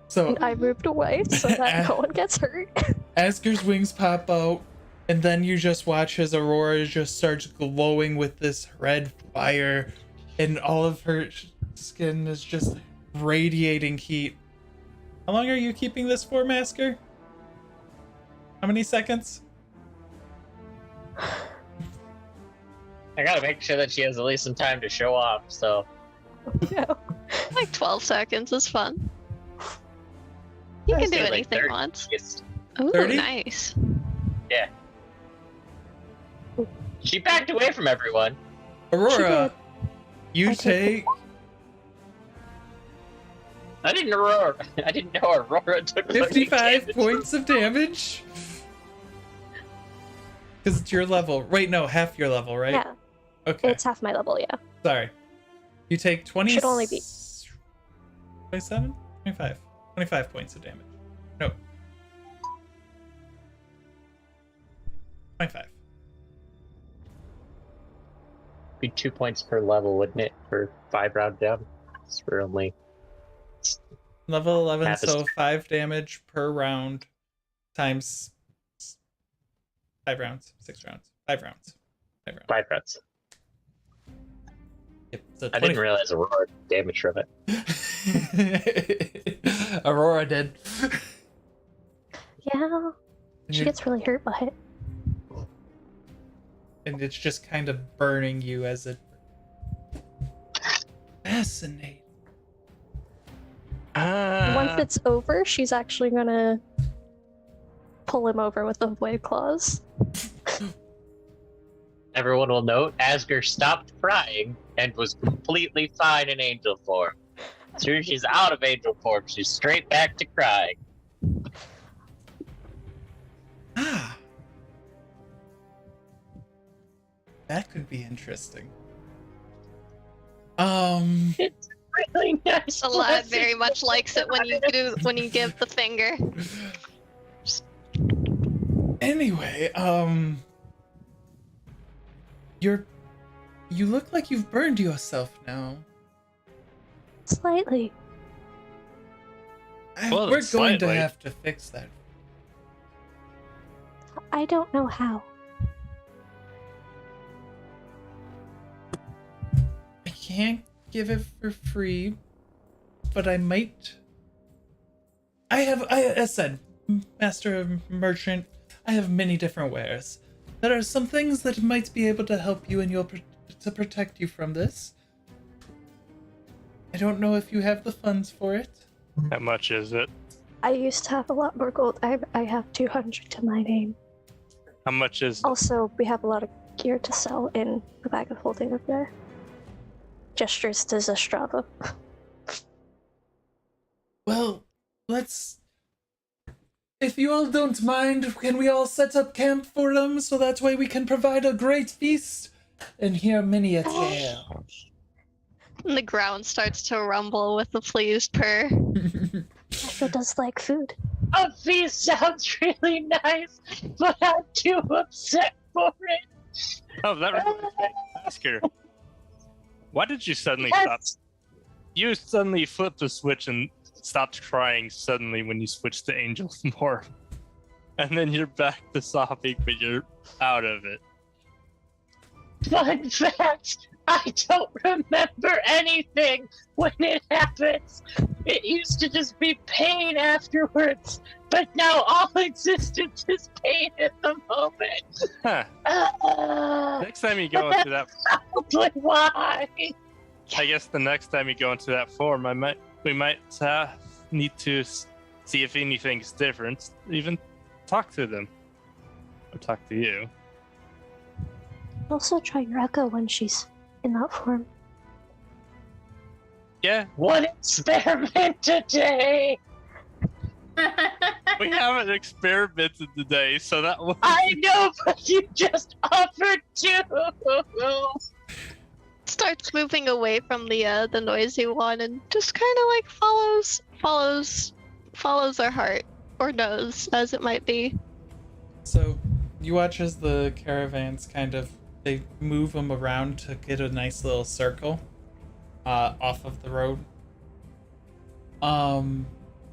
So I moved away so that no one gets hurt. Asker's wings pop out, and then you just watch as Aurora just starts glowing with this red fire, and all of her skin is just radiating heat. How long are you keeping this for, Asker? How many seconds? I gotta make sure that she has at least some time to show off. So No. Like 12 seconds is fun. You I'd can do say, like, anything 30. once. Yes. Ooh, 30? nice. She backed away from everyone. Aurora, you I take- take I didn't know Aurora took fucking 55 damage. points of damage. Because it's your level. Wait, no, half your level, right? Yeah, Okay. it's half my level, yeah. Sorry. You take 20. Should only be- 27? 25. 25 points of damage. No. 25. Be 2 points per level, wouldn't it? For 5-round down. It's for only. Level 11, Half is- so 5 damage per round times 5 rounds. 6 rounds. 5 rounds. 5 rounds. 5 rounds. Yep, so I didn't realize Aurora did damage from it. Aurora did. Yeah, she gets really hurt by it. And it's just kind of burning you as it. Fascinating. Once it's over, she's actually gonna pull him over with the void claws. Everyone will note Asger stopped crying and was completely fine in angel form. As soon as she's out of angel form, she's straight back to crying. Ah. That could be interesting. It's really nice. The lad blessing. very much likes it when you give the finger. Anyway, you look like you've burned yourself now. Slightly. Well, We're going to slightly. have to fix that. I don't know how. I can't give it for free, but I might. As said, Master Merchant, I have many different wares. There are some things that might be able to help you to protect you from this. I don't know if you have the funds for it. How much is it? I used to have a lot more gold. I have 200 to my name. How much is Also, we have a lot of gear to sell in the bag of holding up there. Gestures to Zestrava. Well, if you all don't mind, can we all set up camp for them so that way we can provide a great feast and hear many a tale? And the ground starts to rumble with the pleased purr. Astro does like food. A feast sounds really nice, but I'm too upset for it. Oh, that reminds me. Ask her. Why did you suddenly stop? Yes. You suddenly flipped the switch and stopped crying suddenly when you switched to Angel Form. And then you're back to sobbing, but you're out of it. Fun fact, I don't remember anything when it happens. It used to just be pain afterwards, but now all existence is pain at the moment. Huh. Next time you go into that, Probably why. I guess the next time you go into that form, we might need to see if anything's different. Even talk to them, or talk to you. Also try Rekka when she's in that form. Yeah, One experiment today. we haven't experimented today, so that was. I know, but you just offered to. Starts moving away from the noisy one and just kind of like follows follows our heart or nose, as it might be. So you watch as the caravans they move them around to get a nice little circle off of the road.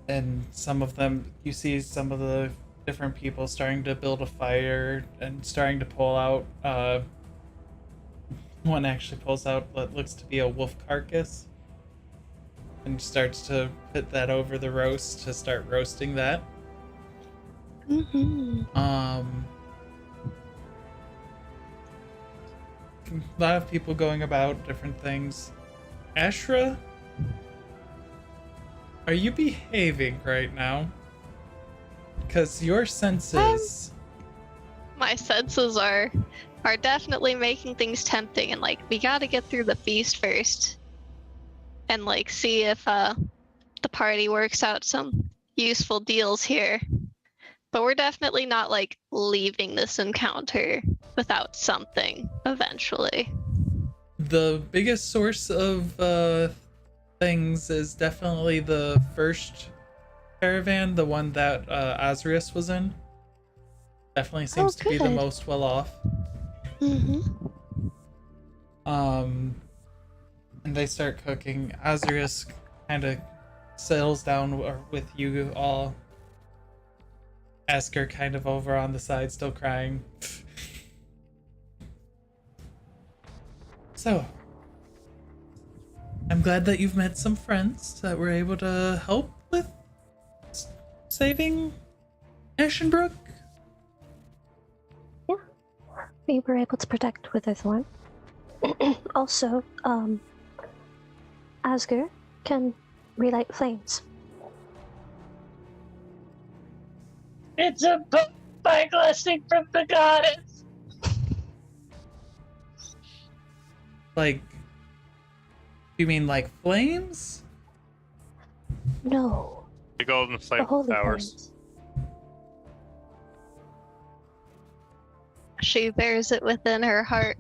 And some of them, you see some of the different people starting to build a fire and starting to pull out. One actually pulls out what looks to be a wolf carcass and starts to put that over the roast to start roasting that. Mm-hmm. A lot of people going about different things. Ashra, are you behaving right now? Because your senses... My senses are definitely making things tempting, and like we gotta get through the feast first and like see if the party works out some useful deals here. But we're definitely not like leaving this encounter without something eventually. The biggest source of things is definitely the first caravan, the one that Azrius was in. Definitely seems to be the most well off. Mm-hmm. And they start cooking. Azrius kind of settles down with you all. Asker kind of over on the side, still crying. So, I'm glad that you've met some friends that were able to help with saving Ashenbrook. Yeah, we were able to protect Witherthorn. Also, Asger can relight flames. It's a by blessing from the goddess. Like, you mean like flames? No, The golden flame holy powers. flames. She bears it within her heart.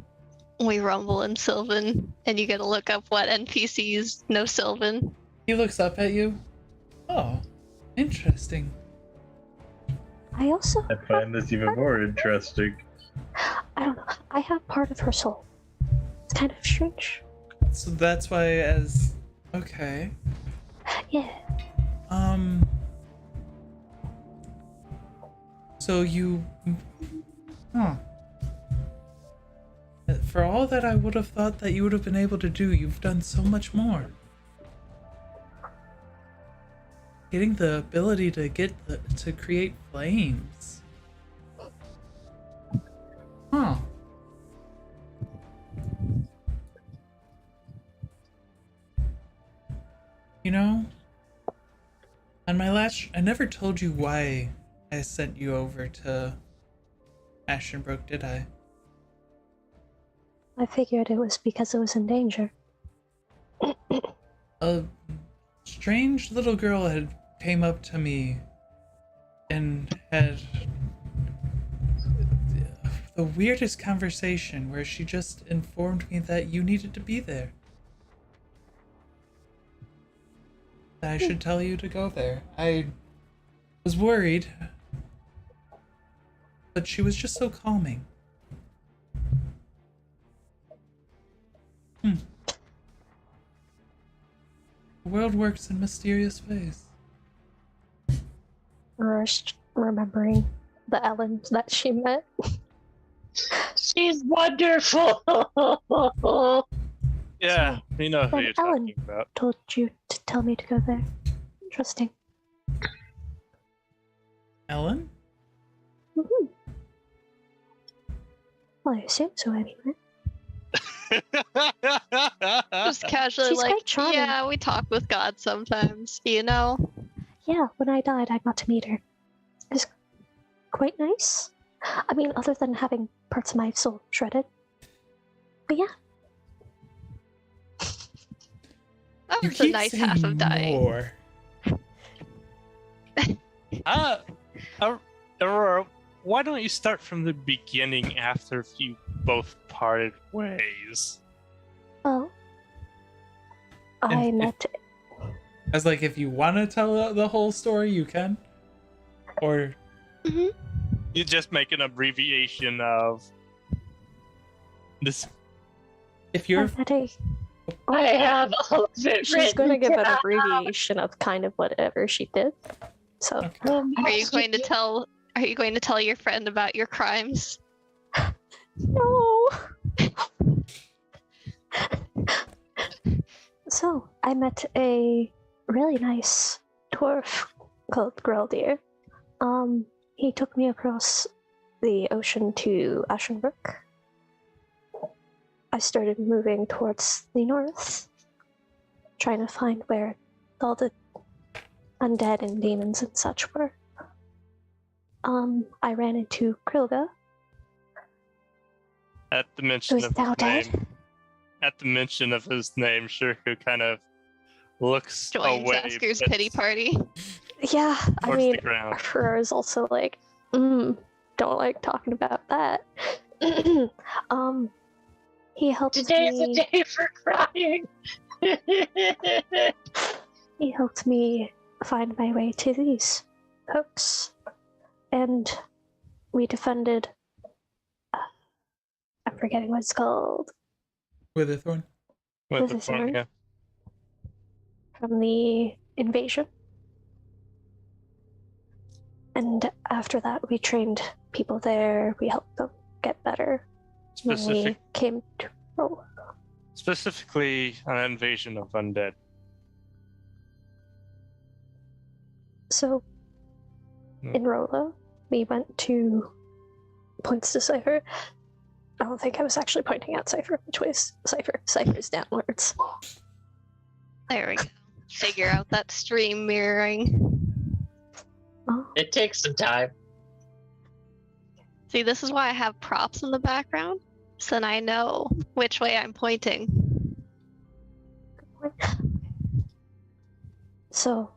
We rumble in Sylvan, and you get to look up what NPCs know Sylvan. He looks up at you. Oh, interesting. I also, I find this even more interesting. I don't know, I have part of her soul. It's kind of strange. So that's why okay. Yeah, So you... For all that I would have thought that you would have been able to do, you've done so much more. Getting the ability to to create flames. Huh. You know, on my last... I never told you why I sent you over to Ashenbrook, did I? I figured it was because it was in danger. A strange little girl had came up to me and had the weirdest conversation where she just informed me that you needed to be there. That I should tell you to go there. I was worried, but she was just so calming. The world works in mysterious ways. First, remembering the Ellen that she met. She's wonderful. Yeah, we know who And you're Ellen talking about. told you to tell me to go there. Interesting. Ellen? Mm-hmm. Well, I assume so anyway. Just casually She's like, quite charming. yeah, we talk with God sometimes, you know? Yeah, when I died, I got to meet her. It's quite nice. I mean, other than having parts of my soul shredded. But yeah, That You was a keep nice saying half of dying. more. Aurora, why don't you start from the beginning after you both parted ways? well, And I if- met. As like, if you want to tell the whole story, you can. Or You just make an abbreviation of this. if you're I have all of it. She's going to written give an down. abbreviation of kind of whatever she did. So Are you going to tell? Are you going to tell your friend about your crimes? no. So I met a really nice dwarf called Greldir. He took me across the ocean to Ashenbrook. I started moving towards the north, trying to find where all the undead and demons and such were. I ran into Krilga, At the mention who's of now his dead. name, at the mention of his name, Shirku kind of looks Joins away, Asker's but pity party. Yeah, I towards mean, the ground. her is also like, don't like talking about that. He helped Today's a me. day for crying. He helped me find my way to these hooks, and we defended. I'm forgetting what it's called. Witherthorn. With the With his point, arm. yeah. From the invasion. And after that, we trained people there. We helped them get better. When we Specific, came to Rolla. specifically an invasion of undead. So, in Rolla, we went to points to Cypher. I don't think I was actually pointing out Cypher. Which way's Cypher? Cypher's downwards. There we go. Figure out that stream mirroring. Oh, It takes some time. See, this is why I have props in the background, so then I know which way I'm pointing. good point. So,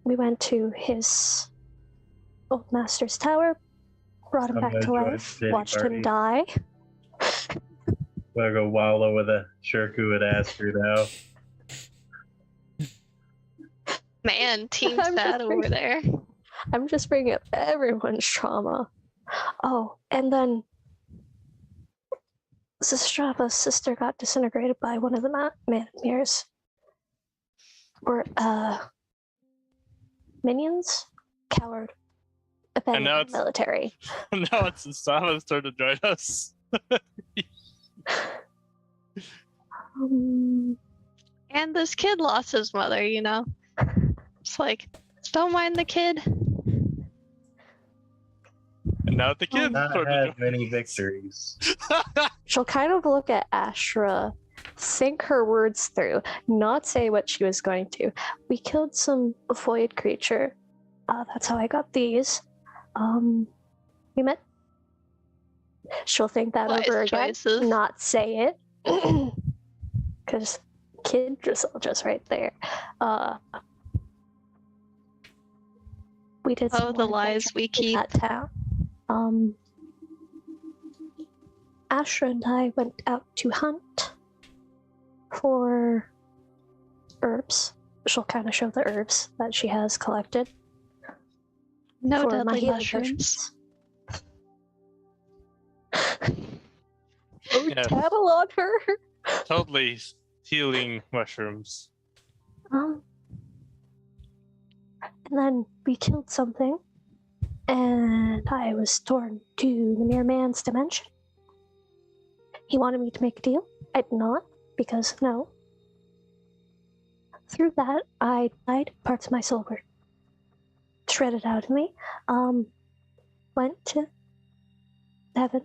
we went to his old master's tower, brought him I'm back gonna to join life, the watched party. him die. We'll go wallow with a Shirku at Asker now. Man, team I'm sad just over there. I'm just bringing up everyone's trauma. Oh, and then Sistrava's sister got disintegrated by one of the mirrors. Or, minions? Coward. Abandoned now the it's- military. Now it's Sava's turn to join us. And this kid lost his mother, you know? It's like, don't mind the kid. And now the kid's Not turn to had join many victories. She'll kind of look at Ashra, think her words through, not say what she was going to. We killed some void creature. That's how I got these. We met. She'll think that Wise over again, choices. not say it. Because kid just right there. We did some Oh, the more lies we adventuring in keep. that town. Ashra and I went out to hunt for herbs. She'll kind of show the herbs that she has collected. No for my deadly healing mushrooms. potions. Oh, Yeah. tattle on her! totally healing mushrooms. And then we killed something, and I was torn to the mere man's dimension. He wanted me to make a deal. I did not, because no. Through that, I died. Parts of my soul were shredded out of me. Went to heaven.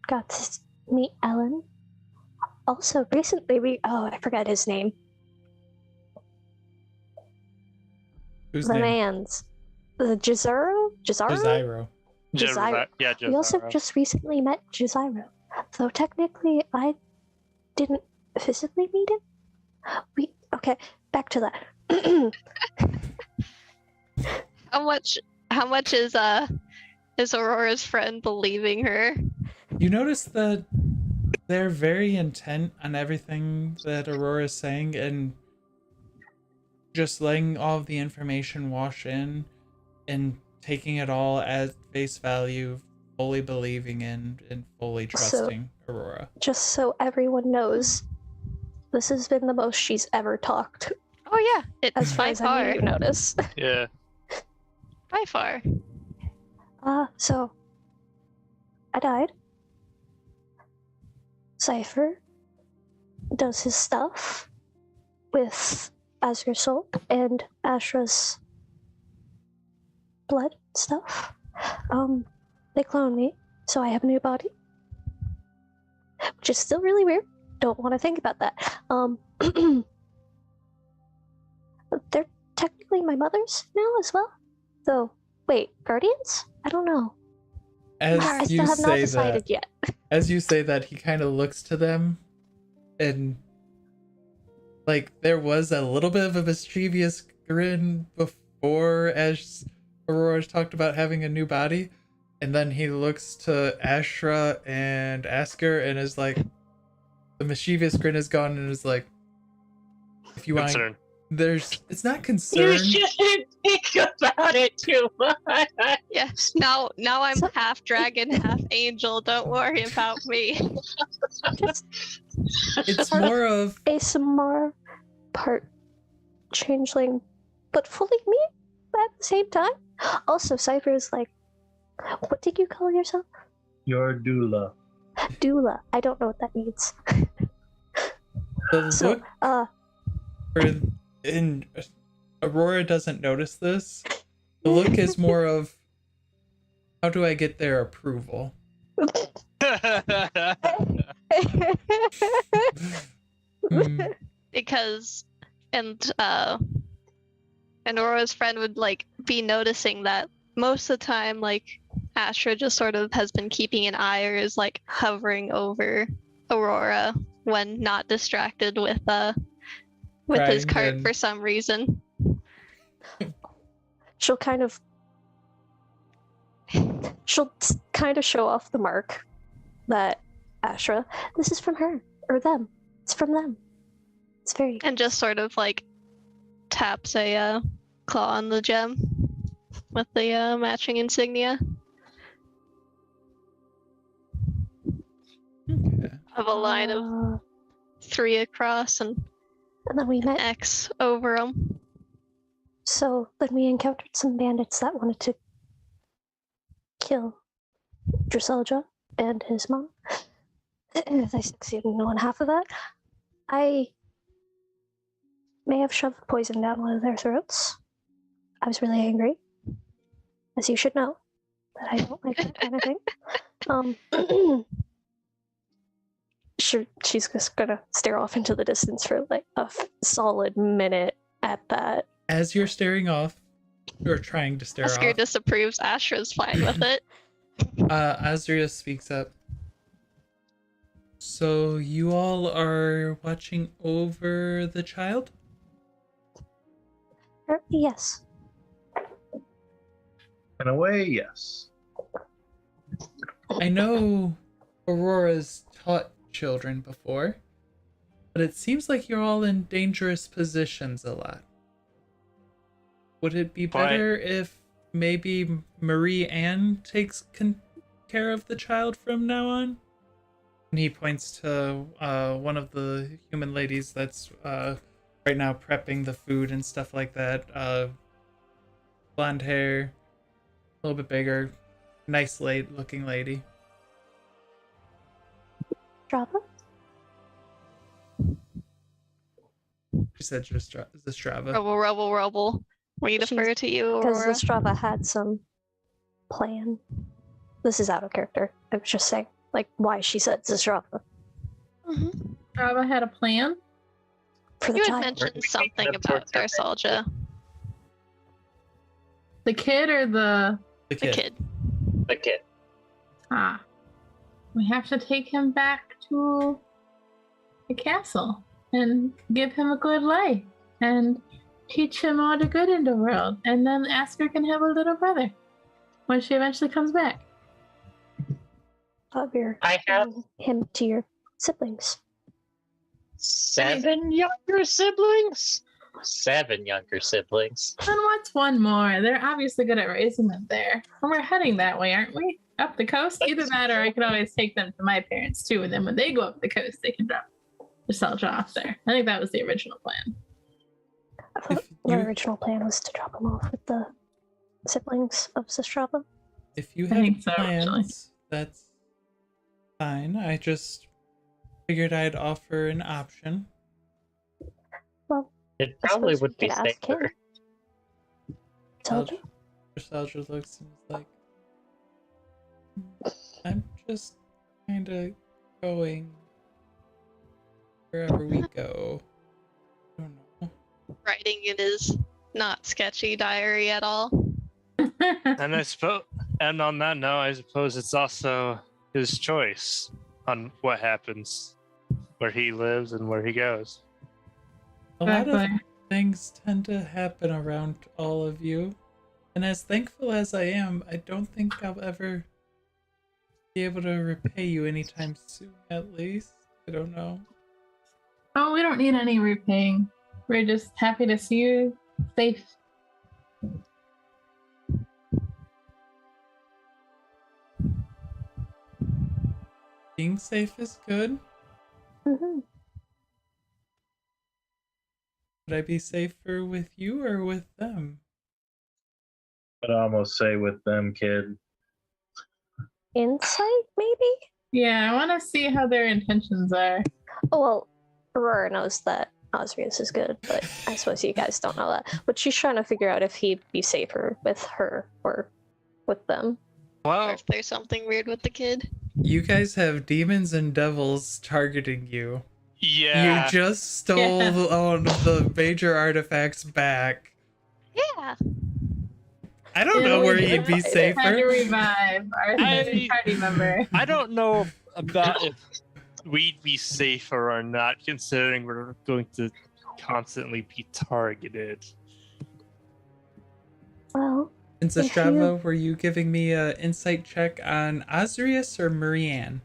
Got to meet Ellen. Also, recently I forgot his name. Whose The name? man's. The Jazaro? Jaziro. Jaziro. Yeah, We also Jaziro. just recently met Jaziro. Though technically I didn't physically meet him. Okay, back to that. How much is Aurora's friend believing her? You notice that they're very intent on everything that Aurora's saying, and just letting all of the information wash in and taking it all at face value, fully believing in and fully trusting Aurora. Just so everyone knows, this has been the most she's ever talked, Oh yeah, it's as far by as far. any of you notice. Yeah. By far. So I died. Cypher does his stuff with Asger's soul and Ashra's blood stuff. They clone me, so I have a new body, which is still really weird. Don't want to think about that. They're technically my mother's now as well. Though, wait, guardians? I don't know. I As still you have not say decided that, yet. as you say that, he kind of looks to them, and like there was a little bit of a mischievous grin before, as Aurora talked about having a new body, and then he looks to Ashra and Asker and is like, the mischievous grin is gone, and is like, if you want, Concern. it's not You concern. shouldn't think about it too much. Yes. Now I'm So- half dragon, half angel. Don't worry about me. Just It's part of more of ASMR, part changeling, but fully me at the same time. Also, Cypher is like, what did you call yourself? Your doula. Doula. I don't know what that means. the So, look. And Aurora doesn't notice this. The look is more of, how do I get their approval? Hmm. Because and Aurora's friend would like be noticing that most of the time, like Astra just sort of has been keeping an eye or is like hovering over Aurora when not distracted with his Right, cart and- for some reason. she'll kind of show off the mark that Ashra, this is from her or them. It's from them. It's very And just sort of like taps a claw on the gem with the matching insignia Okay. of a line of 3 across and and then we met. X over them. So then we encountered some bandits that wanted to kill Drusselja and his mom. They succeeded in one half of that. I may have shoved poison down one of their throats. I was really angry, as you should know, that I don't like that kind of thing. She's just gonna stare off into the distance for like a solid minute at that. As you're staring off, or trying to stare Asker off, disapproves. Astra's fine with it. Azria speaks up. So you all are watching over the child? Yes. In a way, yes. I know Aurora's taught children before, but it seems like you're all in dangerous positions a lot. Would it be Why? better if maybe Marie Anne takes care of the child from now on? And he points to one of the human ladies that's right now prepping the food and stuff like that. Blonde hair, a little bit bigger, nice looking lady. Strava? She said Zastrava. Rubble. We She's- defer to you, Because Aurora. Strava had some plan. This is out of character. I was just saying, like, why she said Zastrava Mhm. Strava had a plan. for the You had child. mentioned something about Darsalja, The kid or the The the kid. The kid. we have to take him back to the castle and give him a good life and teach him all the good in the world, and then Asker can have a little brother when she eventually comes back. Of your I have him to your siblings. 7 younger siblings. 7 younger siblings. And what's one more? They're obviously good at raising them there. And we're heading that way, aren't we? Up the coast? Either that or I could always take them to my parents too, and then when they go up the coast, they can drop Nostalgia off there. I think that was the original plan. I thought the original plan was to drop them off with the siblings of Sistrava. If you I have think so, plans, actually. that's fine. I just figured I'd offer an option. Well, It I probably suppose would we be could ask him. safer. Nostalgia? Nostalgia looks and is like, I'm just kind of going wherever we go. I don't know. Writing it is not sketchy diary at all. And I suppose, and on that note, I suppose it's also his choice on what happens, where he lives and where he goes. A lot of Exactly. things tend to happen around all of you. And as thankful as I am, I don't think I'll ever be able to repay you anytime soon, at least. I don't know. Oh, we don't need any repaying. We're just happy to see you safe. Being safe is good. Mm-hmm. Would I be safer with you or with them? I'd almost say with them, kid. Insight, maybe? Yeah, I want to see how their intentions are. Oh, well, Aurora knows that Osrius is good, but I suppose you guys don't know that. But she's trying to figure out if he'd be safer with her or with them. Or Well, if there's something weird with the kid. You guys have demons and devils targeting you. yeah. You just stole all of the major artifacts back. Yeah. I don't Yeah, know we where did. you'd be Had to safer. revive our I- party member. I don't know about if we'd be safer or not, considering we're going to constantly be targeted. Well, And If you- Strava, were you giving me an insight check on Osrius or Marianne?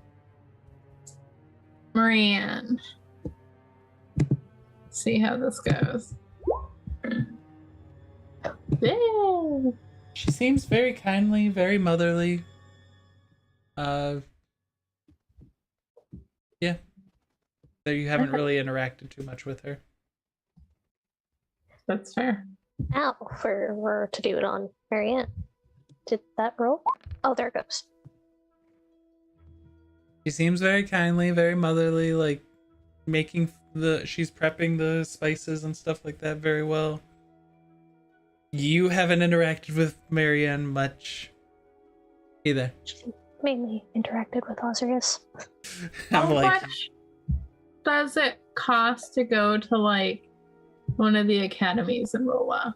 Marianne. See how this goes. Yay! She seems very kindly, very motherly. Yeah. So you haven't really interacted too much with her. That's fair. now for her to do it on Marianne. Did that roll? Oh, there it goes. She seems very kindly, very motherly, like she's prepping the spices and stuff like that very well. You haven't interacted with Marianne much either. She mainly interacted with Osrius. I'm How like, much does it cost to go to like one of the academies in Rolla?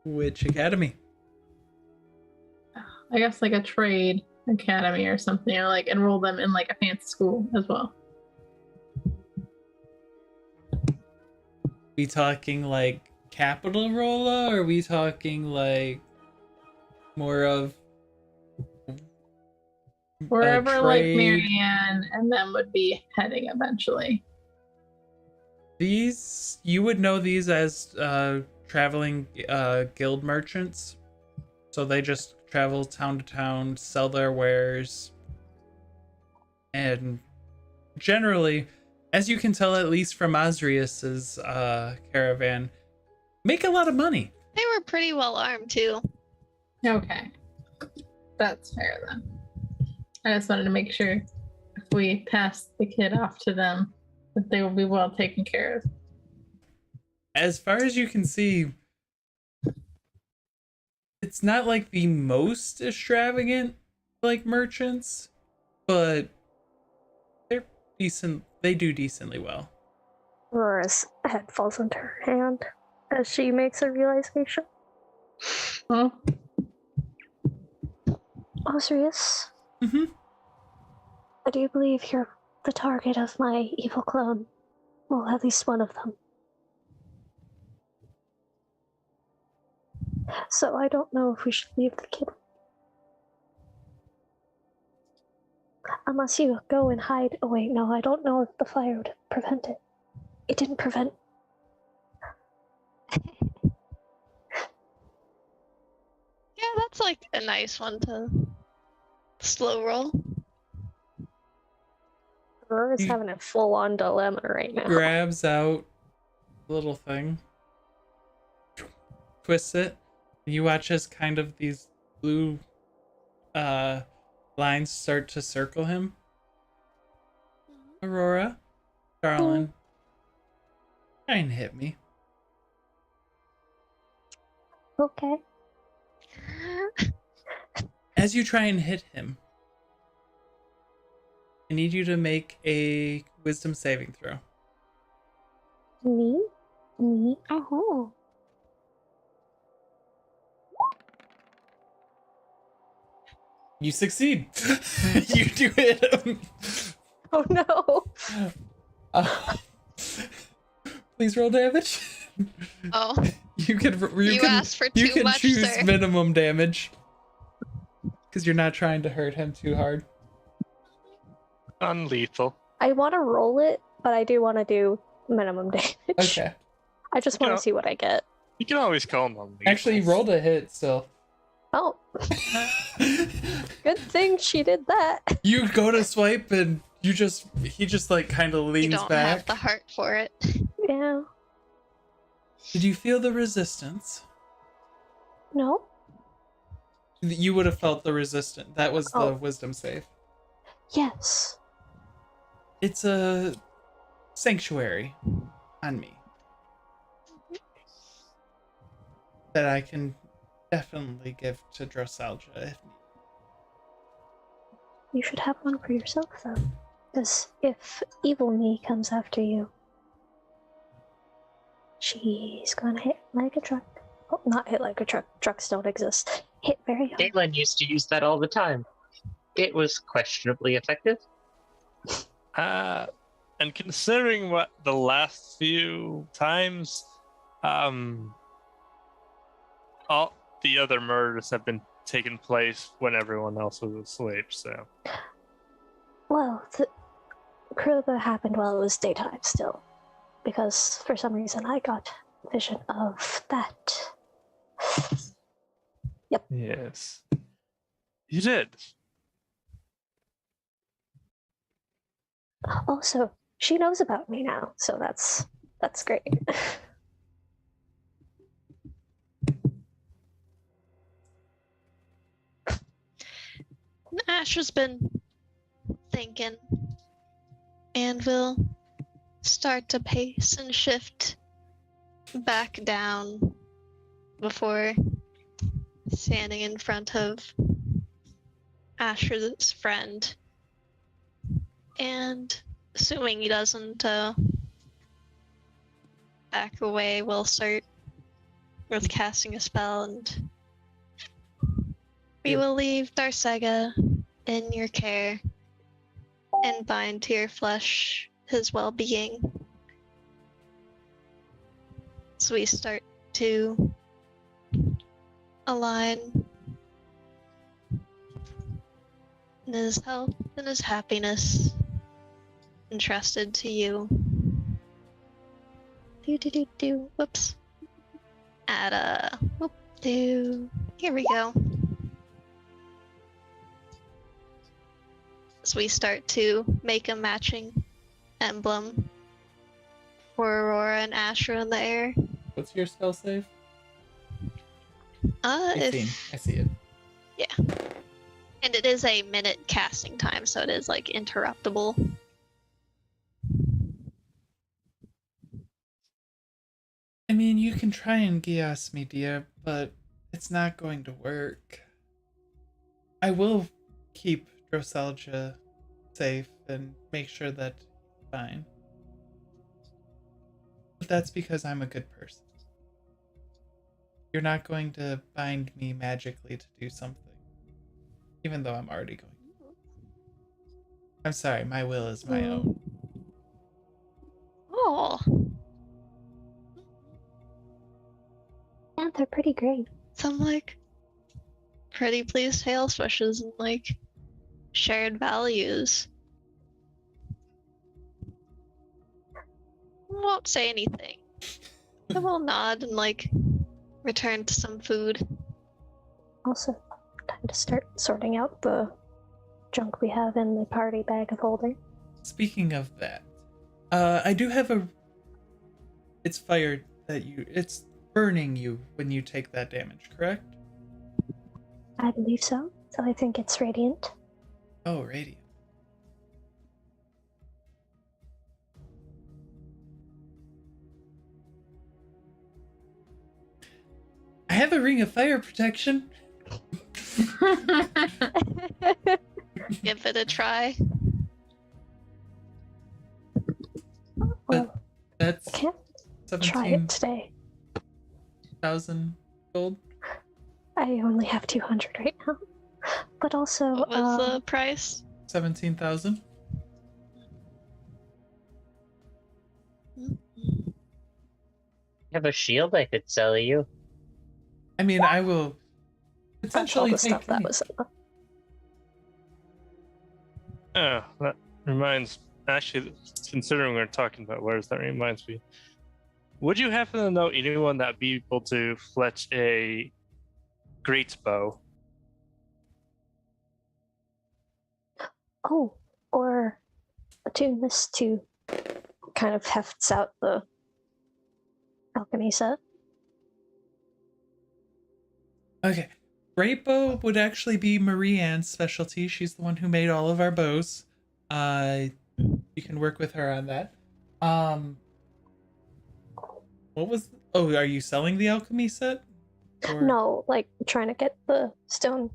which academy? I guess like a trade academy or something, or like enroll them in like a fancy school as well. We talking like capital Rolla, or are we talking like more of Wherever like trade? Marianne and them would be heading eventually. These, you would know these as traveling guild merchants. So they just travel town to town, sell their wares, and generally, as you can tell at least from Osrius's caravan, make a lot of money. They were pretty well armed too. Okay. That's fair then. I just wanted to make sure if we pass the kid off to them that they will be well taken care of. As far as you can see, it's not like the most extravagant like merchants, but they're decent. They do decently well. Aurora's head falls into her hand as she makes a realization. Huh? Osrius, Mm-hmm. I do believe you're the target of my evil clone. Well, at least one of them. So I don't know if we should leave the kid. Unless you go and hide. Oh wait, no, I don't know if the fire would prevent it. it didn't prevent. Yeah, that's like a nice one to slow roll. Aurora's You- having a full-on dilemma right now. Grabs out a little thing, twists it, and you watch as kind of these blue lines start to circle him. Aurora, darling, try and hit me. Okay. As you try and hit him, I need you to make a wisdom saving throw. Me? Oh. You succeed. You do hit him. Oh no. Please roll damage. Oh, You can asked for you too can much, choose sir. minimum damage because you're not trying to hurt him too hard. Non-lethal. I want to roll it, but I do want to do minimum damage. Okay. I just You want know- to see what I get. You can always call non-lethal. Actually, you rolled a hit still. Oh, good thing she did that. You go to swipe and he just like kind of you leans don't back. have the heart for it. Yeah. Did you feel the resistance? No. You would have felt the resistance. That was the Oh. wisdom save. Yes. It's a sanctuary on me that I can definitely give to Drossalja if needed. You should have one for yourself, though. Because if evil me comes after you, she's gonna hit like a truck. Oh, not hit like a truck. Trucks don't exist. Hit very hard. Caitlin used to use that all the time. It was questionably effective. And considering what the last few times, all the other murders have been taking place when everyone else was asleep, so. Well, the Kruba happened while it was daytime still. Because for some reason I got vision of that. Yes. You did. Also, she knows about me now, so that's great. Ash has been thinking and will start to pace and shift back down before standing in front of Asher's friend. And assuming he doesn't back away, we'll start with casting a spell, and we will leave Darsega in your care and bind to your flesh his well-being. So we start to align in his health and his happiness entrusted to you. Whoops. Here we go. So we start to make a matching emblem for Aurora and Asher in the air. What's your spell save? 18. I see it. And it is a minute casting time, so it is like interruptible. I mean, you can try and Gias me, dear, but it's not going to work. I will keep Drossalja safe and make sure that he's fine. But that's because I'm a good person. You're not going to bind me magically to do something, even though I'm already going to. I'm sorry, my will is my own. Oh, Yeah, they're pretty great. some like pretty please tale swishes and like shared values. won't say anything. I will nod and like return to some food. Also, time to start sorting out the junk we have in the party bag of holding. Speaking of that, I do have a. It's fire that you. It's burning you when you take that damage, correct? I believe so. So I think it's radiant. Oh, radiant. I have a ring of fire protection. Give it a try. Well, That's I can't try it today. 17,000 gold. I only have 200 right now. But also, What was the price? 17,000. I have a shield I could sell you. I mean, I will that's all potentially the take stuff that any. was. Oh, that reminds. Actually, considering we're talking about wares, that reminds me. Would you happen to know anyone that'd be able to fletch a great bow? Oh, or attune this to kind of hefts out the alchemy set. Okay. Great bow would actually be Marie Ann's specialty. She's the one who made all of our bows. You can work with her on that. What was? Oh, are you selling the alchemy set? Or... No, like trying to get the stone.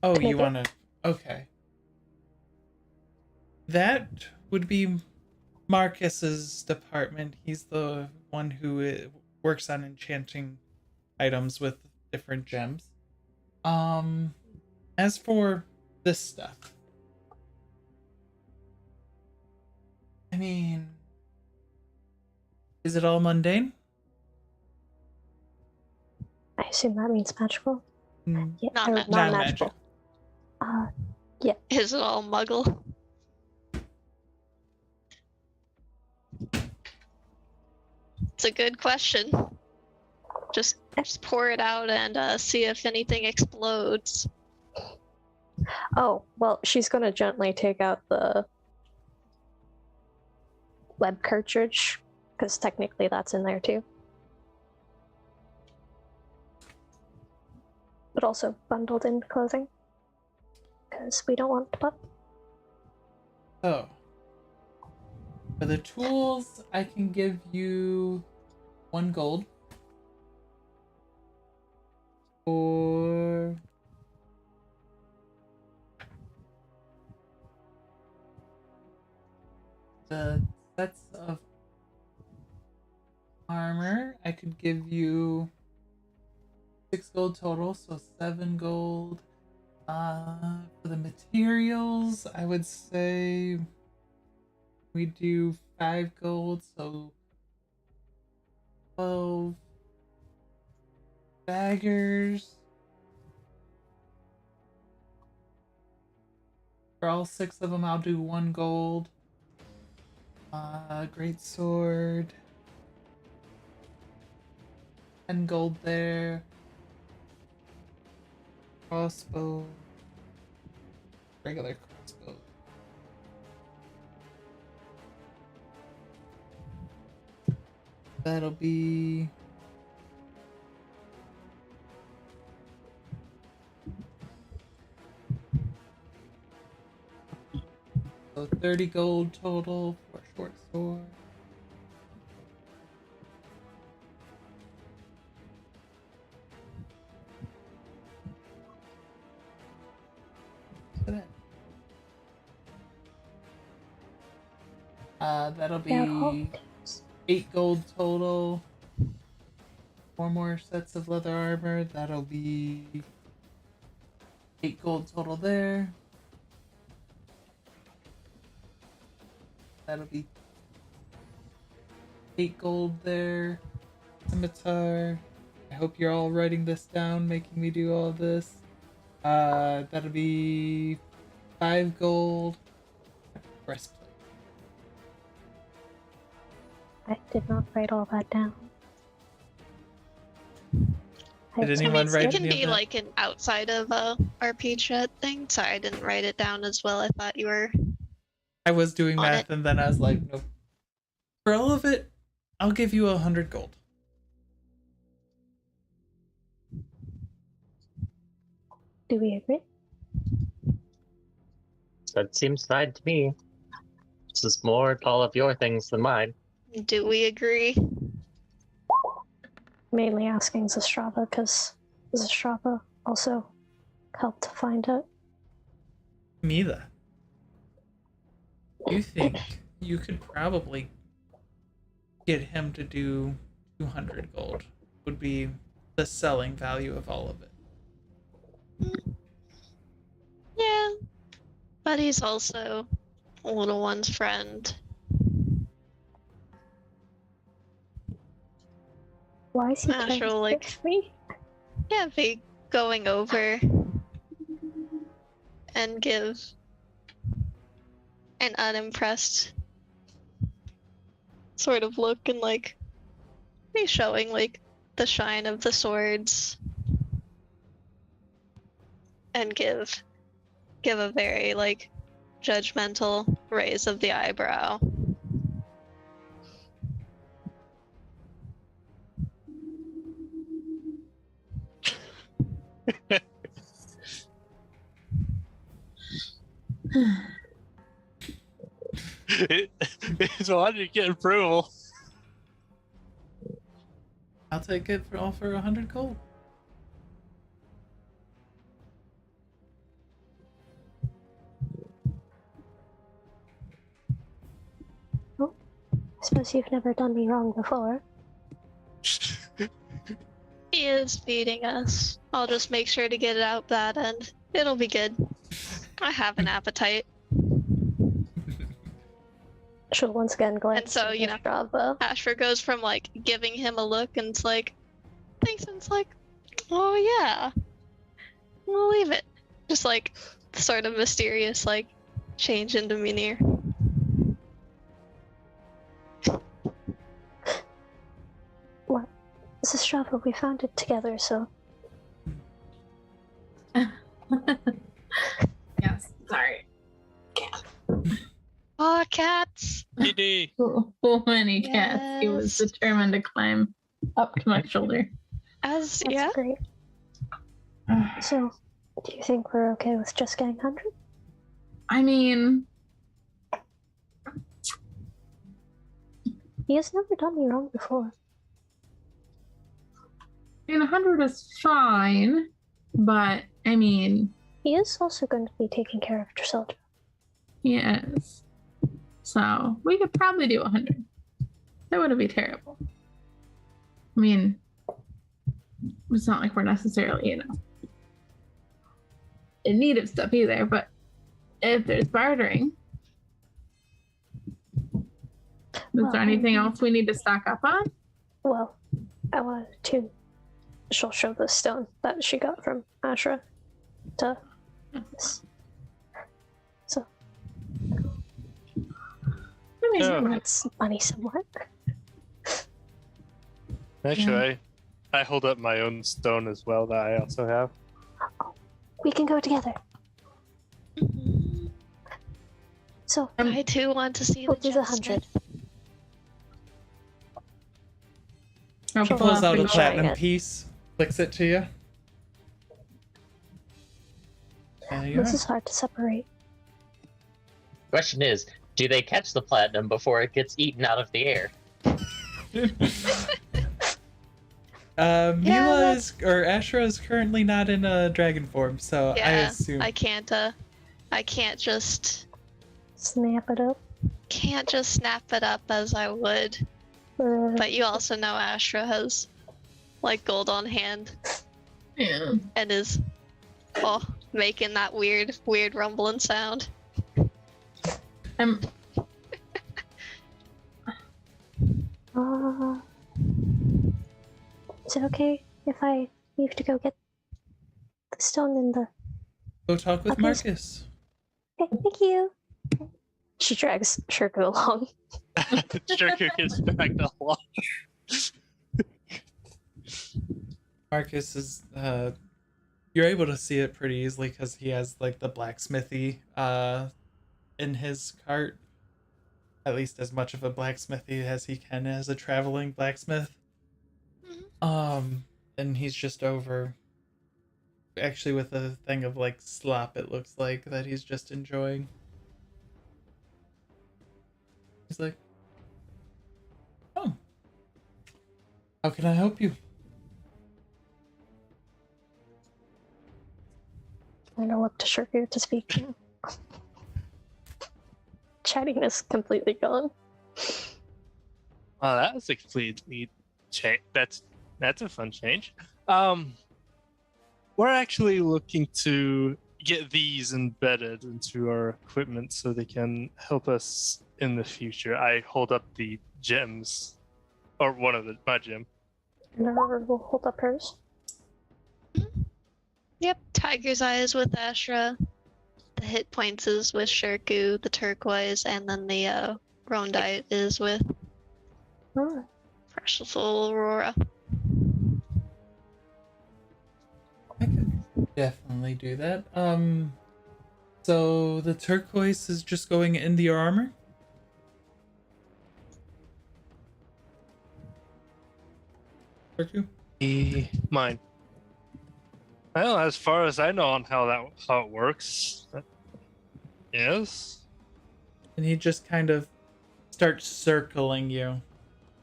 Oh, to you make it. want to? Okay. That would be Marcus's department. He's the one who works on enchanting items with different gems. As for this stuff, I mean, is it all mundane? I assume that means magical. Mm, Yeah, Not or magical. non-magical. Is it all muggle? It's a good question. Just pour it out and see if anything explodes. Oh, well, she's gonna gently take out the web cartridge, because technically that's in there too. But also bundled in clothing, because we don't want to put. So, for the tools, I can give you 1 gold. For the sets of armor, I could give you 6 gold total, so 7 gold. For the materials, I would say we do 5 gold, so 12 daggers. For all 6 of them, I'll do 1 gold. Great sword. 10 gold there. Crossbow. Regular crossbow. That'll be... So 30 gold total for a short sword. That'll be 8 gold total. 4 more sets of leather armor. That'll be 8 gold total there. That'll be 8 gold there. Scimitar. I hope you're all writing this down, making me do all this. That'll be 5 gold. Breastplate. I did not write all that down. Did I- anyone It write can any be of that? like an outside of a RP chat thing. Sorry, I didn't write it down as well. I thought you were. I was doing on math it. and then I was like, nope. For all of it, I'll give you 100 gold. Do we agree? That seems fine to me. This is more all of your things than mine. Do we agree? Mainly asking Zastrava because Zastrava also helped find it. Me that. You think you could probably get him to do 200 gold would be the selling value of all of it. Yeah. But he's also a little one's friend. Why is he trying Asher, to like- fix me? Yeah, be going over and give an unimpressed sort of look and like be showing like the shine of the swords and give a very like judgmental raise of the eyebrow. It's a lot to get approval. I'll take it for all for 100 gold. I suppose you've never done me wrong before. He is feeding us. I'll just make sure to get it out that end. It'll be good. I have an appetite. She'll once again glance And so, at you know, Zastrava. Ashford goes from like giving him a look and it's like, thanks, and it's like, oh yeah, we'll leave it. Just like sort of mysterious, like change in demeanor. What? Zastrava, we found it together, so Yes, sorry. Aw, cats. PD. So many cats. He was Yes. determined to climb up to my shoulder. As that's yeah, great. So, do you think we're okay with just getting 100? I mean, He has never done me wrong before. 100 is fine, but I mean, He is also going to be taking care of Driselda. yes. So we could probably do 100. That wouldn't be terrible. I mean, it's not like we're necessarily, in need of stuff either, but if there's bartering, is Well, there anything else we need to stock up on? Well, I wanted to. She'll show the stone that she got from Ashra to this. So, I mean, Yeah. that's money somewhat. Actually, I hold up my own stone as well that I also have. We can go together. So, I too want to see we'll the do the 100. Jetsmith. I'll She pull Pulls out up a and try platinum it. piece, flicks it to you. There you This are. is hard to separate. Question is, do they catch the platinum before it gets eaten out of the air? Mila Yeah, is, or Ashra is currently not in a dragon form, so I Yeah, assume. I can't just Snap it up. snap it up as I would. But you also know Ashra has like gold on hand Yeah. and is making that weird rumbling sound. Is it okay if I leave to go get the stone in the... Go talk with Okay. Marcus. Okay, thank you. She drags Shirku along. Shirku gets dragged along. Marcus is you're able to see it pretty easily because he has like the blacksmithy in his cart. At least as much of a blacksmithy as he can as a traveling blacksmith. And he's just over actually with a thing of like slop, it looks like, that he's just enjoying. He's like, oh, how can I help you? I'm gonna look to Shirku to speak to. Chattiness completely gone. Wow, that was a completely change. That's a fun change. We're actually looking to get these embedded into our equipment so they can help us in the future. I hold up the gems, or one of my gem. And Aurora will hold up hers. Yep, Tiger's Eyes with Ashra. The hit points is with Shirku, the turquoise, and then the Rondite is with Oh, Precious Soul Aurora. I could definitely do that. So the turquoise is just going into your armor? Shirku? Mine. Well, as far as I know on how it works, yes. And he just kind of starts circling you,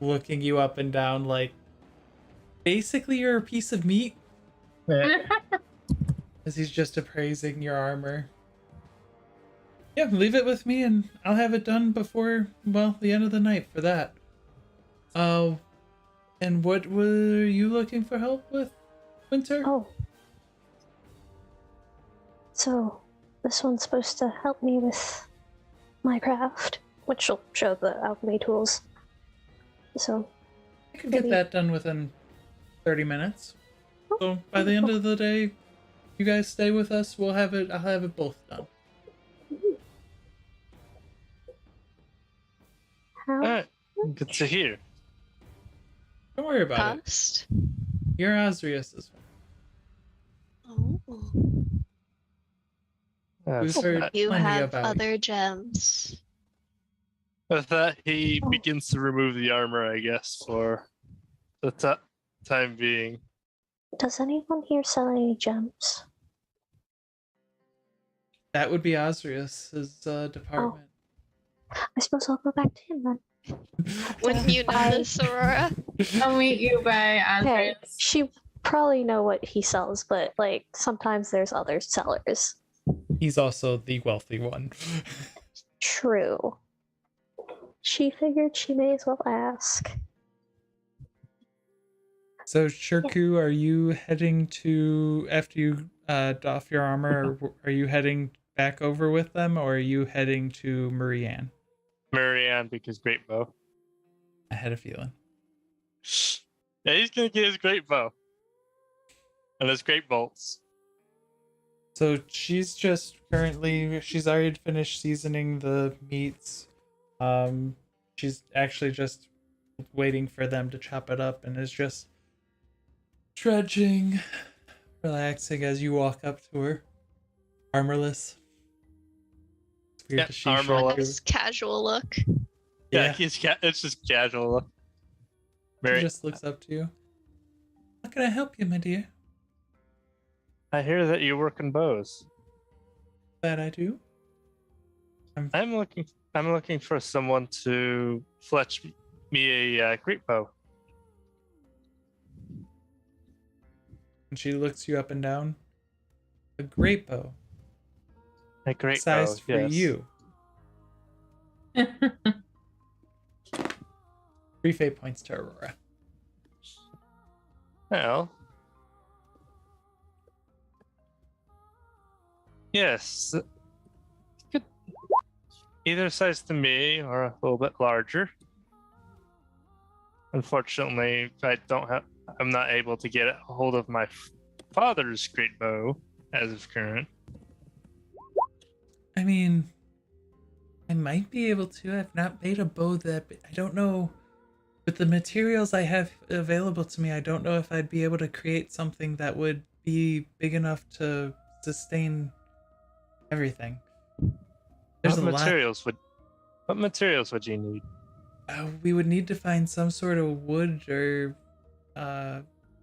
looking you up and down like, basically you're a piece of meat, as he's just appraising your armor. Yeah, leave it with me and I'll have it done before, well, the end of the night for that. And what were you looking for help with, Winter? Oh. So, this one's supposed to help me with my craft, which will show the alchemy tools. So, I could get that done within 30 minutes. So by the end of the day, you guys stay with us. I'll have it both done. how? Alright, good to hear. Don't worry about it. Cost? You're Asrius. Oh. We've That's heard that. You plenty have about other gems. With that, he begins to remove the armor, I guess, for the time being. Does anyone here sell any gems? That would be Asrius' department. I suppose I'll go back to him then. Wouldn't you know I- this, Aurora? I'll meet you by Okay, Andres. she probably know what he sells, but like sometimes there's other sellers. He's also the wealthy one. True. She figured she may as well ask. So Shirku, are you heading to, after you doff your armor, or are you heading back over with them, or are you heading to Marianne? Marianne, because great bow. I had a feeling. Yeah, he's gonna get his great bow. And his great bolts. So she's already finished seasoning the meats. She's actually just waiting for them to chop it up and is just trudging, relaxing as you walk up to her. Armorless. It's weird Yeah, to see armorless. Shirku. Nice casual look. Yeah, it's just casual. She just looks up to you. How can I help you, my dear? I hear that you work in bows. That I do. I'm looking for someone to fletch me a great bow. And she looks you up and down. A great bow. A great Sized bow, for yes. you. 3 fate points to Aurora. Well. Yes. Could either size to me or a little bit larger. Unfortunately, I'm not able to get a hold of my father's great bow as of current. I mean, I might be able to. I've not made a bow that I don't know. With the materials I have available to me, I don't know if I'd be able to create something that would be big enough to sustain everything. There's What a lot. What materials would you need? We would need to find some sort of wood or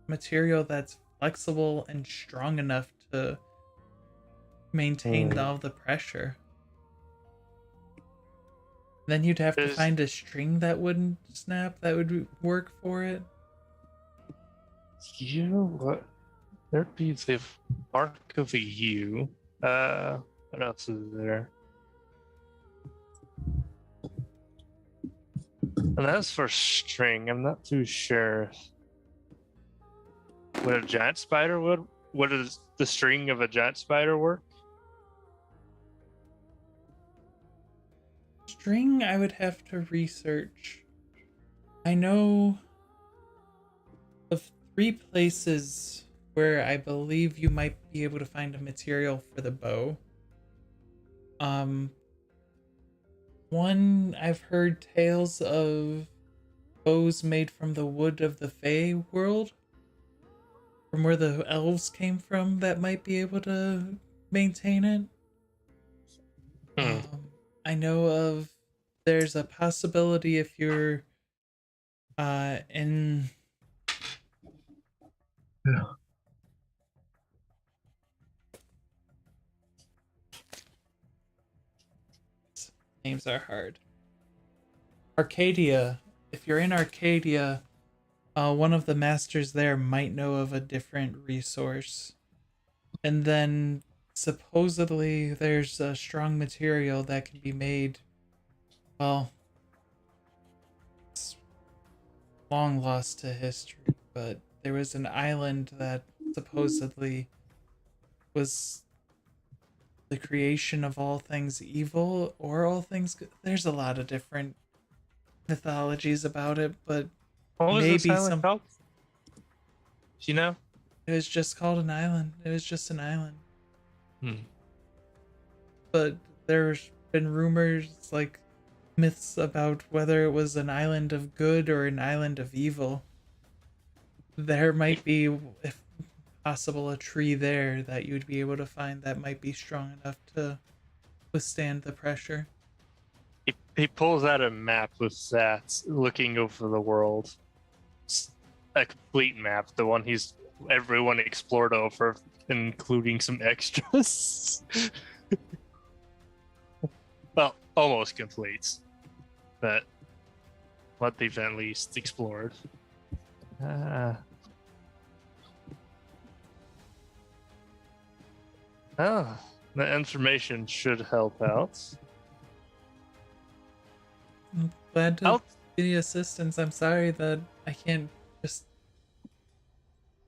material that's flexible and strong enough to maintain all the pressure. Then you'd have to find a string that wouldn't snap that would work for it. You know what? There'd be the bark of a yew. What else is there? And as for string, I'm not too sure. Would a giant spider would the string of a giant spider work? String, I would have to research. I know of 3 places where I believe you might be able to find a material for the bow. One, I've heard tales of bows made from the wood of the Fae world, from where the elves came from, that might be able to maintain it. I know of there's a possibility if you're in names are hard. Arcadia. If you're in Arcadia, one of the masters there might know of a different resource. And then supposedly there's a strong material that can be made. Well, it's long lost to history, but there was an island that supposedly was the creation of all things evil or all things good. There's a lot of different mythologies about it, but What was maybe this island called? Do you know? it was just called an island. It was just an island. Hmm. But there's been rumors, like myths about whether it was an island of good or an island of evil. There might be, if possible, a tree there that you'd be able to find that might be strong enough to withstand the pressure. He pulls out a map with that, looking over the world. It's a complete map, the one everyone explored over, including some extras. Well, almost complete, but what they've at least explored. The information should help out. I'm glad to give you assistance. I'm sorry that I can't just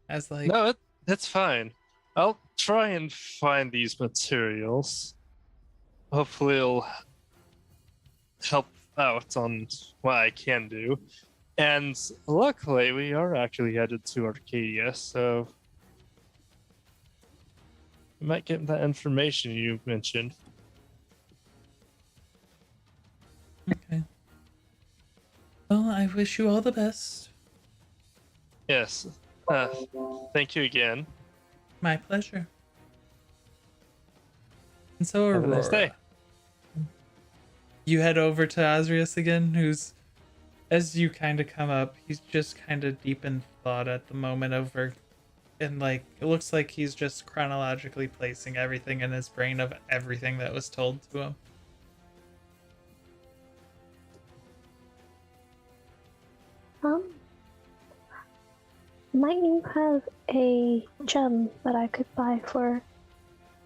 No, that's fine. I'll try and find these materials. Hopefully it'll help out on what I can do. And luckily we are actually headed to Arcadia, so we might get that information you mentioned. Okay. Well, I wish you all the best. Yes. Thank you again. My pleasure. And so, Have a Aurora, nice day. you head over to Azrius again, who's, as you kind of come up, he's just kind of deep in thought at the moment over, and like, it looks like he's just chronologically placing everything in his brain of everything that was told to him. Might you have a gem that I could buy for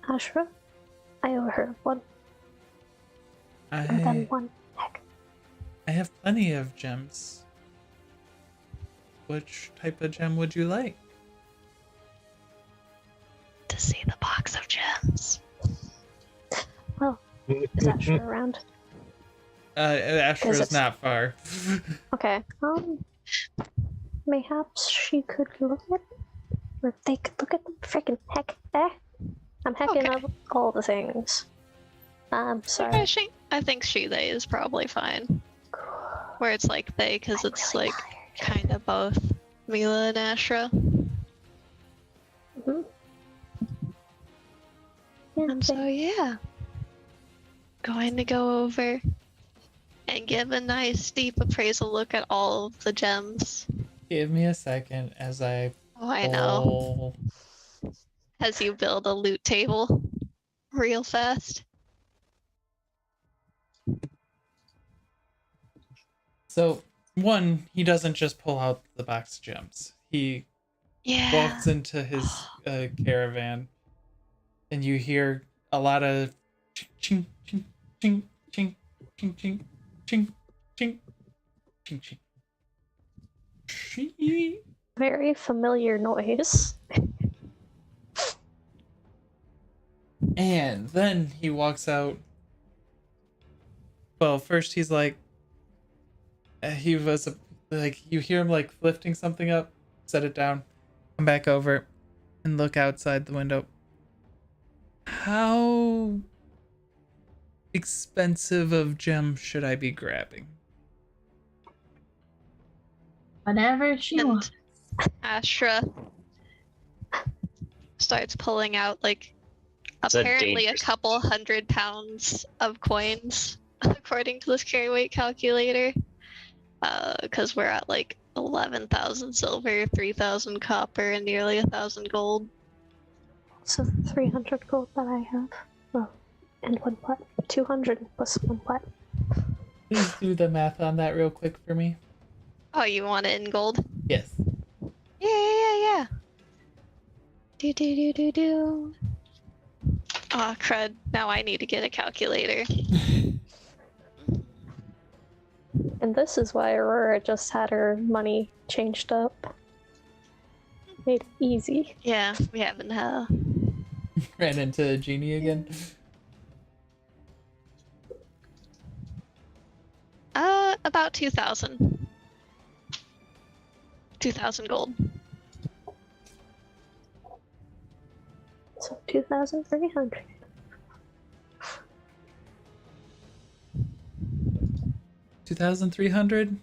Ashra? I owe her one. And then one. Heck. I have plenty of gems. Which type of gem would you like? To see the box of gems. Well, is Ashra around? Ashra's not far. Okay. Mayhaps she could look at them? Or they could look at them? Freaking heck. I'm hecking up all the things. I'm sorry. I think she, they is probably fine. Where it's like they, because it's like kind of both Mila and Ashra. Mhm. Yeah, And so, yeah. Going to go over and give a nice deep appraisal look at all of the gems. Give me a second as I Oh, I know. pull. As you build a loot table real fast. So, one, he doesn't just pull out the box of gems. He Yeah. walks into his caravan, and you hear a lot of ching, ching, ching, ching, ching, ching, ching, ching, ching, ching. Very familiar noise. And then he walks out. Well, first he's like, he was like, you hear him like lifting something up, set it down, come back over, and look outside the window. How expensive of gem should I be grabbing? Whatever she And wants. Ashra starts pulling out like It's a apparently a dangerous- couple 100 pounds of coins, according to this carry weight calculator. Because we're at like 11,000 silver, 3,000 copper, and nearly 1,000 gold. So 300 gold that I have. Well, and 1 plat. 200 plus 1 plat. Please do the math on that real quick for me. Oh, you want it in gold? Yes. Yeah. Do. Oh, crud. Now I need to get a calculator. And this is why Aurora just had her money changed up. Made it easy. Yeah, we haven't Ran into a genie again. about 2,000. 2,000 gold. So 2,300. $2,300?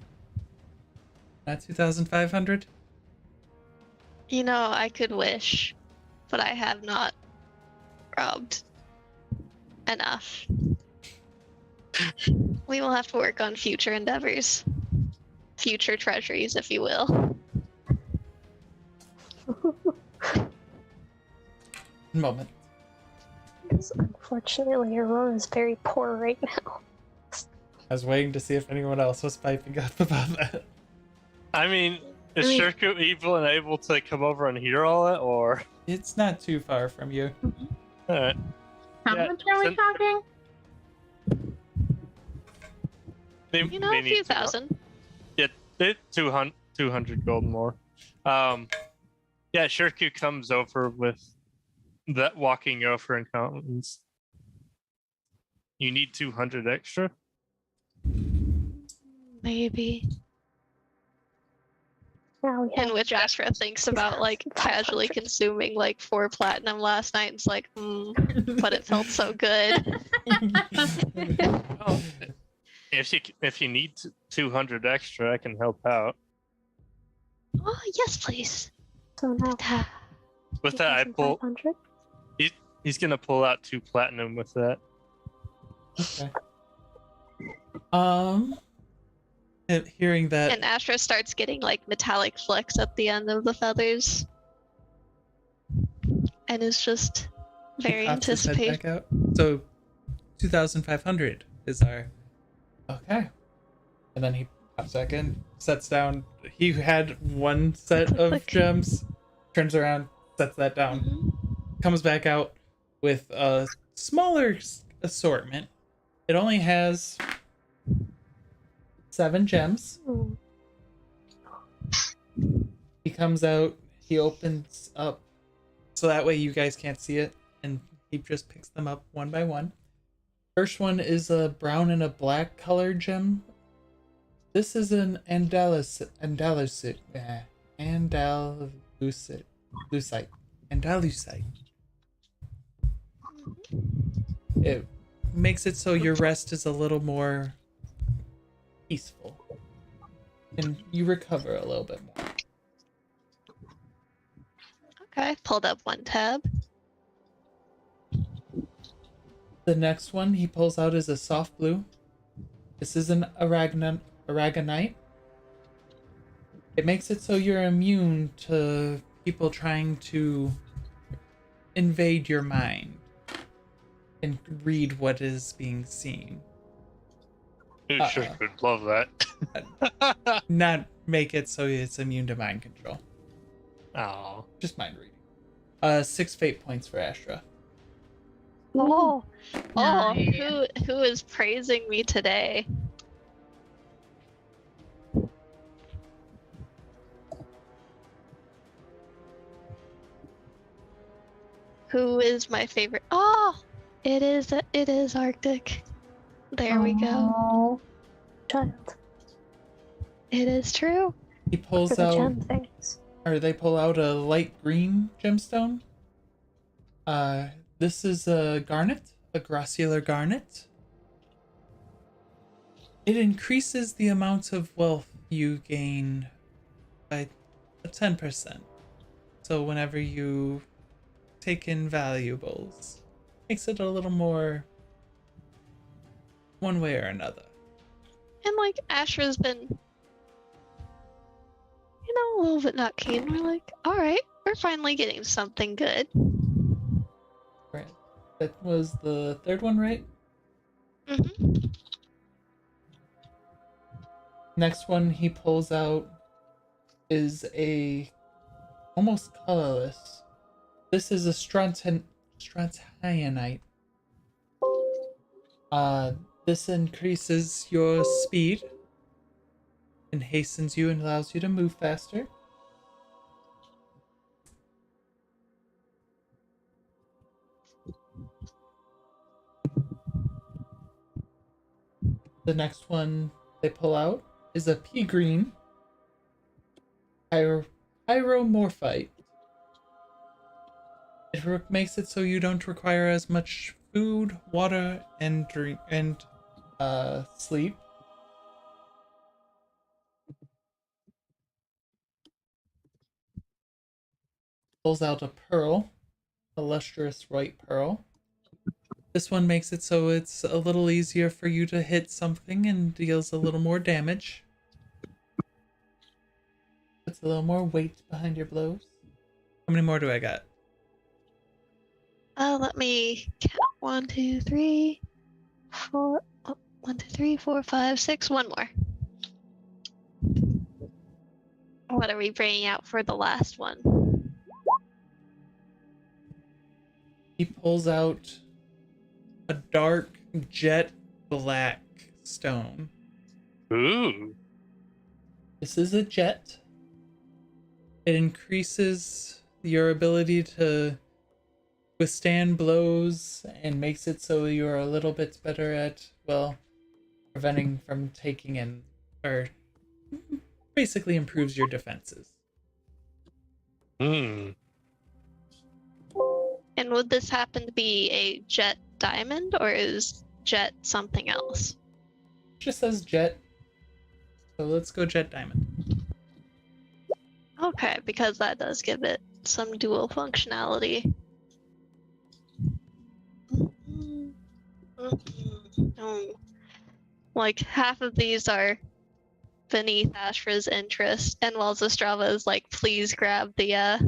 Not 2,500? You know, I could wish, but I have not robbed enough. We will have to work on future endeavors. Future treasuries, if you will. Moment. Because unfortunately, Aurora is very poor right now. I was waiting to see if anyone else was piping up about that. I mean, is I mean- Shirku evil and able to come over and hear all that, or? It's not too far from you. Alright. How Yeah, much are we send- talking? You know, a few thousand. They 200 gold more. Yeah, Shirku comes over with that walking over and counts. You need 200 extra? Maybe. Now we In have which Ashra thinks about like casually 500. consuming like 4 platinum last night. It's like, but it felt so good. Oh, if you need 200 extra, I can help out. Oh, yes, please. So now we have With that, I pull. 2,500. He's gonna pull out 2 platinum with that. Okay. Hearing that, And Ashra starts getting like metallic flecks at the end of the feathers. And is just he very pops his head anticipated. back out. So, 2,500 is our. Okay. And then he pops back in, sets down. He had one set of Click. gems, turns around, sets that down, Mhm. comes back out with a smaller assortment. It only has 7 gems. Hmm. He comes out, he opens up so that way you guys can't see it, and he just picks them up one by one. First one is a brown and a black color gem. This is an Andalusite. It makes it so your rest is a little more peaceful. And you recover a little bit more. Okay, pulled up one tab. The next one he pulls out is a soft blue. This is an aragonite. It makes it so you're immune to people trying to invade your mind and read what is being seen. You sure would love that. Not make it so it's immune to mind control. Oh. Just mind reading. 6 fate points for Astra. Oh, Oh, Nice. who is praising me today? Who is my favorite? Oh, it is Arctic. There we go. oh, child. It is true. He For pulls the out, gem things. or they pull out a light green gemstone. This is a garnet, a grossular garnet. It increases the amount of wealth you gain by 10%. So whenever you take in valuables, makes it a little more one way or another. And like Ashra's been, a little bit not keen. We're like, all right, we're finally getting something good. Right. That was the third one, right? Mm-hmm. Next one he pulls out is a almost colorless. This is a strontianite. This increases your speed and hastens you and allows you to move faster. The next one they pull out is a pea green pyromorphite. It makes it so you don't require as much food, water, and drink and sleep. Pulls out a pearl, a lustrous white pearl. This one makes it so it's a little easier for you to hit something and deals a little more damage. Puts a little more weight behind your blows. How many more do I got? Let me count. 1, 2, 3, 4. Oh, 1, 2, 3, 4, 5, 6. One more. What are we bringing out for the last one? He pulls out a dark jet black stone. Ooh. This is a jet. It increases your ability to withstand blows and makes it so you're a little bit better at, preventing from taking in, or basically improves your defenses. Hmm. And would this happen to be a jet diamond, or is jet something else? Just says jet. So let's go jet diamond. Okay, because that does give it some dual functionality. Like half of these are beneath Ashra's interest, and while Zastrava is like, please grab the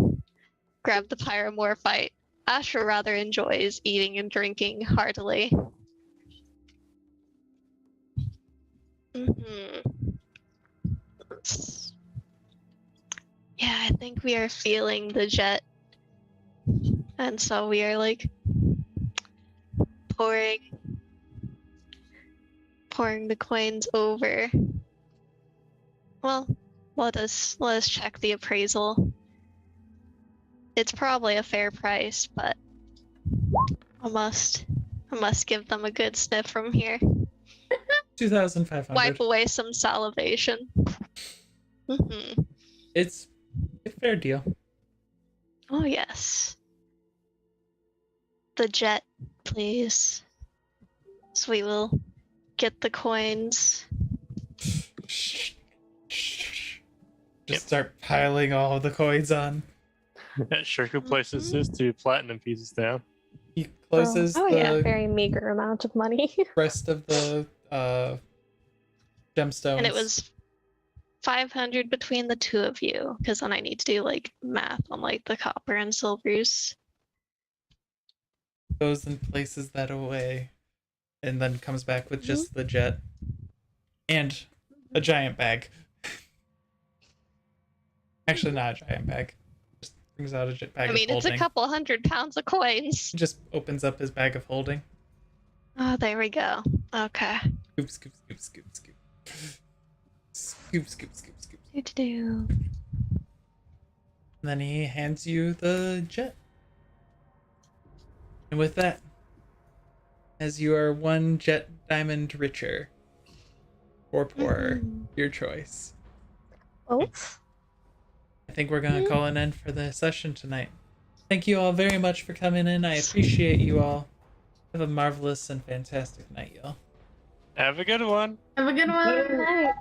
pyromorphite, Ashra rather enjoys eating and drinking heartily. Yeah, I think we are feeling the jet, and so we are like pouring the coins over. Well, let us check the appraisal. It's probably a fair price, but I must give them a good sniff from here. 2,500. Wipe away some salivation. It's a fair deal. Oh yes. The jet, please. So we will get the coins. Just Yep. start piling all the coins on. Shirku places his 2 platinum pieces down. He closes Oh, the yeah. Very meager amount of money. rest of the gemstones. And it was 500 between the 2 of you, because then I need to do like math on like the copper and silvers. Goes and places that away, and then comes back with just the jet and a giant bag. Actually, not a giant bag. Just brings out a jet bag I mean, of it's holding. a couple 100 pounds of coins. He just opens up his bag of holding. Oh, there we go. Okay. Scoop, scoop, scoop, scoop, scoop. Scoop, scoop, scoop, scoop. Do-do-do. And then he hands you the jet. And with that, as you are 1 jet diamond richer or poorer, your choice. Both? I think we're going to call an end for the session tonight. Thank you all very much for coming in. I appreciate you all. Have a marvelous and fantastic night, y'all. Have a good one. Have a good one. Good night.